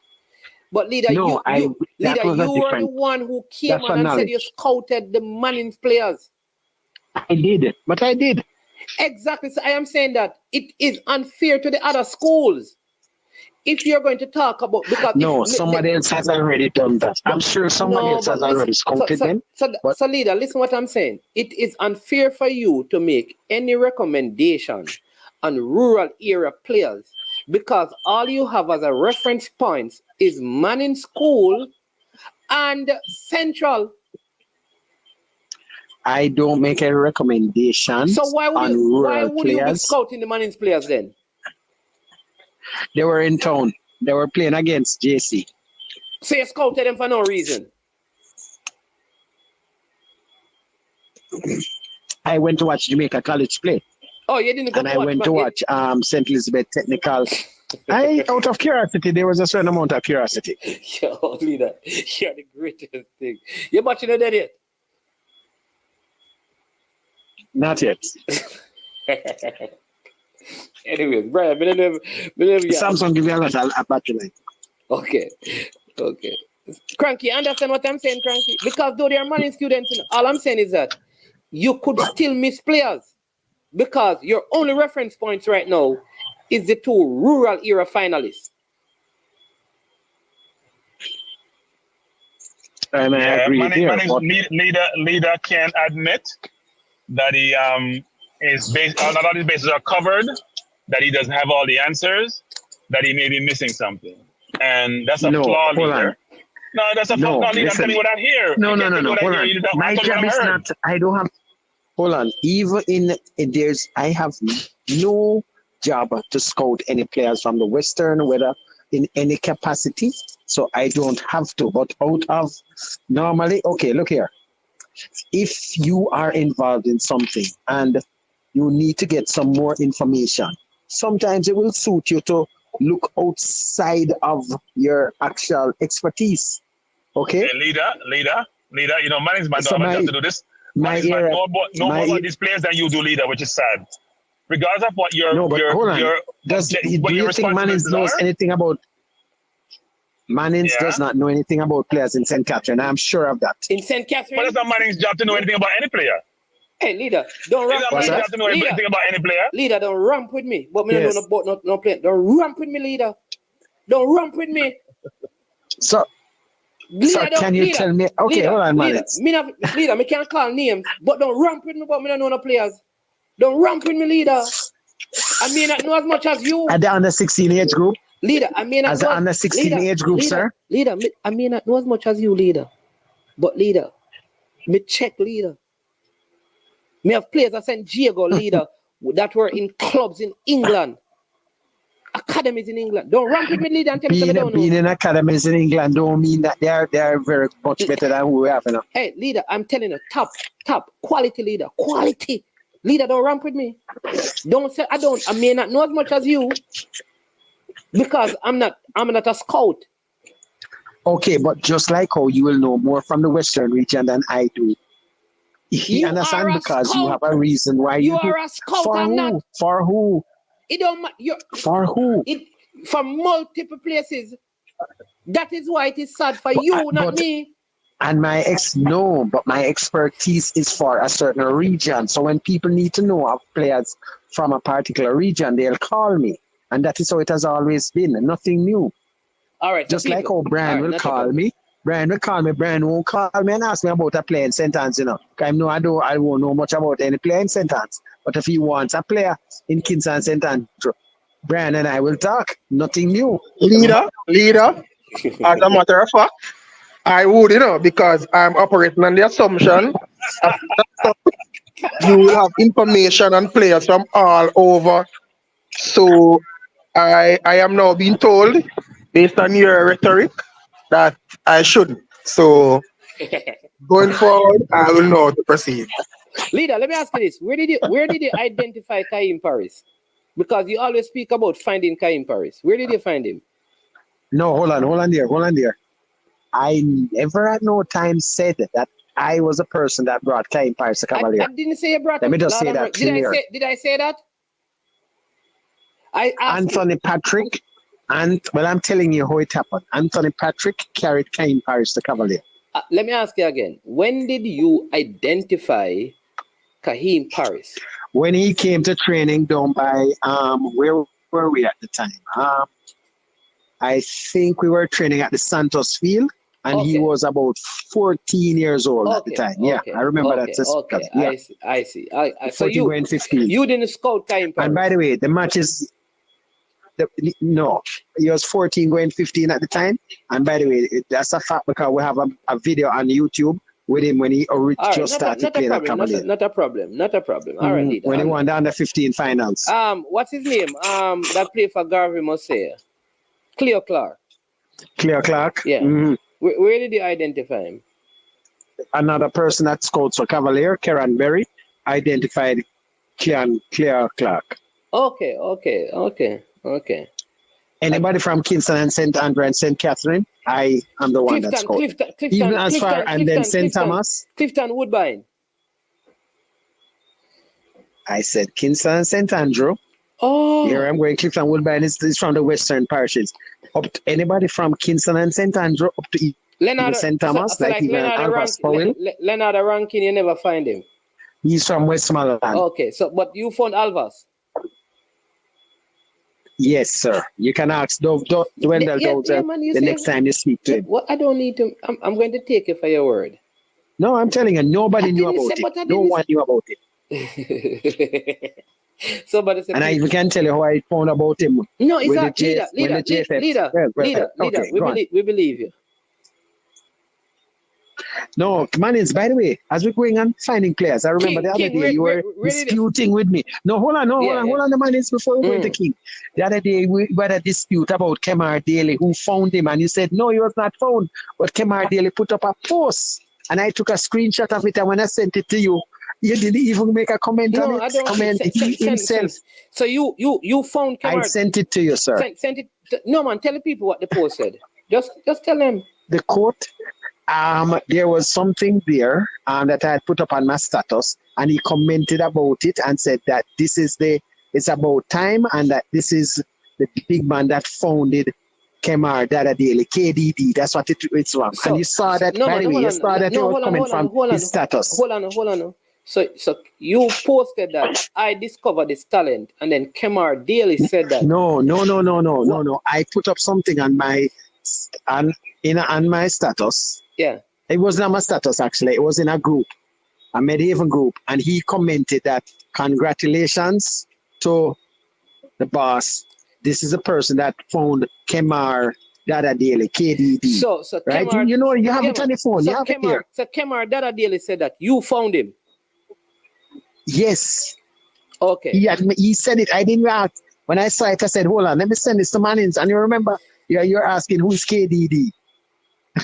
S7: But leader, you were the one who came on and said you scouted the Manings players.
S9: I did, but I did.
S7: Exactly. So I am saying that it is unfair to the other schools. If you're going to talk about
S9: somebody else has already done that. I'm sure somebody else has already scouted them.
S7: So leader, listen what I'm saying. It is unfair for you to make any recommendation on rural area players because all you have as a reference point is Manning School and Central.
S9: I don't make a recommendation.
S7: So why would you be scouting the Manning's players then?
S9: They were in town. They were playing against JC.
S7: So you scouted them for no reason?
S9: I went to watch Jamaica College play.
S7: Oh, you didn't go
S9: and I went to watch St. Elizabeth Technical. Out of curiosity, there was a certain amount of curiosity.
S7: Yo, leader, you're the greatest thing. You're watching it yet?
S9: Not yet.
S7: Anyways, Brian,
S9: Samsung give you a lot of battery life.
S7: Okay. Cranky, understand what I'm saying, Cranky? Because though they are Manning students, all I'm saying is that you could still miss players because your only reference points right now is the two rural era finalists.
S10: And I agree leader can admit that he is based on a lot of his bases are covered, that he doesn't have all the answers, that he may be missing something, and that's a flaw, leader. No, that's a flaw. No, leader, I'm telling you what I hear.
S9: No. Hold on. My job is not. I don't have. Hold on. Even I have no job to scout any players from the Western, whether in any capacity. So I don't have to. But out of normally, okay, look here. If you are involved in something and you need to get some more information, sometimes it will suit you to look outside of your actual expertise. Okay?
S10: Hey, leader, you know, Manning's my job to do this. Manning's more about these players than you do, leader, which is sad. Regardless of what your
S9: do you think Mannings knows anything about Manings does not know anything about players in St. Catherine. I'm sure of that.
S7: In St. Catherine?
S10: But it's not Manning's job to know anything about any player.
S7: Hey, leader, don't ramp with me.
S10: It's not Manning's job to know anything about any player.
S7: Leader, don't ramp with me. But me don't know about no player. Don't ramp with me, leader. Don't ramp with me.
S9: So can you tell me? Okay, hold on, Manings.
S7: Leader, me can't call names, but don't ramp with me, but me don't know no players. Don't ramp with me, leader. I may not know as much as you.
S9: At the under 16 age group?
S7: Leader, I may not
S9: as know under 16 age group, sir.
S7: Leader, I may not know as much as you, leader. But leader, me check, leader. Me have players at St. Diego, leader, that were in clubs in England, academies in England. Don't ramp with me, leader, and tell me don't know.
S9: Being in academies in England don't mean that they are very much better than who we have now.
S7: Hey, leader, I'm telling you, top quality leader, quality. Leader, don't ramp with me. Don't say I may not know as much as you. Because I'm not a scout.
S9: Okay, but just like how you will know more from the Western region than I do. You understand? Because you have a reason why you
S7: are a scout.
S9: For who?
S7: It don't matter.
S9: For who?
S7: from multiple places. That is why it is sad for you, not me.
S9: And my expertise is for a certain region. So when people need to know of players from a particular region, they'll call me. And that is how it has always been. Nothing new.
S7: All right.
S9: Just like how Brian will call me. Brian will call me. Brian won't call me and ask me about a player in St. Anne's, you know. I won't know much about any player in St. Anne's. But if he wants a player in Kingston St. Andrew, Brian and I will talk. Nothing new.
S11: Leader. As a matter of fact, I would, you know, because I'm operating on the assumption you will have information on players from all over. So I am now being told, based on your rhetoric, that I shouldn't. So going forward, I will know how to proceed.
S7: Leader, let me ask you this: Where did you identify Kaim Paris? Because you always speak about finding Kaim Paris. Where did you find him?
S9: No, hold on there. I never at no time said that I was a person that brought Kaim Paris to Cavalier.
S7: I didn't say you brought him.
S9: Let me just say that clear.
S7: Did I say that? I asked
S9: Anthony Patrick, and well, I'm telling you how it happened. Anthony Patrick carried Kaim Paris to Cavalier.
S7: Let me ask you again. When did you identify Kaim Paris?
S9: When he came to training down by where were we at the time? I think we were training at the Santos field, and he was about 14 years old at the time. Yeah, I remember that. Yeah.
S7: I see. So
S9: 14 going 15.
S7: You didn't scout Kaim Paris.
S9: And by the way, the match is no, he was 14 going 15 at the time. And by the way, that's a fact because we have a video on YouTube with him when he just started playing at Cavalier.
S7: Not a problem. All right, Leader.
S9: When he won the under 15 finals.
S7: What's his name? That played for Garvey Mossea. Cleo Clark. Yeah.
S9: Mm-hmm.
S7: Where did you identify him?
S9: Another person that scouts for Cavalier, Karen Berry, identified Cleo Clark.
S7: Okay.
S9: Anybody from Kingston and St. Andrew and St. Catherine, I am the one that scouted. Even as far and then St. Thomas.
S7: Clifton Woodbine.
S9: I said Kingston and St. Andrew.
S7: Oh.
S9: Here I'm going. Clifton Woodbine is from the western parishes. Up to anybody from Kingston and St. Andrew up to St. Thomas,
S7: so like
S9: even Albert Powell.
S7: Leonard Rankin, you never find him.
S9: He's from Westmoreland.
S7: Okay, but you found Alvas.
S9: Yes, sir. You can ask Wendell the next time you speak to him.
S7: What I don't need to. I'm going to take it for your word.
S9: No, I'm telling you, nobody knew about it. No one knew about it.
S7: Somebody said,
S9: and I even can tell you how I found about him.
S7: No, it's not leader. We believe you.
S9: No, Manings, by the way, as we're going on finding players, I remember the other day you were disputing with me. No, hold on, the Manings before we go into King. The other day we had a dispute about Kemar Daly, who found him, and you said, no, he was not found. But Kemar Daly put up a post, and I took a screenshot of it, and when I sent it to you, you didn't even make a comment on it. He himself.
S7: So you found Kemar.
S9: I sent it to you, sir.
S7: Sent it. No, man, tell the people what the post said. Just tell them.
S9: The quote. There was something there that I had put up on my status, and he commented about it and said that it's about time, and that this is the big man that founded Kemar Dada Daily, KDD. That's what it's from. So, and you saw that, by the way, you saw that it was coming from his status.
S7: Hold on. So you posted that I discovered this talent, and then Kemar Daly said that.
S9: No. I put up something on my status.
S7: Yeah.
S9: It wasn't on my status, actually. It was in a group, a Medhaven group, and he commented that congratulations to the boss. This is a person that found Kemar Dada Daly, KDD.
S7: So
S9: right?
S7: Kemar,
S9: you have it on your phone. You have it here.
S7: So Kemar Dada Daly said that you found him.
S9: Yes.
S7: Okay.
S9: He said it. I didn't ask. When I saw it, I said, hold on, let me send this to Manings. And you remember, you're asking who's KDD.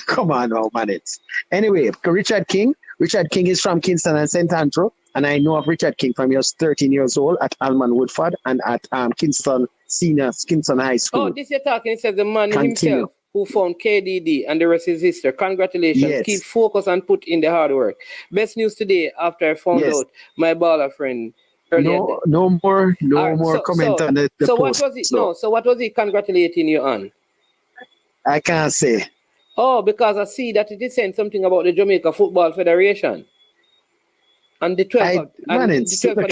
S9: Come on now, Manings. Anyway, Richard King is from Kingston and St. Andrew. And I know of Richard King from he was 13 years old at Alman Woodford and at Kingston High School.
S7: Oh, this you're talking, it says the man himself who found KDD and the rest is history. Congratulations.
S9: Yes.
S7: Keep focus and put in the hard work. Best news today after I found out my baller friend
S9: no more comment on the
S7: so
S9: post.
S7: what was he? No, so what was he congratulating you on?
S9: I can't say.
S7: Oh, because I see that it is saying something about the Jamaica Football Federation on the 12th of, December.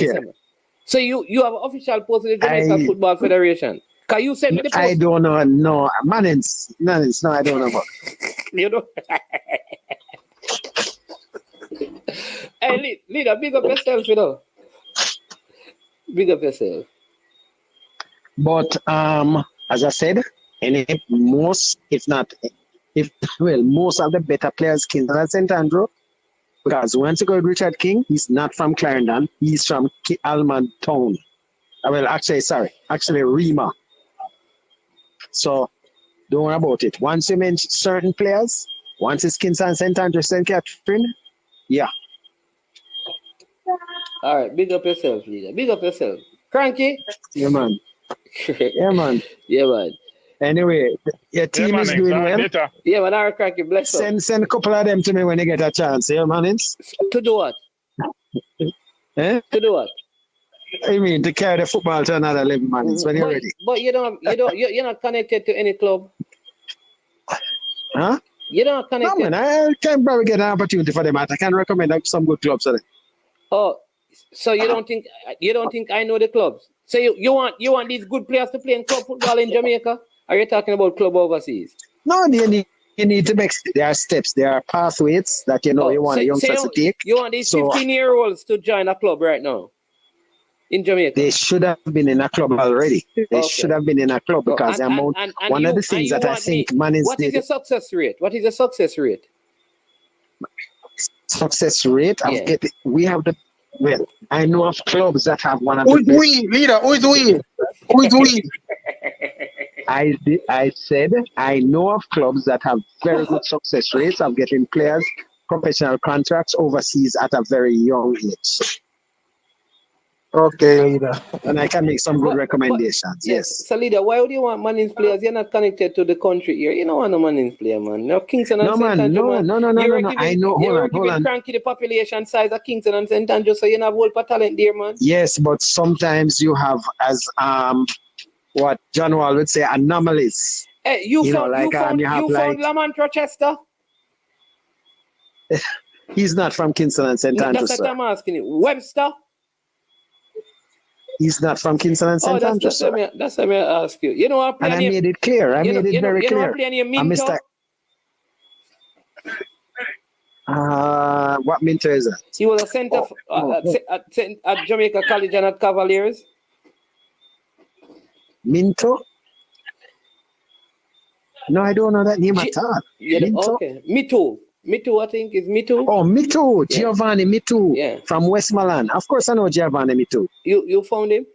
S7: So you have an official post of the Jamaica Football Federation. Can you send me the post?
S9: I don't know. No, Manings. No, I don't know about.
S7: You know. Hey, leader, big up yourself, you know. Big up yourself.
S9: But as I said, most of the better players came to St. Andrew, because once you go with Richard King, he's not from Clarendon, he's from Almond Town. Well, actually Rima. So don't worry about it. Once you mention certain players, once it's Kingston, St. Andrew, St. Catherine, yeah.
S7: All right, big up yourself, leader. Big up yourself. Cranky?
S9: Yeah, man. Yeah, man.
S7: Yeah, man.
S9: Anyway, your team is doing well.
S10: Better.
S7: Yeah, man. All right, Cranky, bless up.
S9: Send a couple of them to me when you get a chance, yeah, Manings?
S7: To do what?
S9: Eh?
S7: To do what?
S9: I mean, to carry the football to another level, Manings, when you're ready.
S7: But you're not connected to any club.
S9: Huh?
S7: You're not connected.
S9: No, man, I can probably get an opportunity for them. I can recommend some good clubs.
S7: Oh, so you don't think I know the clubs? So you want these good players to play in club football in Jamaica? Are you talking about club overseas?
S9: No, you need to make. There are steps. There are pathways that you want a youngster to take.
S7: You want these 15-year-olds to join a club right now in Jamaica?
S9: They should have been in a club already. They should have been in a club because one of the things that I think Manings
S7: What is your success rate? What is the success rate?
S9: Success rate?
S7: Yeah.
S9: We have the. Well, I know of clubs that have one of
S11: Who is we, leader? Who is we? Who is we?
S9: I said I know of clubs that have very good success rates of getting players professional contracts overseas at a very young age.
S11: Okay, leader.
S9: And I can make some good recommendations. Yes.
S7: So, leader, why would you want Manings players? You're not connected to the country here. You don't want a Manings player, man. No, Kingston and St. Andrew,
S9: no. I know. Hold on.
S7: Cranky the population size of Kingston and St. Andrew, so you have whole talent there, man.
S9: Yes, but sometimes you have what John Wall would say, anomalies.
S7: Hey, you found Lamont Rochester?
S9: He's not from Kingston and St. Andrew.
S7: That's what I'm asking you. Webster?
S9: He's not from Kingston and St. Andrew.
S7: That's what I ask you. You know what?
S9: And I made it clear. I made it very clear.
S7: Minto?
S9: What Minto is that?
S7: He was a center at Jamaica College and at Cavaliers.
S9: Minto? No, I don't know that name at all.
S7: Minto? Okay. Mitu, I think, is Mitu.
S9: Oh, Mitu, yeah. Giovanni Mitu,
S7: yeah.
S9: From Westmoreland. Of course, I know Giovanni Mitu.
S7: You found him?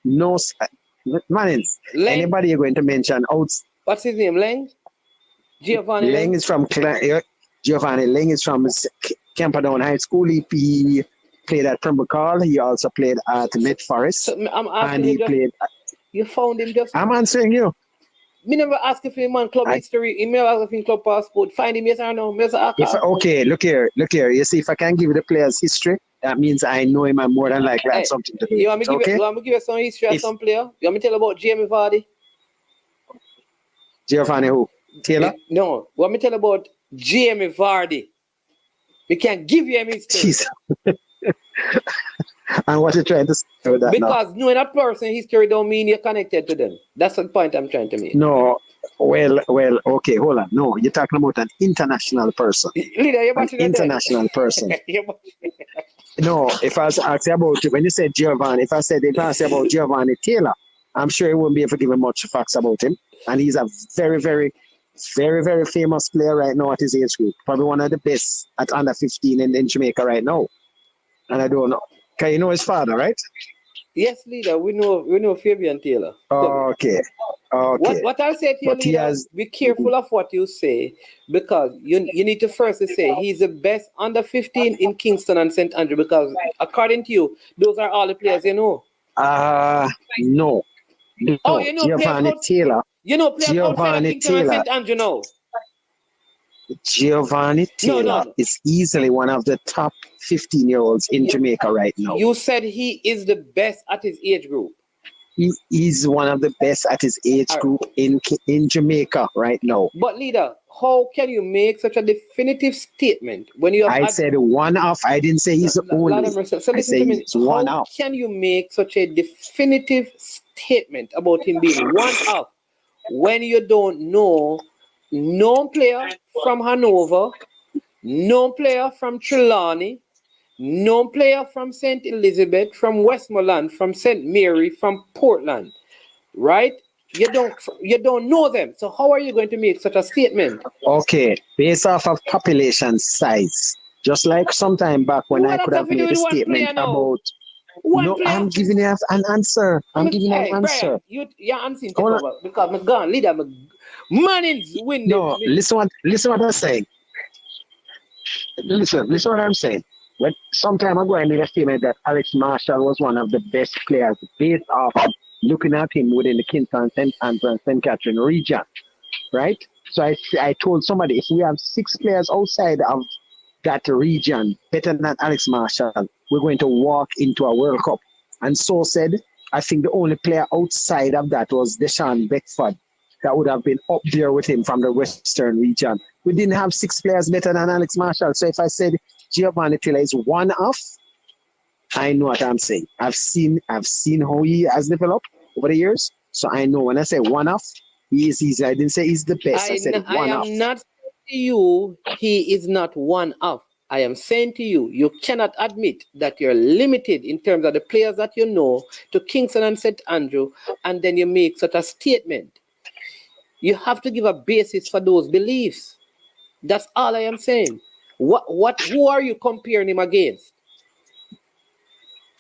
S9: No, Manings. Anybody you're going to mention?
S7: What's his name? Leng? Giovanni
S9: Leng is from Giovanni Leng is from Camperdown High School. He played at Pembroke Hall. He also played at Met Forest.
S7: So I'm asking you found him just.
S9: I'm answering you.
S7: Me never ask if him man club history. He never ask if him club passport. Find him, yes or no?
S9: Okay, look here. You see, if I can give you the player's history, that means I know him and more than likely I have something to do.
S7: You want me to give you some history of some player? You want me to tell about Jamie Vardy?
S9: Giovanni who? Taylor?
S7: No. You want me to tell about Jamie Vardy? We can give you a history.
S9: And what you trying to say with that?
S7: Because knowing a person history don't mean you're connected to them. That's the point I'm trying to make.
S9: No, well, okay, hold on. No, you're talking about an international person.
S7: Leader, you're an
S9: international person. No, if I was asking about when you said Giovanni, if I say about Giovanni Taylor, I'm sure he won't be able to give much facts about him. And he's a very, very, very, very famous player right now at his age group. Probably one of the best at under 15 in Jamaica right now. And I don't know. Okay, you know his father, right?
S7: Yes, leader. We know Fabian Taylor.
S9: Okay.
S7: What I'll say to you, leader, be careful of what you say, because you need to first say he's the best under 15 in Kingston and St. Andrew, because according to you, those are all the players you know.
S9: No.
S7: Oh, you know
S9: Giovanni Taylor.
S7: You know players outside of Kingston and St. Andrew now.
S9: Giovanni Taylor
S7: no.
S9: is easily one of the top 15-year-olds in Jamaica right now.
S7: You said he is the best at his age group.
S9: He is one of the best at his age group in Jamaica right now.
S7: But leader, how can you make such a definitive statement when you have?
S9: I said one off. I didn't say he's the only.
S7: So listen to me.
S9: One
S7: how
S9: off.
S7: can you make such a definitive statement about him being one off when you don't know no player from Hanover, no player from Trelawney, no player from St. Elizabeth, from Westmoreland, from St. Mary, from Portland, right? You don't know them. So how are you going to make such a statement?
S9: Okay, based off of population size, just like some time back when I could have made a statement about. No, I'm giving you an answer. I'm giving you an answer.
S7: Brian, you're answering because I'm gone. Leader, Manings win.
S9: No, listen what I'm saying. Listen what I'm saying. When some time ago I made a statement that Alex Marshall was one of the best players based off of looking at him within the Kingston, St. Andrew, and St. Catherine region, right? So I told somebody if we have 6 players outside of that region better than Alex Marshall, we're going to walk into a World Cup. And so said, I think the only player outside of that was Deshaun Beckford that would have been up there with him from the Western region. We didn't have 6 players better than Alex Marshall. So if I said Giovanni Taylor is one off, I know what I'm saying. I've seen how he has developed over the years. So I know when I say one off, he is easy. I didn't say he's the best. I said one off.
S7: I am not saying to you he is not one off. I am saying to you, you cannot admit that you're limited in terms of the players that you know to Kingston and St. Andrew, and then you make such a statement. You have to give a basis for those beliefs. That's all I am saying. Who are you comparing him against?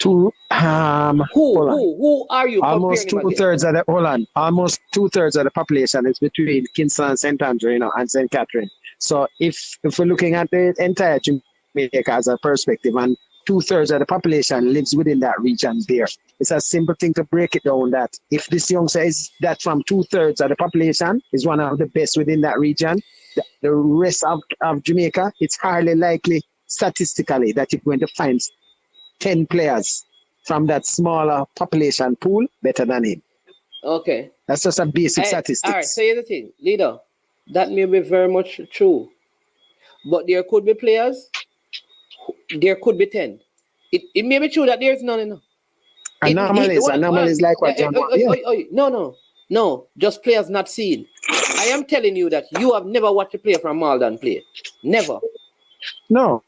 S9: Who
S7: are you
S9: almost
S7: comparing
S9: 2/3 of the almost 2/3 of the population is between Kingston and St. Andrew, and St. Catherine. So if we're looking at the entire Jamaica as a perspective, and 2/3 of the population lives within that region there, it's a simple thing to break it down that if this youngster is that from 2/3 of the population is one of the best within that region, the rest of Jamaica, it's highly likely statistically that you're going to find 10 players from that smaller population pool better than him.
S7: Okay.
S9: That's just a basic statistics.
S7: All right, so here's the thing, leader. That may be very much true. But there could be players, there could be 10. It may be true that there's none enough.
S9: Anomalies like what John
S7: No, just players not seen. I am telling you that you have never watched a player from Malden play. Never.
S9: No.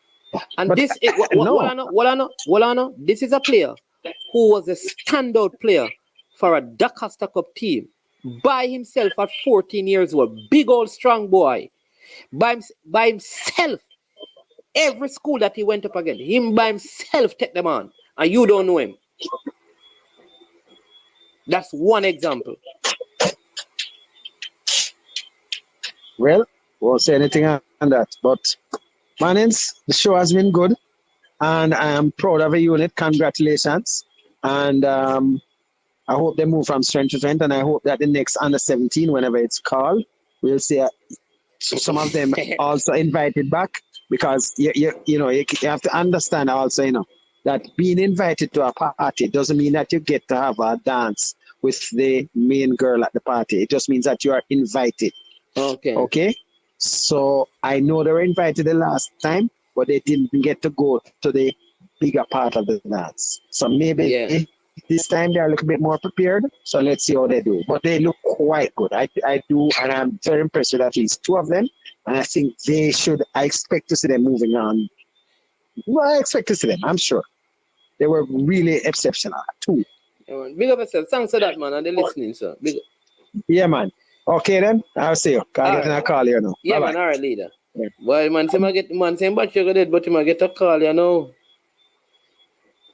S7: And this is what I know. This is a player who was a standout player for a Doncaster Cup team by himself at 14 years old. Big old strong boy. By himself. Every school that he went up against, him by himself take them on. And you don't know him. That's one example.
S9: Well, won't say anything on that. But Manings, the show has been good. And I am proud of the unit. Congratulations. And I hope they move from strength to strength. And I hope that the next under 17, whenever it's called, we'll see some of them also invited back. Because you have to understand also, that being invited to a party doesn't mean that you get to have a dance with the main girl at the party. It just means that you are invited. Okay. So I know they were invited the last time, but they didn't get to go to the bigger part of the dance. So maybe this time they're a little bit more prepared. So let's see how they do. But they look quite good. I do, and I'm very impressed with at least 2 of them. And I think I expect to see them moving on. Well, I expect to see them, I'm sure. They were really exceptional, too.
S7: Yeah, big up yourself. Thanks for that, man, and they're listening, sir.
S9: Yeah, man. Okay, then. I'll see you. I'll get a call here now.
S7: Yeah,
S9: Bye-bye.
S7: man. All right, leader. Yeah. Well, man, saying, but you did, but you get a call,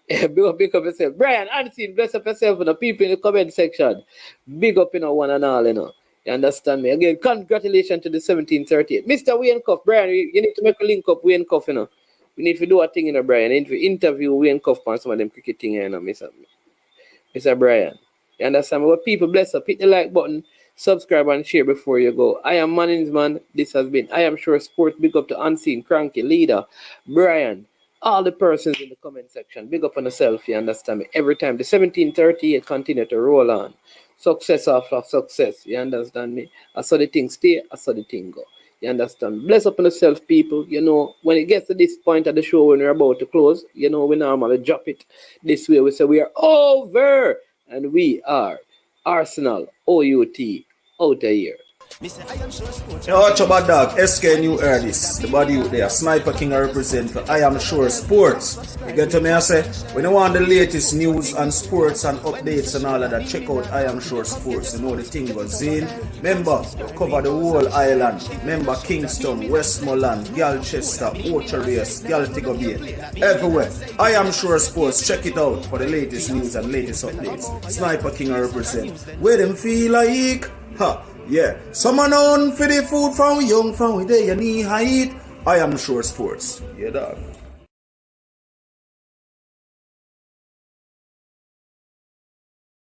S7: Big up yourself. Brian, Anthony, bless up yourself, the people in the comment section. Big up, one and all, You understand me? Again, congratulations to the 1738. Mr. Wayne Cuff, Brian, you need to make a link up Wayne Cuff, We need to do a thing, Brian. We need to interview Wayne Cuff on some of them cricket thing, Mr. Brian. You understand me? What people bless up, hit the like button, Subscribe and share before you go. I am Manings man. This has been I Am Sure Sports. Big up to Unseen, Cranky, Leader, Brian, all the persons in the comment section. Big up on yourself, you understand me? Every time the 1738 continue to roll on. Success after success, you understand me? I saw the thing stay, I saw the thing go. You understand? Bless up on yourself, people. You know, when it gets to this point of the show when we're about to close, you know, we normally drop it this way. We say we are over, and we are Arsenal, OUT, out of here.
S12: Yo, watch about dog, SK New Earnest, the body out there, Sniper King I represent for I Am Sure Sports. You get to me, I say, when you want the latest news and sports and updates and all of that, check out I Am Sure Sports. You know the thing goes in. Remember, cover the whole island. Remember Kingston, Westmoreland, Galchester, Ocherase, Galtigo Bay, everywhere. I Am Sure Sports, check it out for the latest news and latest updates. Sniper King I represent. Where them feel like, ha. Yeah, someone on for the food from young, from where they knee height. I Am Sure Sports. Yeah, dog.